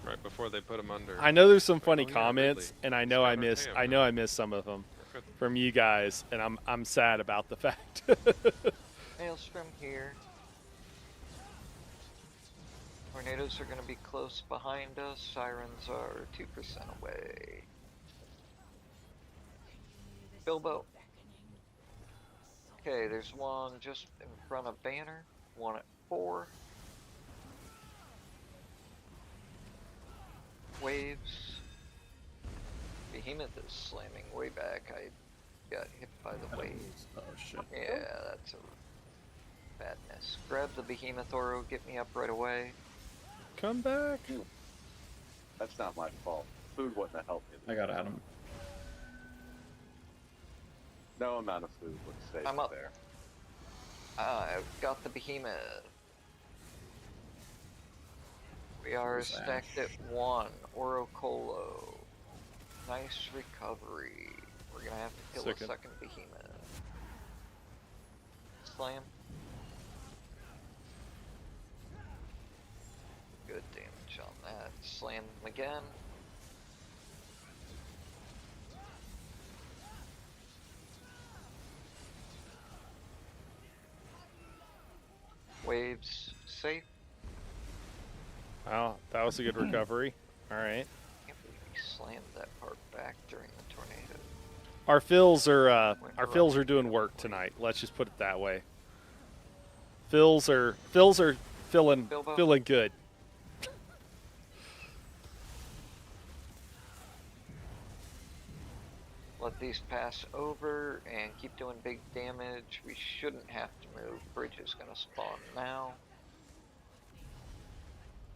Right before they put him under. I know there's some funny Oh, yeah, comments, Ridley. and I know I Discover miss Arteum. some of them Good. from you guys, and I'm sad about the fact. Maelstrom here. Tornadoes are going to be close behind us. Sirens are 2% away. Bilbo. Okay, there's one just in front of Banner. One at 4. Waves. Behemoth is slamming way back. I got hit by the waves. Oh shit. Yeah, that's a badness. Grab the Behemoth Oro, get me up right away. Come back. That's not my fault. Food wouldn't have helped me. I got Adam. No amount of food would save I'm up. there. I've got the Behemoth. We are Where's stacked Ash? at 1. Oro Colo. Nice recovery. We're gonna have to kill a second Behemoth. Slam. Good damage on that. Slam again. Waves safe. Wow, that was a good recovery. All right. Can't believe he slammed that part back during the tornado. Our fills are doing work tonight. Let's just put it that way. Fills are feeling Bilbo. good. Let these pass over and keep doing big damage. We shouldn't have to move. Bridge is gonna spawn now.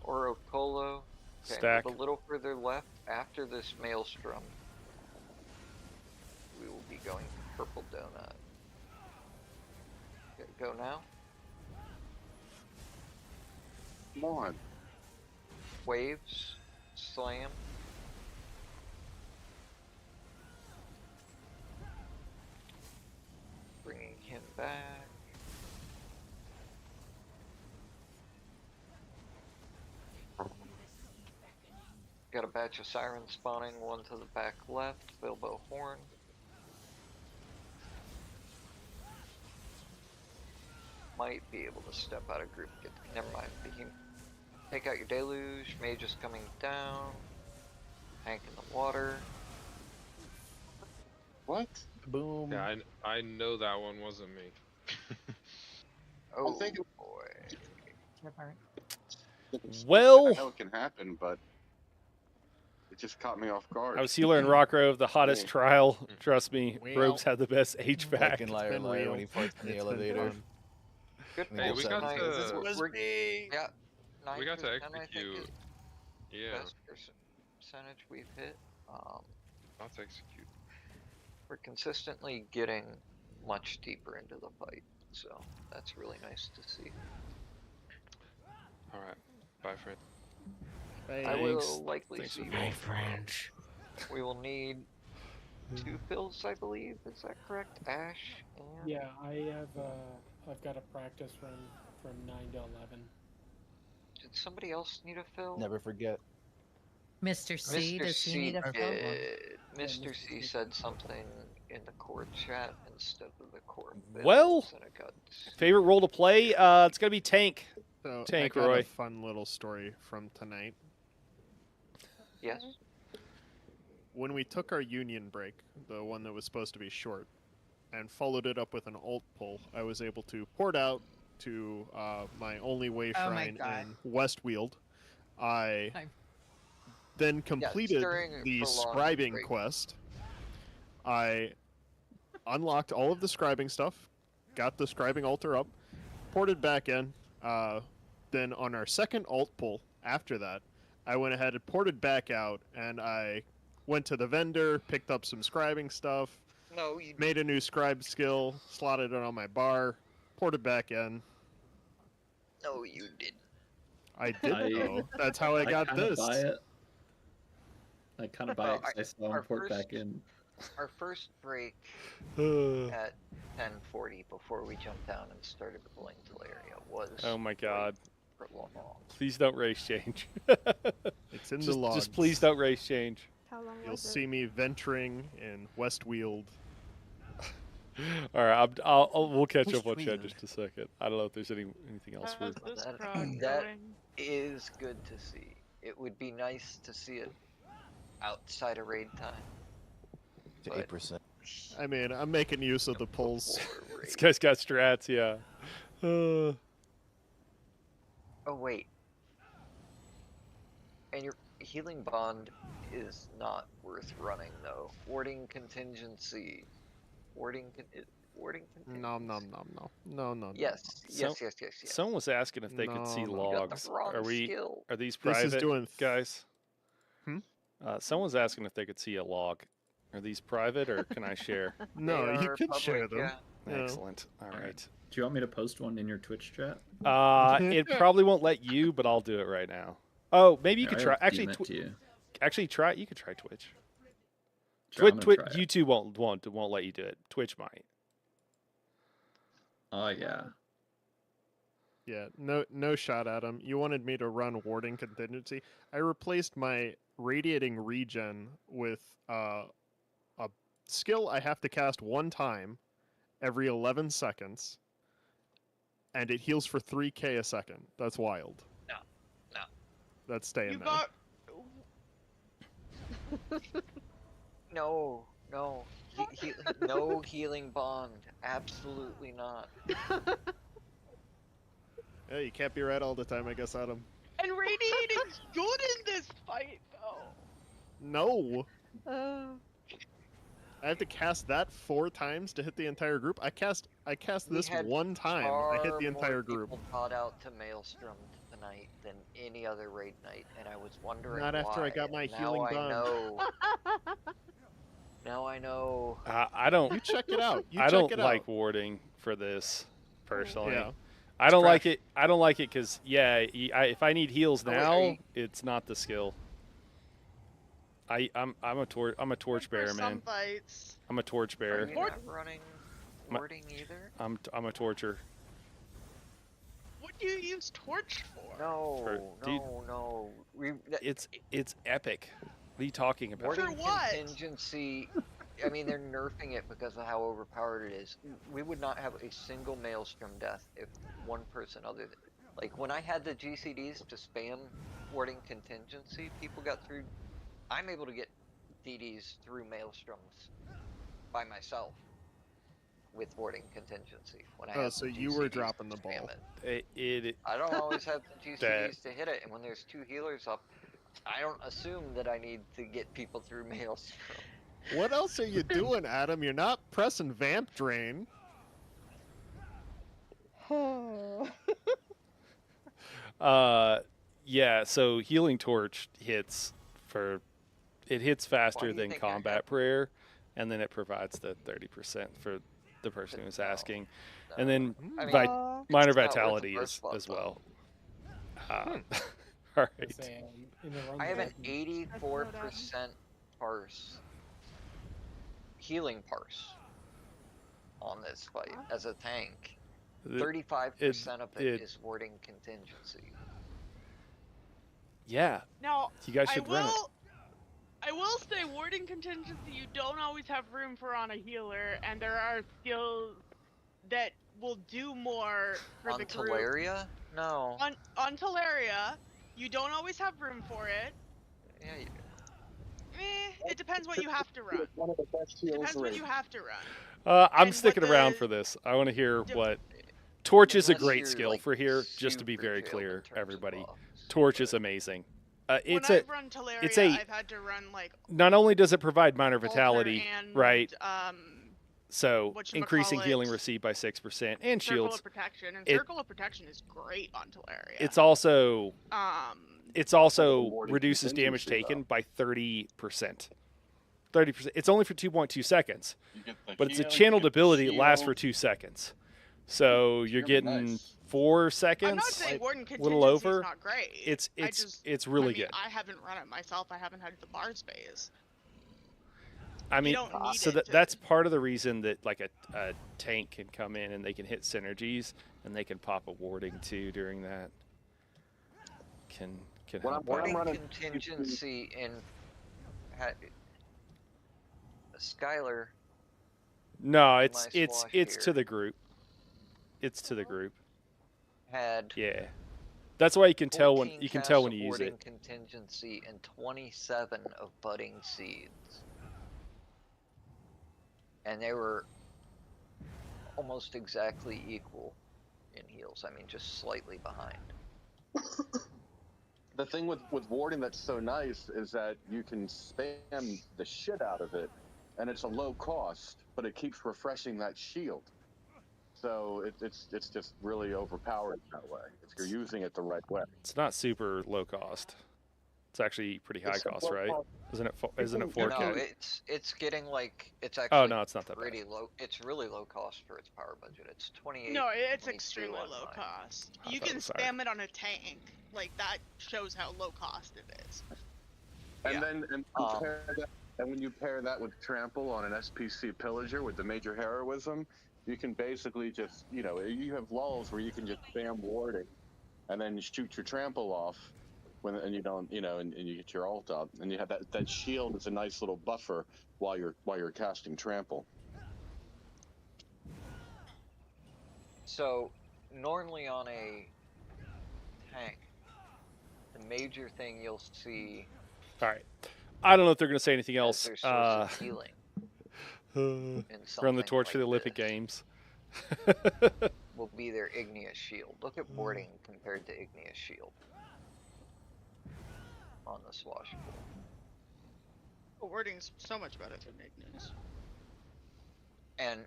Oro Colo. Okay, Stack. move a little further left after this Maelstrom. We will be going purple donut. Okay, go now. Come on. Waves. Slam. Bringing him back. Got a batch of sirens spawning, one to the back left, Bilbo Horn. Might be able to step out of group, never mind. Take out your deluge, mage is coming down. Tank in the water. What? Boom. Yeah, I know that one wasn't me. Oh thinking- boy. Well- I know it can happen, but it just caught me off guard. I was healer in Rock Grove, the hottest Yeah. trial. Trust me, Well. Robes had the best HVAC. Fucking liar, been liar real. when he farts in the It's been elevator. fun. Good Hey, pull we got tonight. to- Was We're- me. Yeah. We got to 9% I think execute. is Yeah, best percentage we've hit. let's execute. We're consistently getting much deeper into the fight, so that's really nice to see. All right, bye, friend. I Thanks. will likely Thanks see for you. being French. We will need 2 fills, I believe. Is that correct? Ash and Yeah, I've got a practice run from 9 to 11. did somebody else need a fill? Never forget. Mr. C, Mr. does he C need a fill? did. Mr. Mr. C C. said something in the core chat instead of the core. Well, fills, and it got Favorite role to play? It's gonna be tank. So Tank I got Roy. a fun little story from tonight. Yes. When we took our union break, the one that was supposed to be short, and followed it up with an alt pull, I was able to port out to my only way Oh my shrine God. in Westweald. I then completed during the prolonged scribing break. quest. I unlocked all of the scribing stuff, got the scribing altar up, ported back in. Then on our second alt pull after that, I went ahead and ported back out, and I went to the vendor, picked up some scribing stuff, No, you made a new scribe skill, slotted it on my bar, ported back in. No, you didn't. I did though. That's how I got kinda this. buy it. I kind of buy it 'cause I saw him our port first- back in. Our first break at 10:40 before we jumped down and started pulling Teleria was. Oh my God. prolonged. Please don't race change. It's in just, the logs. Just please don't race change. How long You'll was it? see me venturing in Westweald. All right, we'll catch up on Chad in just a second. I don't know if there's anything else for. That is good to see. It would be nice to see it outside of raid time. To 8%. I mean, I'm making use of the pulls. This guy's got strats, yeah. Oh wait. And your healing bond is not worth running though. Warding contingency. Warding contingency. Nom nom nom nom. No, no, no. Yes. So- Yes. Someone was asking if they could see No, You got logs. the wrong Are skill. these This private, is doing guys? Hmm? Someone's asking if they could see a log. Are these private or can I share? No, They you are can share public, them. yeah. Yeah. Excellent. All right. Do you want me to post one in your Twitch chat? It probably won't let you, but I'll do it right now. Oh, maybe you Here, could I'll try. Actually, DM it to you. try. You could try Twitch. Sure, I'm gonna Twitch. try it. YouTube won't let you do it. Twitch might. Oh yeah. Yeah, no shot at him. You wanted me to run warding contingency. I replaced my radiating regen with a skill I have to cast one time every 11 seconds, and it heals for 3k a second. That's wild. No. That's staying You there. got. No. No healing bond. Absolutely not. Yeah, you can't be right all the time, I guess, Adam. And radiating's good in this fight, though. No! I have to cast that 4 times to hit the entire group. I cast this had one time. I hit the entire group. People bought out to Maelstrom tonight than any other raid night, and I was wondering Not after I got my and healing now bond. I know. Now I know. I don't. You check it out. I don't like warding for this personally. Yeah. I don't like it. I don't like it because if I need heals Oh, wait, now, it's not the skill. I'm a torchbearer, man. Some fights. I'm a torchbearer. Are you not running warding either? I'm a torcher. What do you use torch for? No. It's epic. What are you talking about? Warding For what? contingency. I mean, they're nerfing it because of how overpowered it is. We would not have a single Maelstrom death if one person other than... Like, when I had the GCDs to spam warding contingency, people got through... I'm able to get DDs through Maelstroms by myself with warding contingency. When I have so the you were GCDs dropping the to ball. spam it. I don't always have the GCDs to hit it, and when there's 2 healers up, I don't assume that I need to get people through Maelstrom. What else are you doing, Adam? You're not pressing Vamp Drain. Yeah, so Healing Torch hits faster than Combat Prayer, and then it provides the 30% for the person who's asking. And then I mean, Minor it's not worth the Vitality first spot, as though. well. All right. I have an 84% parse, healing parse, on this fight as a tank. 35% of it is warding contingency. Yeah. Now, You guys should run it. I will say, warding contingency, you don't always have room for on a healer, and there are skills that will do more for On the group. Teleria? No. On Teleria, you don't always have room for it. Yeah, you It depends what you have to run. One of the best heals Depends what rated. you have to run. I'm And sticking what around the- for this. I want to hear what. Torch is a Unless great you're, skill like, for here, just to be super very jailed clear, in terms of everybody. buffs, Torch is but- amazing. When It's I've run Teleria, I've had to run like not only does it provide minor Alter vitality, and, right? So increasing whatchamacallit, healing received by 6% and Circle shields. of Protection, and It- Circle of Protection is great on Teleria. It's also Warding reduces damage contingency, taken by 30%. 30%. It's only for 2.2 seconds, You get the but it's a heal, you channeled get the ability. It lasts for shield. 2 seconds, so you're Really getting nice. 4 seconds. I'm not saying like, Warden a Contingency little over. is not great. It's really good. I haven't run it myself. I haven't had the bar space. I mean, don't need so it to- that's part of the reason that like a tank can come in and they can hit synergies and they can pop a warding too during that. Can When help I'm out. Warning running- contingency in Skylar. No, it's Nice it's wash it's here. to the group. It's to the group. Had Yeah, that's why you can tell when 14 you can casts tell when of you use warding it. contingency and 27 of budding seeds, and they were almost exactly equal in heals. I mean, just slightly behind. The thing with warding that's so nice is that you can spam the shit out of it, and it's a low cost, but it keeps refreshing that shield. So it's just really overpowered that way if you're using it the right way. It's not super low cost. It's actually pretty high It's a cost, low right? cost. Isn't it? Isn't it No, 4K? No, it's getting like it's actually no, it's not that bad. pretty low. It's really low cost for its power budget. It's 28. No, it's 22 extremely on low mine. cost. I You thought it can was higher. spam it on a tank. Like that shows how low cost it is. And Yeah. then and when you pair that with trample on an SPC pillager with the major heroism, you can basically just you have lulls where you can just spam warding, and then shoot your trample off, and you don't and you get your ult up, and you have that shield is a nice little buffer while you're casting trample. So normally on a tank, the major thing you'll see All right. I don't know if they're going to say anything as else. their source of healing in Run the something torch for the like Olympic this Games. will be their igneous shield. Look at warding compared to igneous shield on the swashbuckle. But wording's so much better than Ignis. And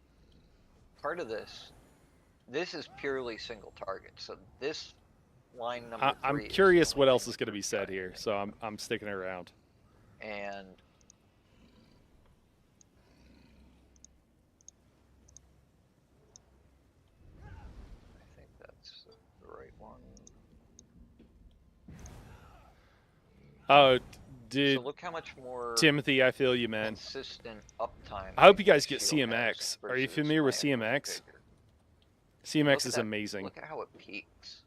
part of this is purely single target. So this line number I'm 3 is curious the what only else thing is going to be you're said trying here, to so I'm sticking around. and I think that's the right one. Oh, did So look how much more Timothy, I feel you, man. consistent uptime. I hope you guys get Shield has CMX. Are you versus familiar with my CMX? configure. CMX Look is at that- amazing. Look at how it peaks.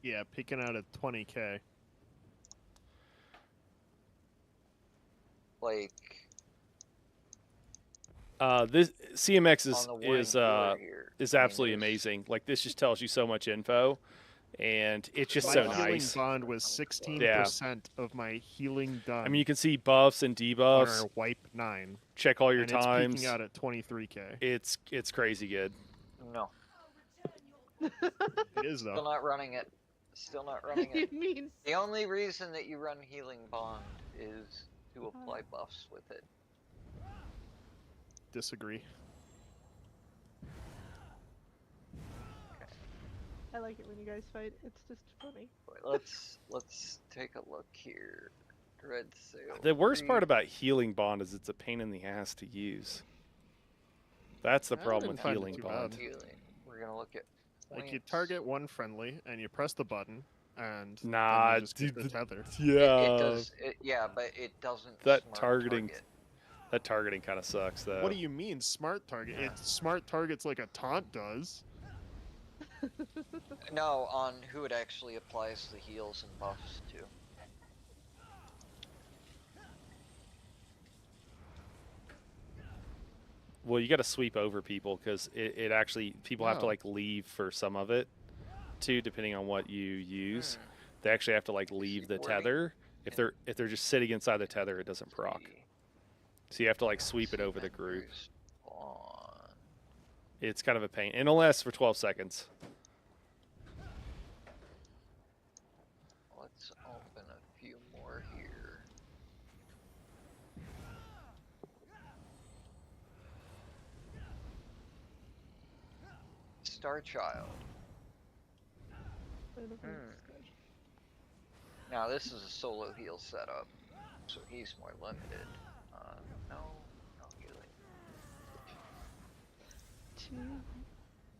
Yeah, peeking out at 20k. Like This CMX on the warning is floor here. is I mean, absolutely there's- amazing. Like this just tells you so much info, and it's just My so healing nice. bond was 16% of my healing done. I mean, you can see buffs and on debuffs. our wipe 9. Check all your and times. It's peaking out at 23k. It's crazy good. No, It is still though. not running it. Still not running you it. mean? The only reason that you run healing bond is to apply buffs with it. Disagree. I like it when you guys fight. It's just funny. Wait, let's take a look here. Dreadsail. The worst part Reef. about healing bond is it's a pain in the ass to use. That's the I problem didn't with find it healing too bond. bad. Healing. We're gonna look at. Like you points. target one friendly and you press the button and then Nah, you just get dude, the tether. It does. Yeah, but it doesn't. That smart targeting- target. That targeting kind of sucks, though. What do you mean smart target? Yeah. It's smart targets like a taunt does. No, on who it actually applies the heals and buffs to. Well, you got to sweep over people because it actually people have to Oh. like leave for some of it, too, depending on what you use. They actually have to like leave the wording? tether. If they're just sitting inside the tether, it doesn't proc. So you have to like sweep it over the group. It's kind of a pain, and it lasts for 12 seconds. Let's open a few more here. Star Child. Now this is a solo heal setup, so he's more limited. No healing.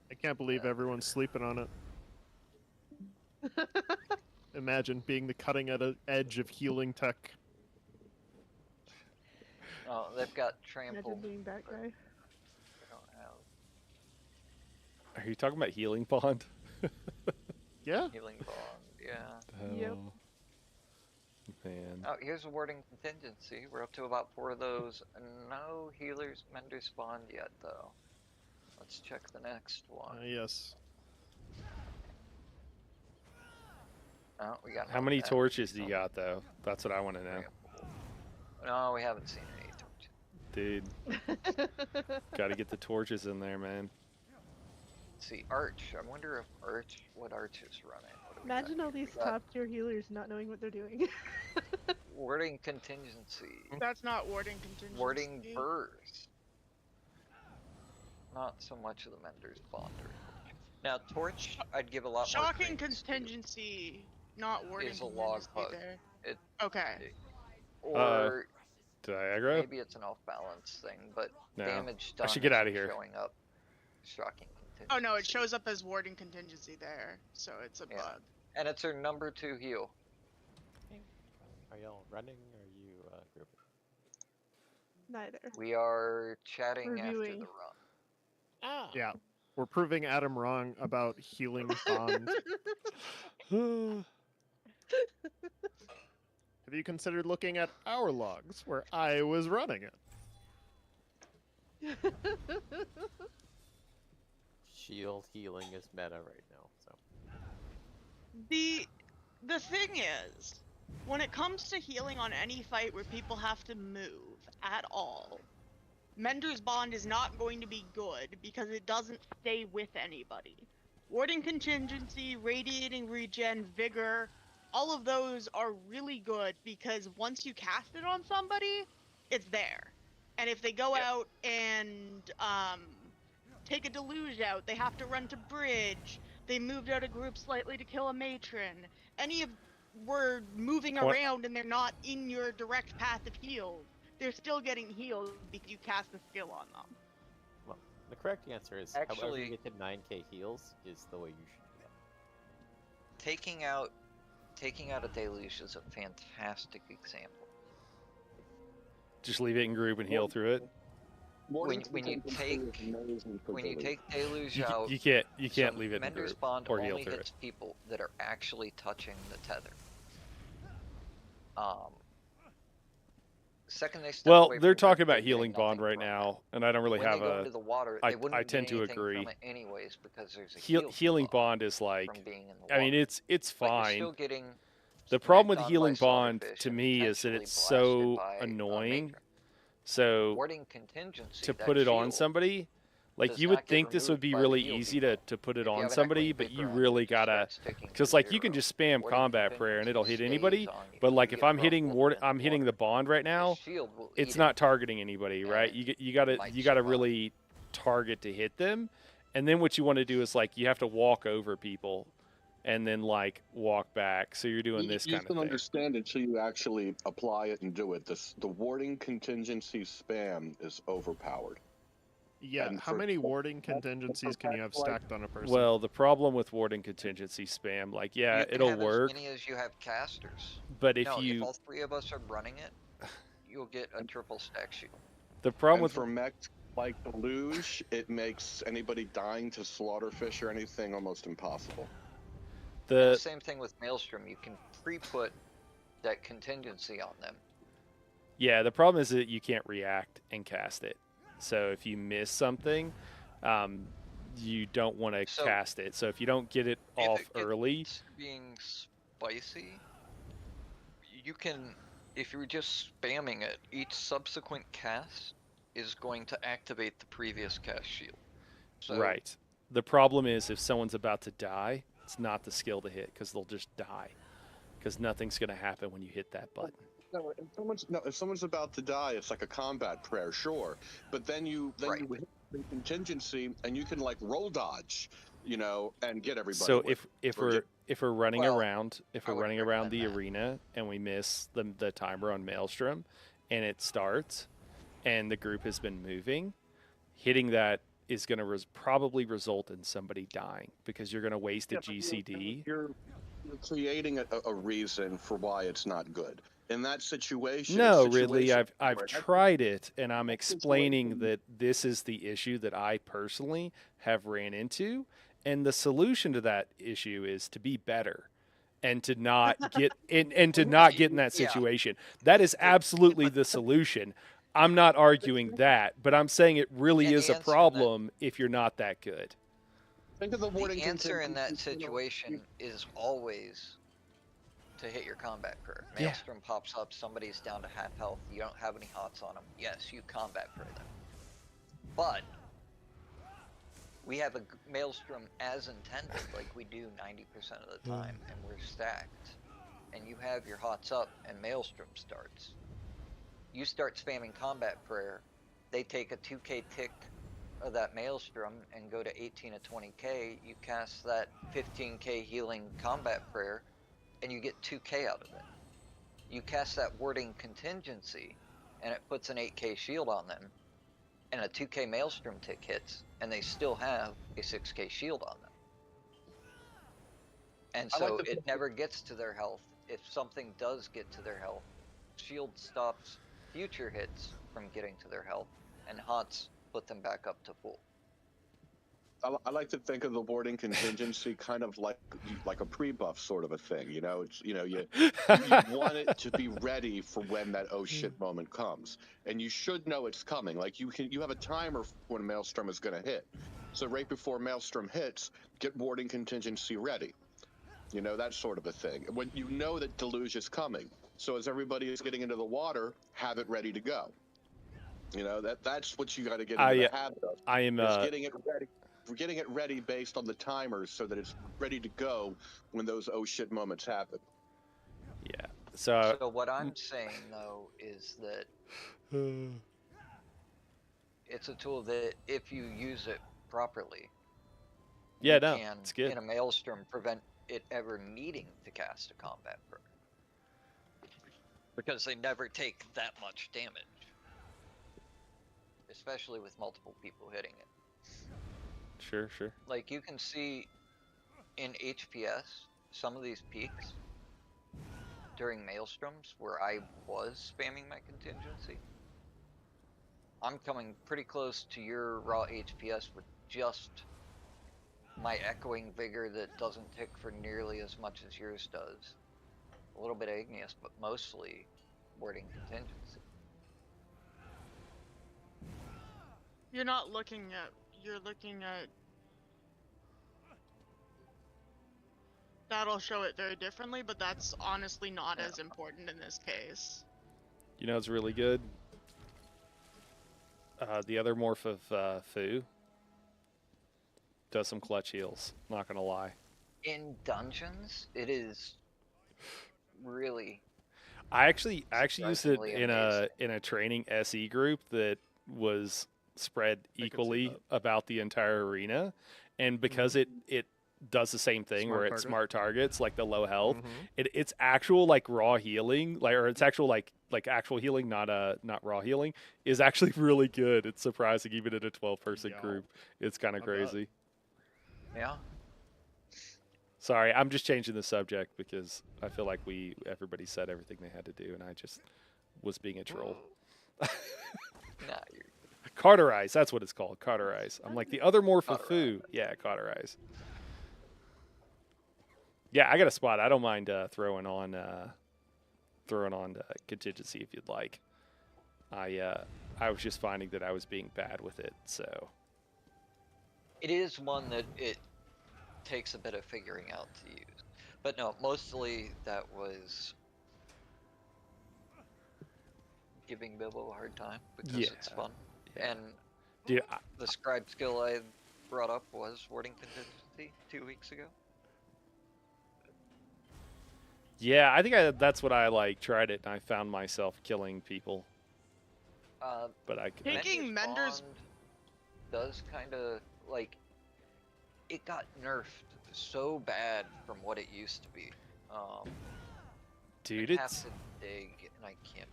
I can't believe everyone's sleeping on it. Imagine being the cutting edge of healing tech. Oh, they've got trample. Imagine being that guy. They don't have Are you talking about healing bond? Yeah. healing bond. Yeah. Yep. Man. Oh, here's a warding contingency. We're up to about 4 of those. No healers, menders spawned yet, though. Let's check the next one. Yes. Oh, we got How many torches do you got, though? That's what I want to know. No, we haven't seen any torches. Dude. Got to get the torches in there, man. Let's see, Arch. I wonder if what Arch is running. What do we got Imagine all here? these We got top tier healers not knowing what they're doing. warding contingency. That's not warding contingency. Warding burst. Not so much of the Mender's Bonder. Now, Torch, I'd give a lot more Shocking credence to. contingency, not warding Is a log contingency bug. there. It, Okay. or Did I aggro? maybe it's an off-balance thing, but No. damage I done should get isn't outta here. showing up. Shocking contingency. Oh no, it shows up as warding contingency there, so it's a Yeah. bug. And it's her number 2 heal. Are y'all running or are you grouping? Neither. We are chatting after Reviewing. the run. Ah. Yeah. We're proving Adam wrong about healing bond. Have you considered looking at our logs where I was running it? Shield healing is meta right now, so. The thing is, when it comes to healing on any fight where people have to move at all, Mender's Bond is not going to be good because it doesn't stay with anybody. Warding contingency, radiating regen, vigor, all of those are really good because once you cast it on somebody, it's there. And if they go out and take a deluge out, they have to run to bridge, they moved out a group slightly to kill a matron, any of were moving around and they're not in your direct path of heal, they're still getting healed because you cast a skill on them. Well, the correct answer is however Actually- you get to 9k heals is the way you should do that. Taking out a deluge is a fantastic example. Just leave it in group and heal through it. When you take deluge out, You can't leave it in Mender's group Bond or heal only through hits it. people that are actually touching the tether. Second they step Well, away they're from talking group, about they're healing getting bond nothing right from it. now, and I don't really When have they go a. into the water, I they wouldn't tend gain to anything agree. from it anyways because there's a Healing bond is like. from being in the I mean, water. it's But you're fine. still getting The problem smacked with on healing by bond slaughterfish to and me is that potentially it's so blasted by a annoying. matron. So Warding contingency, to that put it on shield somebody, like does you not would get think this would removed be by the really heal easy debuff. to put it If you on have an somebody, equity but you vicar on, really it gotta, starts sticking to because like you can 0. just spam Warding combat prayer and it'll hit contingency anybody. stays on you. But like You if get I'm hitting ruffled in the I'm hitting water. the bond right The now, shield will it's eat not it. targeting anybody, right? and You gotta might you gotta survive. really target to hit them, and then what you want to do is like you have to walk over people, and then like walk back. So you're doing this You kind of can thing. understand until you actually apply it and do it. The warding contingency spam is overpowered. Yeah, And how for- many warding contingencies can you have stacked on a person? Well, the problem with warding contingency spam, like yeah, You can it'll have work, as many as you have casters. but if No, you if all 3 of us are running it, you'll get a triple stack shield. the problem And with for mechs like the luge, it makes anybody dying to slaughterfish or anything almost impossible. The same thing with Maelstrom. You can pre-put that contingency on them. Yeah, the problem is that you can't react and cast it. So if you miss something, you don't want to So, cast it. So if you don't get it if off it early, gets being spicy, you can, if you're just spamming it, each subsequent cast is going to activate the previous cast shield. So, right. The problem is if someone's about to die, it's not the skill to hit because they'll just die. Because nothing's going to happen when you hit that button. No, if someone's about to die, it's like a combat prayer, sure. But then you hit the contingency, and you can like roll dodge, and get everybody. So with if we're running around the arena and we miss the timer on Maelstrom, and it starts, and the group has been moving, hitting that is going to probably result in somebody dying because you're going to waste a GCD. You're creating a reason for why it's not good. In that situation, No, Ridley, I've tried it, and I'm explaining that this is the issue that I personally have ran into, and the solution to that issue is to be better and to not get and to not get in that situation. That is absolutely the solution. I'm not arguing that, but I'm saying it really is a problem if you're not that good. Think of the answer in that situation is always to hit your combat prayer. Yeah. Maelstrom pops up, somebody's down to half health, you don't have any hots on them. Yes, you combat prayer them. But we have a Maelstrom as intended, like we do 90% of the time, and we're stacked. And you have your hots up, and Maelstrom starts. You start spamming combat prayer, they take a 2k tick of that Maelstrom and go to 18 to 20k, you cast that 15k healing combat prayer, and you get 2k out of it. You cast that warding contingency, and it puts an 8k shield on them, and a 2k Maelstrom tick hits, and they still have a 6k shield on them. And so it never gets to their health. If something does get to their health, shield stops future hits from getting to their health, and HOTS put them back up to full. I like to think of the warding contingency kind of like a pre-buff sort of a thing. You want it to be ready for when that oh shit moment comes, and you should know it's coming. Like you have a timer for when Maelstrom is going to hit. So right before Maelstrom hits, get warding contingency ready. That sort of a thing. When you know that deluge is coming, so as everybody is getting into the water, have it ready to go. That's what you got to get into the habit of. I am getting it ready. We're getting it ready based on the timers so that it's ready to go when those oh shit moments happen. Yeah. So what I'm saying though is that it's a tool that if you use it properly, it's good. In a Maelstrom prevent it ever needing to cast a combat prayer. Because they never take that much damage. Especially with multiple people hitting it. Sure. Like you can see in HPS, some of these peaks during Maelstroms where I was spamming my contingency. I'm coming pretty close to your raw HPS with just my echoing vigor that doesn't tick for nearly as much as yours does. A little bit of igneous, but mostly warding contingency. You're looking at that'll show it very differently, but that's honestly not as important in this case. It's really good. The other morph of Fu does some clutch heals, not gonna lie. In dungeons, it is really I actually used it in a training SE group that was spread equally about the entire arena, and because it does the same thing where it's smart targets like the low health, it's actual like raw healing, or it's actual like actual healing, not raw healing, is actually really good. It's surprising even in a 12-person group. It's kind of crazy. Yeah. Sorry, I'm just changing the subject because I feel like everybody said everything they had to do, and I just was being a troll. Nah, Cauterize, that's what it's called. Cauterize. I'm like the other morph of Fu. Yeah, cauterize. Yeah, I got a spot. I don't mind throwing on contingency if you'd like. I was just finding that I was being bad with it. So It is one that it takes a bit of figuring out to use. But no, mostly that was giving Bilbo a hard time because it's fun. Yeah. And Dude, the scribe skill I brought up was warding contingency 2 weeks ago. yeah, I think that's what I like tried it, and I found myself killing people. But I Taking Mender's Bond does kind of like it got nerfed so bad from what it used to be. Dude, I have it's to dig and I can't.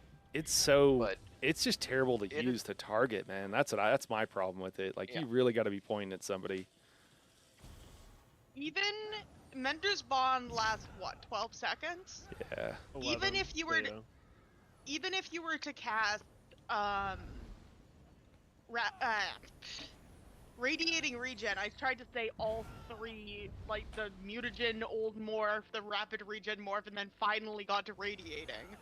it's just terrible to use to target, man. That's my problem with it. Like you really got to be pointing at somebody. Even Mender's Bond lasts what, 12 seconds? Yeah. Even if you were to cast Radiating Regen, I tried to say all three, like the Mutagen, Old Morph, the Rapid Regen Morph, and then finally got to Radiating,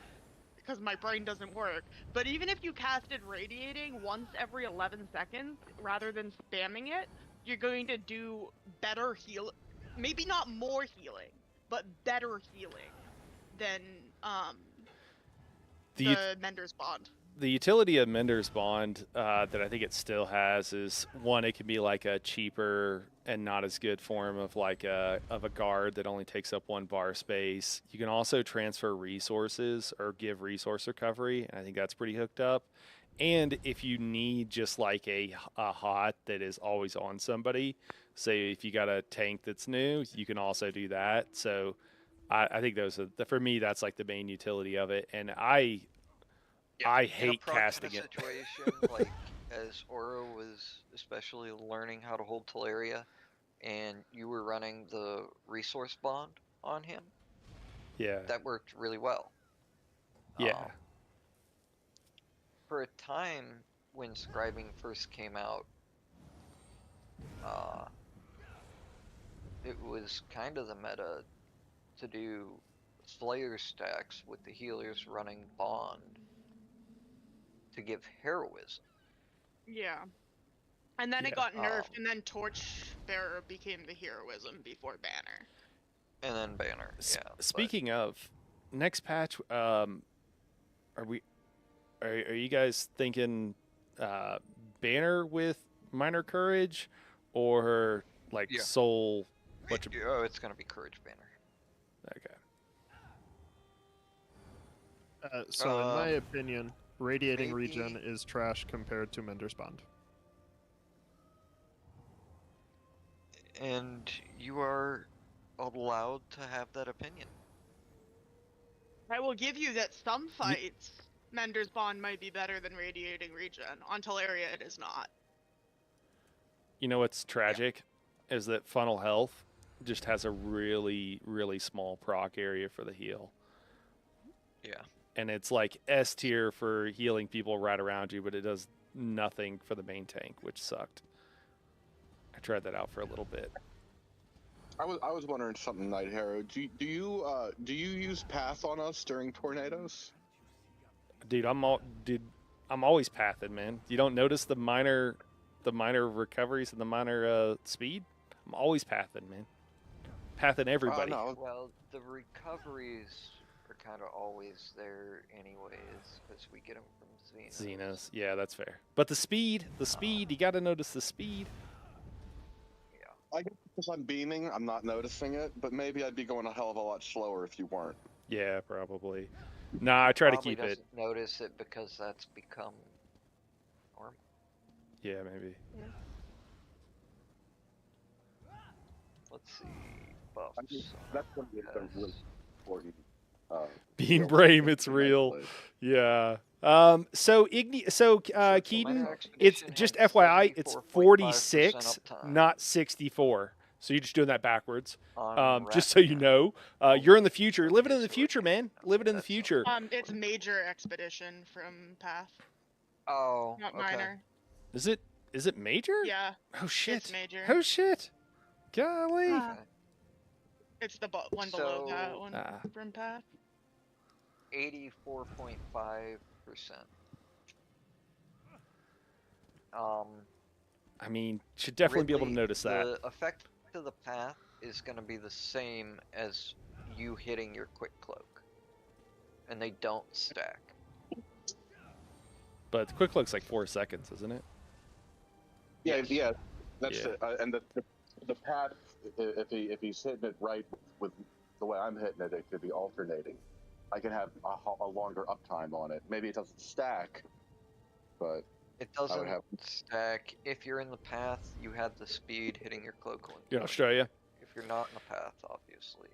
because my brain doesn't work. But even if you casted Radiating once every 11 seconds, rather than spamming it, you're going to do better heal, maybe not more healing, but better healing than the Mender's Bond. The utility of Mender's Bond that I think it still has is, one, it can be like a cheaper and not as good form of like a guard that only takes up 1 bar space. You can also transfer resources or give resource recovery, and I think that's pretty hooked up. And if you need just like a hot that is always on somebody, say if you got a tank that's new, you can also do that. So I think for me, that's like the main utility of it. And I hate casting it. Situation, like as Oro was especially learning how to hold Teleria, and you were running the resource bond on him. Yeah. That worked really well. Yeah. For a time when scribing first came out, it was kind of the meta to do Slayer stacks with the healers running bond to give heroism. Yeah. And then it got nerfed, and then Torchbearer became the heroism before Banner. And then Banner, yeah. Speaking of, next patch, are you guys thinking Banner with Minor Courage, or like Soul? Oh, it's gonna be Courage Banner. Okay. So in my opinion, Radiating Regen is trash compared to Mender's Bond. And you are allowed to have that opinion. I will give you that some fights, Mender's Bond might be better than Radiating Regen. On Teleria, it is not. You know what's tragic is that Funnel Health just has a really, really small proc area for the heal. Yeah. And it's like S tier for healing people right around you, but it does nothing for the main tank, which sucked. I tried that out for a little bit. I was wondering something, Night Hero. Do you use Path on us during tornadoes? Dude, I'm always pathing, man. You don't notice the minor recoveries and the minor speed? I'm always pathing, man. Pathing everybody. No. Well, the recoveries are kind of always there anyways, because we get them from Xenos. Xenos, yeah, that's fair. But the speed, you got to notice the speed. Yeah. I guess because I'm beaming, I'm not noticing it, but maybe I'd be going a hell of a lot slower if you weren't. Yeah, probably. Nah, I try to keep it. Notice it because that's become normal. Yeah, maybe. Yeah. Let's see. Buffs. I mean, that's one of the really important. Beam Brame, it's real. Yeah. So Keaton, it's just FYI, it's 46, not 64. So you're just doing that backwards. Just so you know, you're in the future, living in the future, man. Living in the future. It's Major Expedition from Path. Oh. Not Minor. Is it Major? Yeah. Oh shit. It's Major. Oh shit. Golly. It's the one below that one from Path. 84.5%. I mean, should definitely be able to Ridley, notice that. The effect to the path is going to be the same as you hitting your quick cloak, and they don't stack. But the quick cloak's like 4 seconds, isn't it? Yeah. That's Yeah. it. And the path, if he's hitting it right with the way I'm hitting it, it could be alternating. I can have a longer uptime on it. Maybe it doesn't stack, but It doesn't stack. If you're in the path, you have the speed hitting your cloak on. You're in Australia. If you're not in the path, obviously.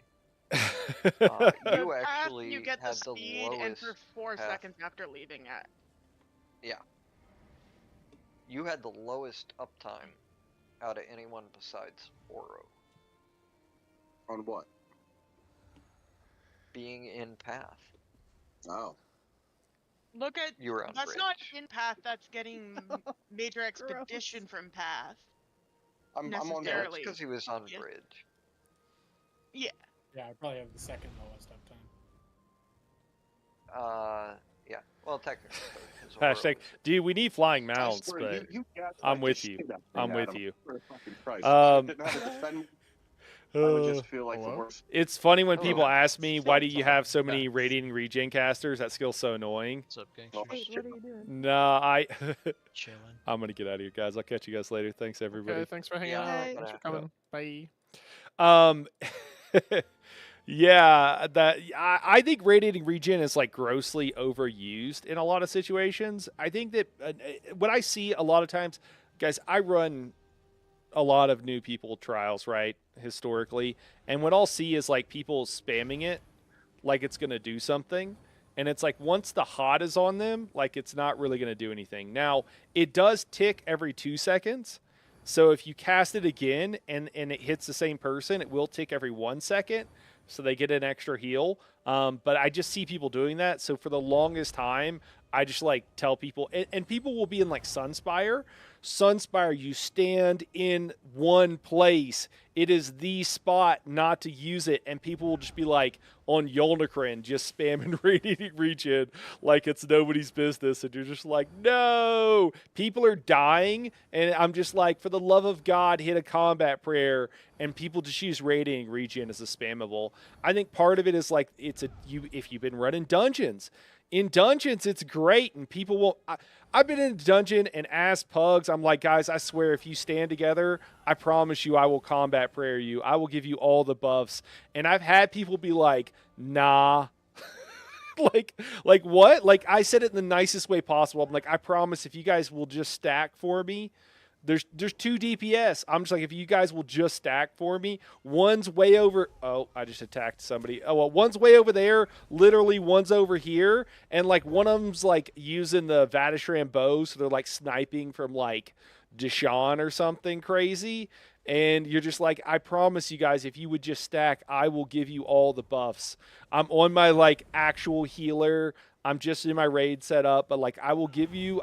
The You path, actually you get the had speed, the and lowest for 4 path. seconds after leaving it. Yeah. You had the lowest uptime out of anyone besides Oro. on what? Being in path. Oh. Look at You were on that's bridge. not in path. That's getting major expedition from path. I'm on necessarily. because he was on Yeah. bridge. Yeah. Yeah, I probably have the second lowest uptime. Yeah. Well, technically. 'cause Oro Hashtag, dude, we need flying I mounts, swear, but you gaslight I'm the with shit you. out of me, I'm with Adam. you. For fucking Christ. If I Um, didn't have to defend, I would just feel like the worst. It's funny when Hello. people ask me, why do you have so Yeah. many radiating regen casters? That skill's so annoying. What's up, gangsters? Wait, what are you doing? No, Chilling. I'm going to get out of here, guys. I'll catch you guys later. Thanks, everybody. Okay, thanks for hanging Yeah, out. bye. Thanks for coming. Bye. Yeah, I think radiating regen is like grossly overused in a lot of situations. I think that what I see a lot of times, guys, I run a lot of new people trials, right, historically, and what I'll see is like people spamming it like it's going to do something, and it's like once the hot is on them, like it's not really going to do anything. Now, it does tick every 2 seconds. So if you cast it again and it hits the same person, it will tick every 1 second, so they get an extra heal. But I just see people doing that. So for the longest time, I just like tell people, and people will be in like Sunspire. Sunspire, you stand in one place. It is the spot not to use it, and people will just be like on Yolnakrin, just spamming radiating regen like it's nobody's business, and you're just like, no, people are dying, and I'm just like, for the love of God, hit a combat prayer, and people just use radiating regen as a spammable. I think part of it is like if you've been running dungeons. In dungeons, it's great, and people will. I've been in a dungeon and asked pugs. I'm like, guys, I swear, if you stand together, I promise you, I will combat prayer you. I will give you all the buffs. And I've had people be like, nah. like what? Like I said it in the nicest way possible. I'm like, I promise, if you guys will just stack for me. There's 2 DPS. I'm just like, if you guys will just stack for me, one's way over. Oh, I just attacked somebody. Oh, well, one's way over there. Literally, one's over here. And like one of them's like using the Vatishram bow. So they're like sniping from like Deshaun or something crazy. And you're just like, I promise you guys, if you would just stack, I will give you all the buffs. I'm on my like actual healer. I'm just in my raid setup, but like I will give you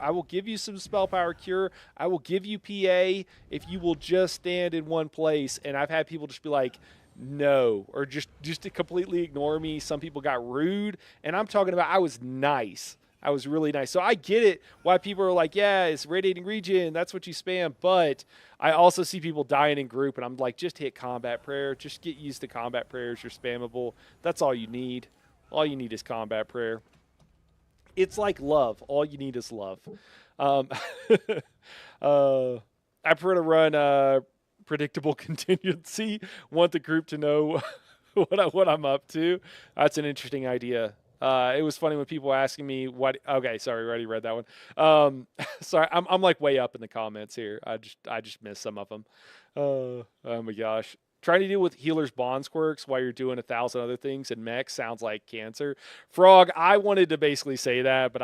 some spell power cure. I will give you PA if you will just stand in one place. And I've had people just be like, no, or just to completely ignore me. Some people got rude, and I'm talking about I was nice. I was really nice. So I get it why people are like, yeah, it's radiating regen. That's what you spam. But I also see people dying in group, and I'm like, just hit combat prayer. Just get used to combat prayers. You're spammable. That's all you need. All you need is combat prayer. It's like love. All you need is love. I prefer to run predictable contingency. Want the group to know what I'm up to. That's an interesting idea. It was funny when people asking me what. Okay, sorry, already read that one. Sorry, I'm like way up in the comments here. I just missed some of them. Oh my gosh. Trying to deal with healer's bonds quirks while you're doing 1,000 other things in mech sounds like cancer. Frog, I wanted to basically say that, but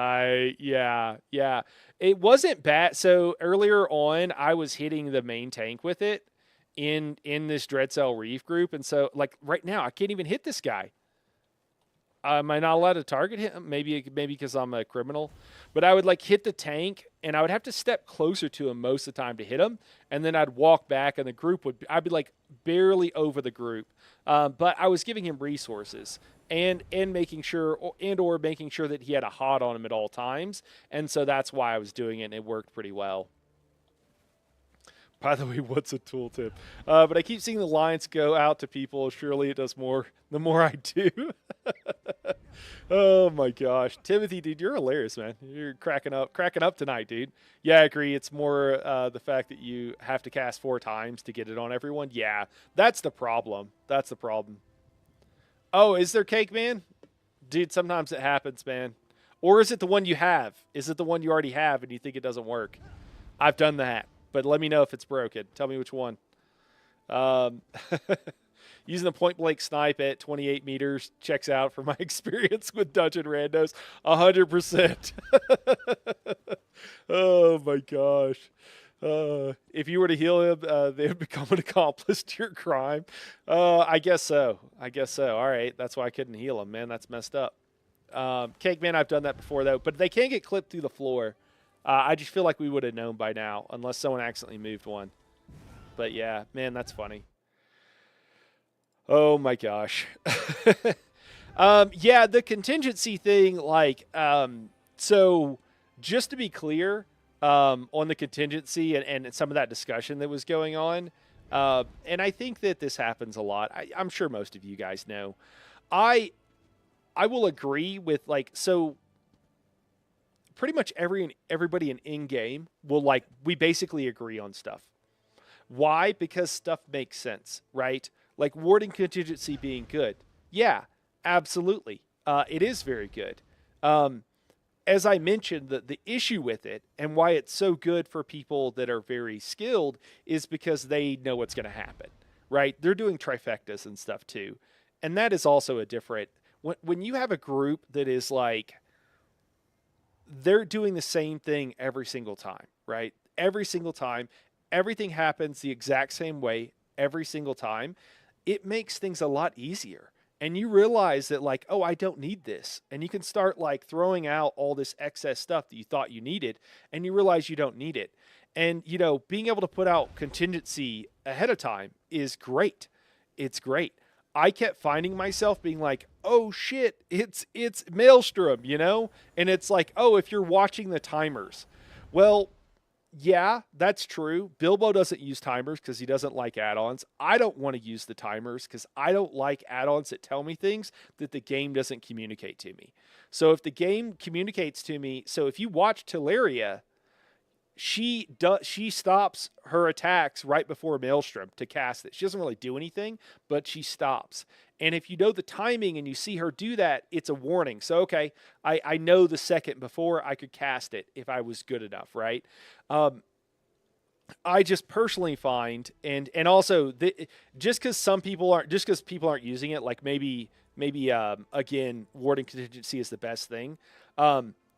yeah. It wasn't bad. So earlier on, I was hitting the main tank with it in this Dreadsail Reef group. And so like right now, I can't even hit this guy. Am I not allowed to target him? Maybe because I'm a criminal. But I would like hit the tank, and I would have to step closer to him most of the time to hit him, and then I'd walk back, and the group I'd be like barely over the group. But I was giving him resources and making sure or making sure that he had a hot on him at all times, and so that's why I was doing it, and it worked pretty well. By the way, what's a tooltip? But I keep seeing the lines go out to people. Surely it does more the more I do. Oh my gosh, Timothy, dude, you're hilarious, man. You're cracking up tonight, dude. Yeah, I agree. It's more the fact that you have to cast 4 times to get it on everyone. Yeah, that's the problem. That's the problem. Oh, is there Cake Man? Dude, sometimes it happens, man. Or is it the one you have? Is it the one you already have and you think it doesn't work? I've done that, but let me know if it's broken. Tell me which one. Using the point blank snipe at 28 meters checks out from my experience with dungeon randos. 100%. Oh my gosh. If you were to heal him, they would become an accomplice to your crime. I guess so. All right. That's why I couldn't heal him, man. That's messed up. Cake Man, I've done that before, though. But they can get clipped through the floor. I just feel like we would have known by now, unless someone accidentally moved one. But yeah, man, that's funny. Oh my gosh. Yeah, the contingency thing, like, so just to be clear, on the contingency and some of that discussion that was going on, and I think that this happens a lot. I'm sure most of you guys know. I will agree with, like, so pretty much everybody in game will, like, we basically agree on stuff. Why? Because stuff makes sense, right? Like warding contingency being good. Yeah, absolutely. It is very good. As I mentioned, the issue with it and why it's so good for people that are very skilled is because they know what's going to happen, right? They're doing trifectas and stuff too. And that is also a different... When you have a group that is like... They're doing the same thing every single time, right? Every single time. Everything happens the exact same way every single time. It makes things a lot easier. And you realize that, like, oh, I don't need this. And you can start, like, throwing out all this excess stuff that you thought you needed, and you realize you don't need it. And, you know, being able to put out contingency ahead of time is great. It's great. I kept finding myself being like, oh, shit, it's Maelstrom, you know? And it's like, oh, if you're watching the timers. Well, yeah, that's true. Bilbo doesn't use timers because he doesn't like add-ons. I don't want to use the timers because I don't like add-ons that tell me things that the game doesn't communicate to me. So if the game communicates to me, so if you watch Teleria, she stops her attacks right before Maelstrom to cast it. She doesn't really do anything, but she stops. And if you know the timing and you see her do that, it's a warning. So, okay, I know the second before I could cast it if I was good enough, right? I just personally find, and also just because people aren't using it, like maybe again, warding contingency is the best thing.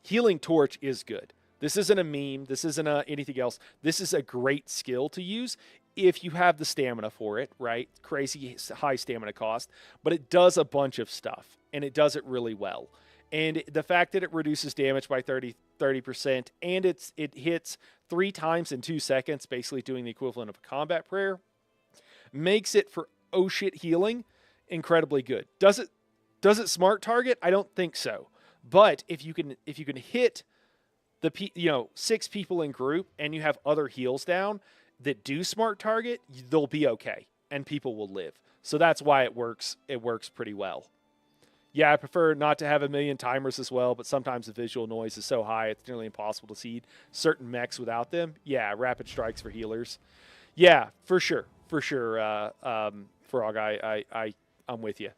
Healing Torch is good. This isn't a meme. This isn't anything else. This is a great skill to use if you have the stamina for it, right? Crazy high stamina cost, but it does a bunch of stuff, and it does it really well. And the fact that it reduces damage by 30%, and it hits 3 times in 2 seconds, basically doing the equivalent of a combat prayer, makes it for oh shit healing incredibly good. Does it smart target? I don't think so. But if you can hit 6 people in group and you have other heals down that do smart target, they'll be okay and people will live. So that's why it works. It works pretty well. Yeah, I prefer not to have a million timers as well, but sometimes the visual noise is so high it's nearly impossible to see certain mechs without them. Yeah, rapid strikes for healers. Yeah, for sure. Frog, I'm with you.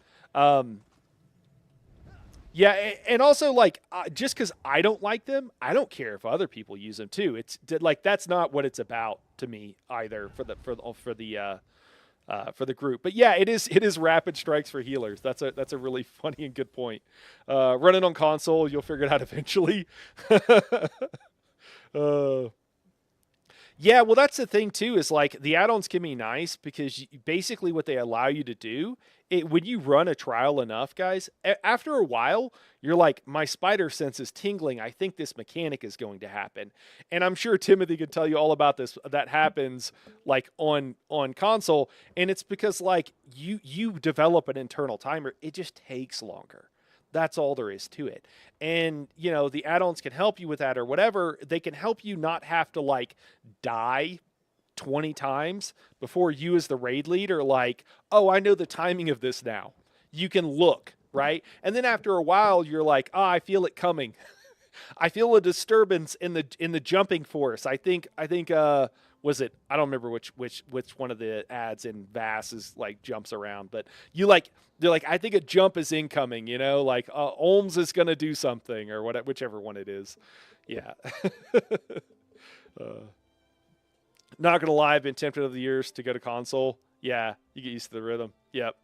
Yeah, and also, like, just because I don't like them, I don't care if other people use them too. It's like that's not what it's about to me either for the group. But yeah, it is rapid strikes for healers. That's a really funny and good point. Running on console, you'll figure it out eventually. Yeah, well, that's the thing too, is like the add-ons can be nice because basically what they allow you to do, when you run a trial enough, guys, after a while, you're like, my spider sense is tingling. I think this mechanic is going to happen. And I'm sure Timothy can tell you all about this. That happens like on console. And it's because like you develop an internal timer. It just takes longer. That's all there is to it. And, you know, the add-ons can help you with that or whatever. They can help you not have to, like, die 20 times before you as the raid leader like, oh, I know the timing of this now. You can look, right? And then after a while, you're like, oh, I feel it coming. I feel a disturbance in the jumping force. I think was it, I don't remember which one of the ads in Vass is like jumps around, but they're like, I think a jump is incoming, you know, like Olms is going to do something or whatever, whichever one it is. Yeah. Not going to lie, I've been tempted over the years to go to console. Yeah. You get used to the rhythm. Yep.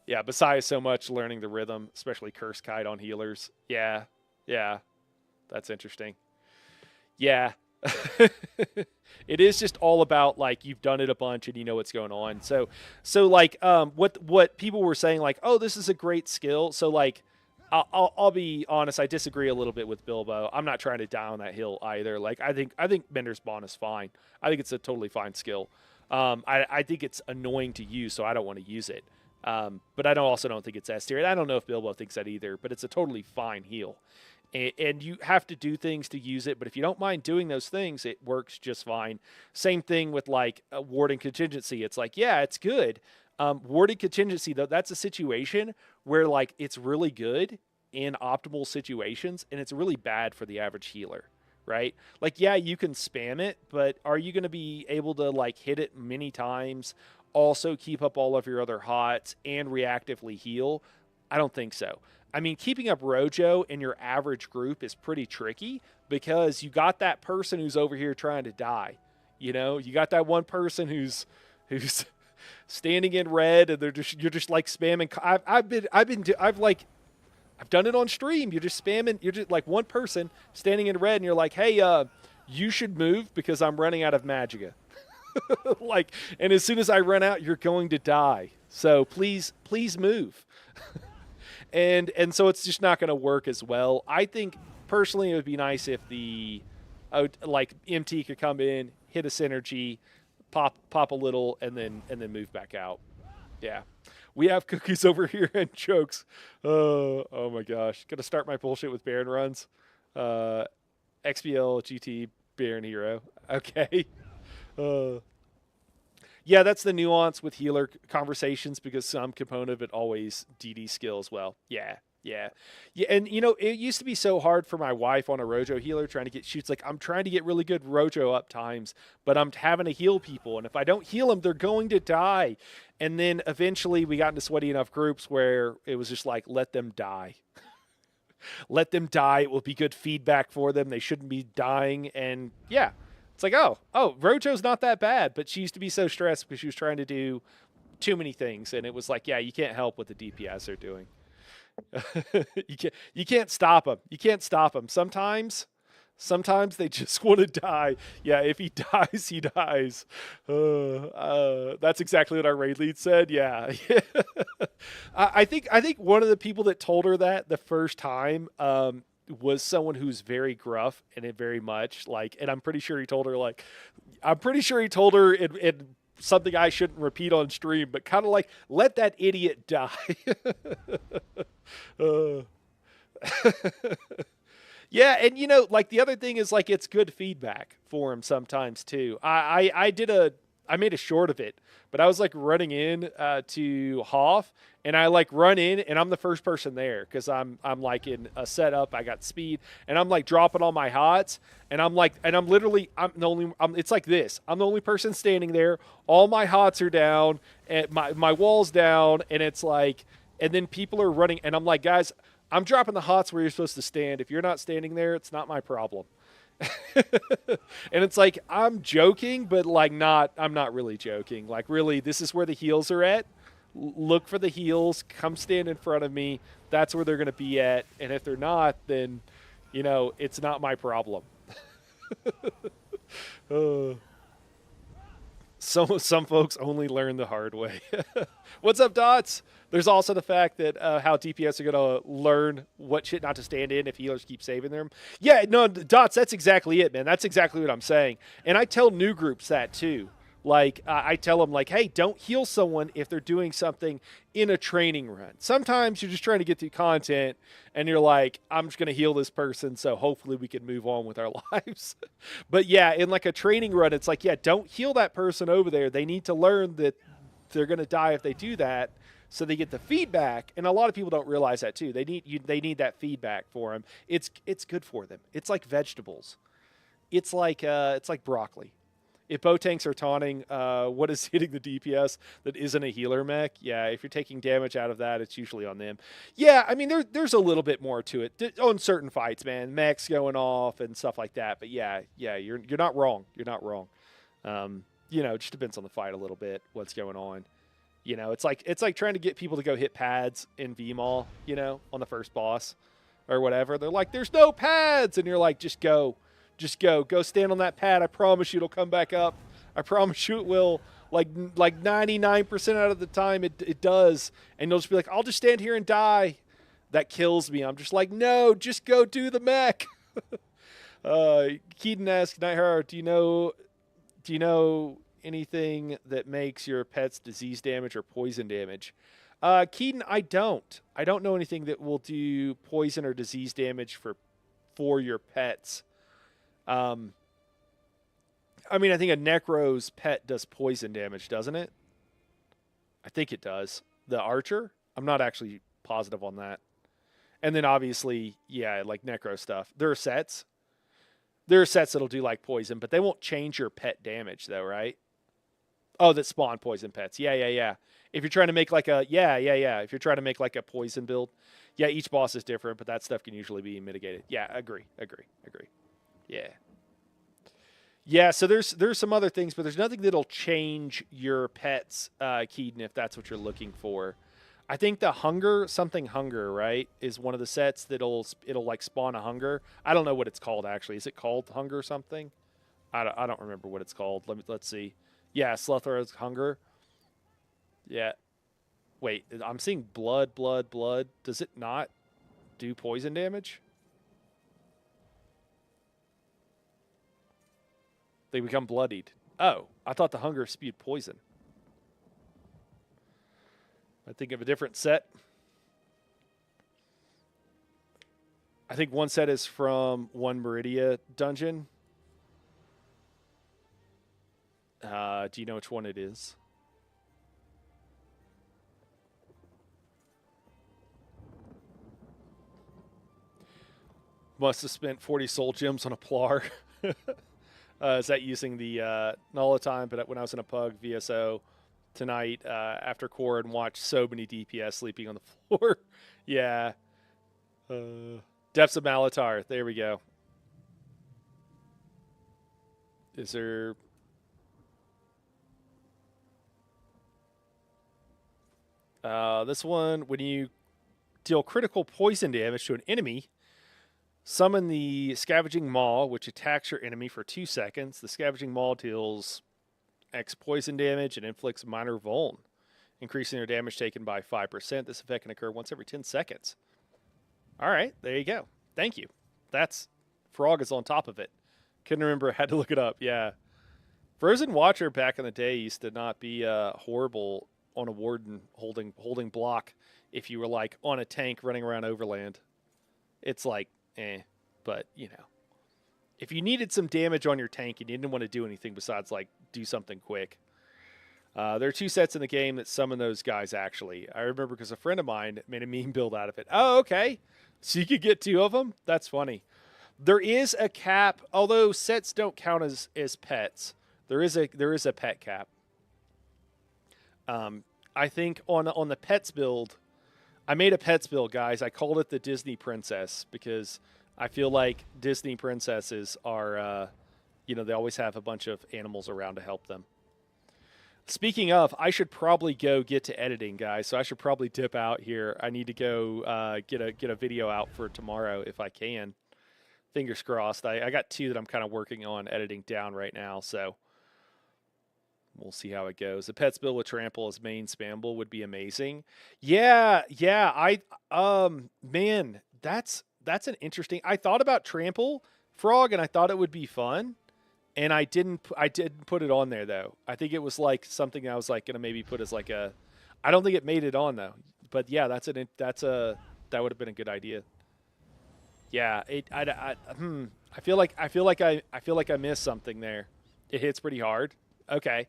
Yeah. Besides so much learning the rhythm, especially Curse Kite on healers. Yeah. Yeah. That's interesting. Yeah. It is just all about like you've done it a bunch and you know what's going on. So like what people were saying like, oh, this is a great skill. So like I'll be honest, I disagree a little bit with Bilbo. I'm not trying to die on that hill either. Like I think Bender's Bond is fine. I think it's a totally fine skill. I think it's annoying to use, so I don't want to use it. But I also don't think it's S tier. And I don't know if Bilbo thinks that either, but it's a totally fine heal. And you have to do things to use it, but if you don't mind doing those things, it works just fine. Same thing with like warding contingency. It's like, yeah, it's good. Warding contingency, though, that's a situation where like it's really good in optimal situations, and it's really bad for the average healer, right? Like, yeah, you can spam it, but are you going to be able to like hit it many times, also keep up all of your other hots, and reactively heal? I don't think so. I mean, keeping up Rojo in your average group is pretty tricky because you got that person who's over here trying to die. You know, you got that one person who's standing in red, and you're just like spamming. I've done it on stream. You're just spamming. You're just like one person standing in red, and you're like, hey, you should move because I'm running out of Magica. Like, and as soon as I run out, you're going to die. So please move. And so it's just not going to work as well. I think personally it would be nice if like MT could come in, hit a synergy, pop a little, and then move back out. Yeah. We have cookies over here and jokes. Oh my gosh. Gonna start my bullshit with Baron runs. XBL GT Baron Hero. Okay. Yeah, that's the nuance with healer conversations because some component of it always DD skill as well. Yeah. And, you know, it used to be so hard for my wife on a Rojo healer trying to get shoots. Like, I'm trying to get really good Rojo up times, but I'm having to heal people. And if I don't heal them, they're going to die. And then eventually we got into sweaty enough groups where it was just like, let them die. Let them die. It will be good feedback for them. They shouldn't be dying. And, yeah. It's like, oh, Rojo's not that bad, but she used to be so stressed because she was trying to do too many things, and it was like, yeah, you can't help what the DPS are doing. You can't stop them. You can't stop them. Sometimes they just want to die. Yeah, if he dies, he dies. That's exactly what our raid lead said. Yeah. I think one of the people that told her that the first time was someone who's very gruff and it very much like, and I'm pretty sure he told her it something I shouldn't repeat on stream, but kind of like, let that idiot die. Yeah, and you know, like the other thing is like it's good feedback for him sometimes too. I made a short of it, but I was like running in to Hoff, and I like run in, and I'm the first person there because I'm like in a setup. I got speed, and I'm like dropping all my hots, and I'm it's like this. I'm the only person standing there. All my hots are down, and my wall's down, and it's like, and then people are running, and I'm like, guys, I'm dropping the hots where you're supposed to stand. If you're not standing there, it's not my problem. And it's like, I'm joking, but like I'm not really joking. Like, really, this is where the heals are at. Look for the heals, come stand in front of me. That's where they're going to be at. And if they're not, then, you know, it's not my problem. Some folks only learn the hard way. What's up, Dots? There's also the fact that how DPS are going to learn what shit not to stand in if healers keep saving them. Yeah, no, Dots, that's exactly it, man. That's exactly what I'm saying. And I tell new groups that, too. Like, I tell them, like, hey, don't heal someone if they're doing something in a training run. Sometimes you're just trying to get through content, and you're like, I'm just going to heal this person, so hopefully we can move on with our lives. But yeah, in like a training run, it's like, yeah, don't heal that person over there. They need to learn that they're going to die if they do that, so they get the feedback. And a lot of people don't realize that too. They need that feedback for them. It's good for them. It's like vegetables. It's like broccoli. If bow tanks are taunting, what is hitting the DPS that isn't a healer mech? Yeah, if you're taking damage out of that, it's usually on them. Yeah, I mean, there's a little bit more to it on certain fights, man. Mechs going off and stuff like that. But yeah, you're not wrong. You're not wrong. It just depends on the fight a little bit, what's going on. It's like trying to get people to go hit pads in VMall, on the first boss or whatever. They're like, there's no pads, and you're like, just go. Just go stand on that pad. I promise you it'll come back up. I promise you it will. Like 99% out of the time it does. And you'll just be like, I'll just stand here and die. That kills me. I'm just like, no, just go do the mech. Keaton asks, Nighthara, do you know anything that makes your pets disease damage or poison damage? Keaton, I don't know anything that will do poison or disease damage for your pets. I think a Necro's pet does poison damage, doesn't it? I think it does. The Archer? I'm not actually positive on that. And then obviously, yeah, like Necro stuff. There are sets that'll do like poison, but they won't change your pet damage though, right? Oh, that spawn poison pets. Yeah. If you're trying to make like a, if you're trying to make like a poison build, yeah, each boss is different, but that stuff can usually be mitigated. Yeah, agree. Yeah, so there's some other things, but there's nothing that'll change your pets, Keaton, if that's what you're looking for. I think the hunger, right, is one of the sets it'll like spawn a hunger. I don't know what it's called actually. Is it called hunger something? I don't remember what it's called. Let's see. Yeah, Slethor's hunger. Yeah. Wait, I'm seeing blood. Does it not do poison damage? They become bloodied. Oh, I thought the hunger spewed poison. I think of a different set. I think one set is from one Meridia dungeon. Do you know which one it is? Must have spent 40 soul gems on a Plar. Is that using the Nulla time? But when I was in a Pug VSO tonight after core and watched so many DPS sleeping on the floor. Yeah. Depths of Malatar. There we go. Is there... this one, when you deal critical poison damage to an enemy, summon the Scavenging Maw, which attacks your enemy for 2 seconds. The Scavenging Maw deals X poison damage and inflicts minor vuln, increasing their damage taken by 5%. This effect can occur once every 10 seconds. All right, there you go. Thank you. That's... Frog is on top of it. Couldn't remember, had to look it up. Yeah. Frozen Watcher back in the day used to not be horrible on a warden holding block if you were like on a tank running around Overland. It's like, but if you needed some damage on your tank and you didn't want to do anything besides like do something quick, there are 2 sets in the game that summon those guys actually. I remember because a friend of mine made a meme build out of it. Oh, okay. So you could get 2 of them? That's funny. There is a cap, although sets don't count as pets. There is a pet cap. I think on the pets build, I made a pets build, guys. I called it the Disney Princess because I feel like Disney princesses are, they always have a bunch of animals around to help them. Speaking of, I should probably go get to editing, guys. So I should probably dip out here. I need to go get a video out for tomorrow if I can. Fingers crossed. I got 2 that I'm kind of working on editing down right now, so we'll see how it goes. The pets build with trample as main spammable would be amazing. Yeah. Man, that's an interesting. I thought about trample frog and I thought it would be fun, and I didn't put it on there though. I think it was like something I was like gonna maybe put as like a. I don't think it made it on though. But yeah, that would have been a good idea. Yeah, I feel like I missed something there. It hits pretty hard. Okay.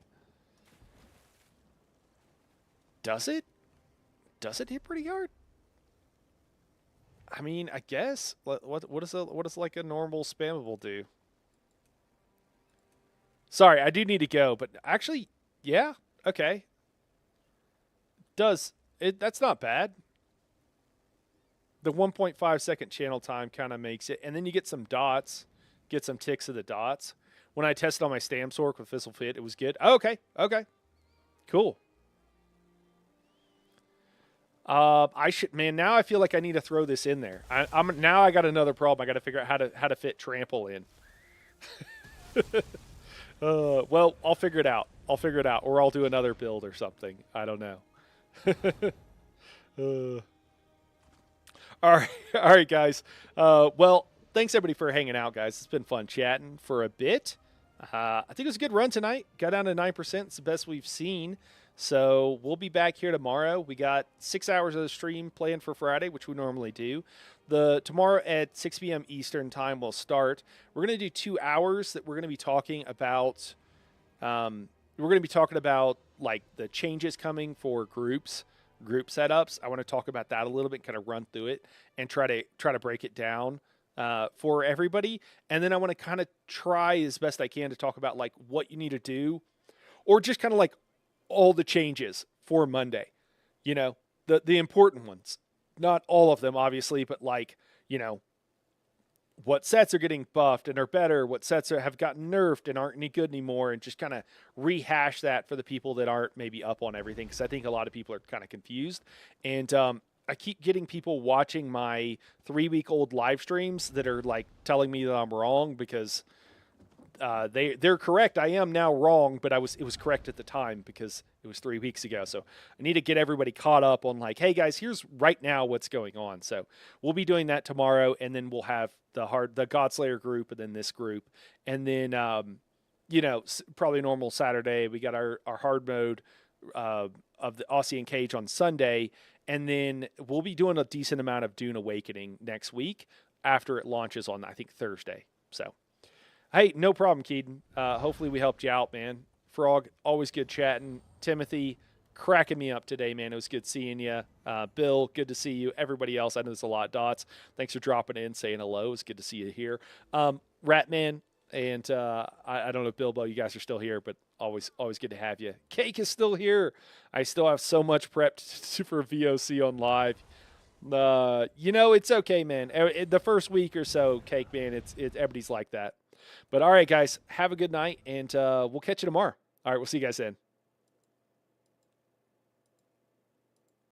Does it? Does it hit pretty hard? I mean, I guess. What does like a normal spammable do? Sorry, I do need to go, but actually, yeah, okay. Does it? That's not bad. The 1.5 second channel time kind of makes it, and then you get some dots, get some ticks of the dots. When I tested on my Stam Sork with Fizzle Fit, it was good. Oh, okay, cool. Now I feel like I need to throw this in there. Now I got another problem. I got to figure out how to fit trample in. Well, I'll figure it out. Or I'll do another build or something. I don't know. All right, guys. Well, thanks everybody for hanging out, guys. It's been fun chatting for a bit. I think it was a good run tonight. Got down to 9%. It's the best we've seen. So we'll be back here tomorrow. We got 6 hours of the stream planned for Friday, which we normally do. Tomorrow at 6 p.m. Eastern time we'll start. We're going to do 2 hours that we're going to be talking about. Like the changes coming for group setups. I want to talk about that a little bit, kind of run through it and try to break it down for everybody. And then I want to kind of try as best I can to talk about like what you need to do, or just kind of like all the changes for Monday, the important ones, not all of them obviously, but like, what sets are getting buffed and are better, what sets have gotten nerfed and aren't any good anymore, and just kind of rehash that for the people that aren't maybe up on everything, because I think a lot of people are kind of confused. And I keep getting people watching my 3-week-old live streams that are like telling me that I'm wrong, because they're correct. I am now wrong, but it was correct at the time because it was 3 weeks ago. So I need to get everybody caught up on like, hey guys, here's right now what's going on. So we'll be doing that tomorrow, and then we'll have the Godslayer group, and then this group, and then probably normal Saturday. We got our hard mode of the Aussie and Cage on Sunday, and then we'll be doing a decent amount of Dune Awakening next week after it launches on, I think, Thursday. So. Hey, no problem, Keaton. Hopefully we helped you out, man. Frog, always good chatting. Timothy, cracking me up today, man. It was good seeing you. Bill, good to see you. Everybody else, I know there's a lot of dots. Thanks for dropping in, saying hello. It's good to see you here. Ratman, and I don't know if Bilbo, you guys are still here, but always good to have you. Cake is still here. I still have so much prepped for VOC on live. It's okay, man. The first week or so, Cake, man, everybody's like that. But all right, guys, have a good night, and we'll catch you tomorrow. All right, we'll see you guys then.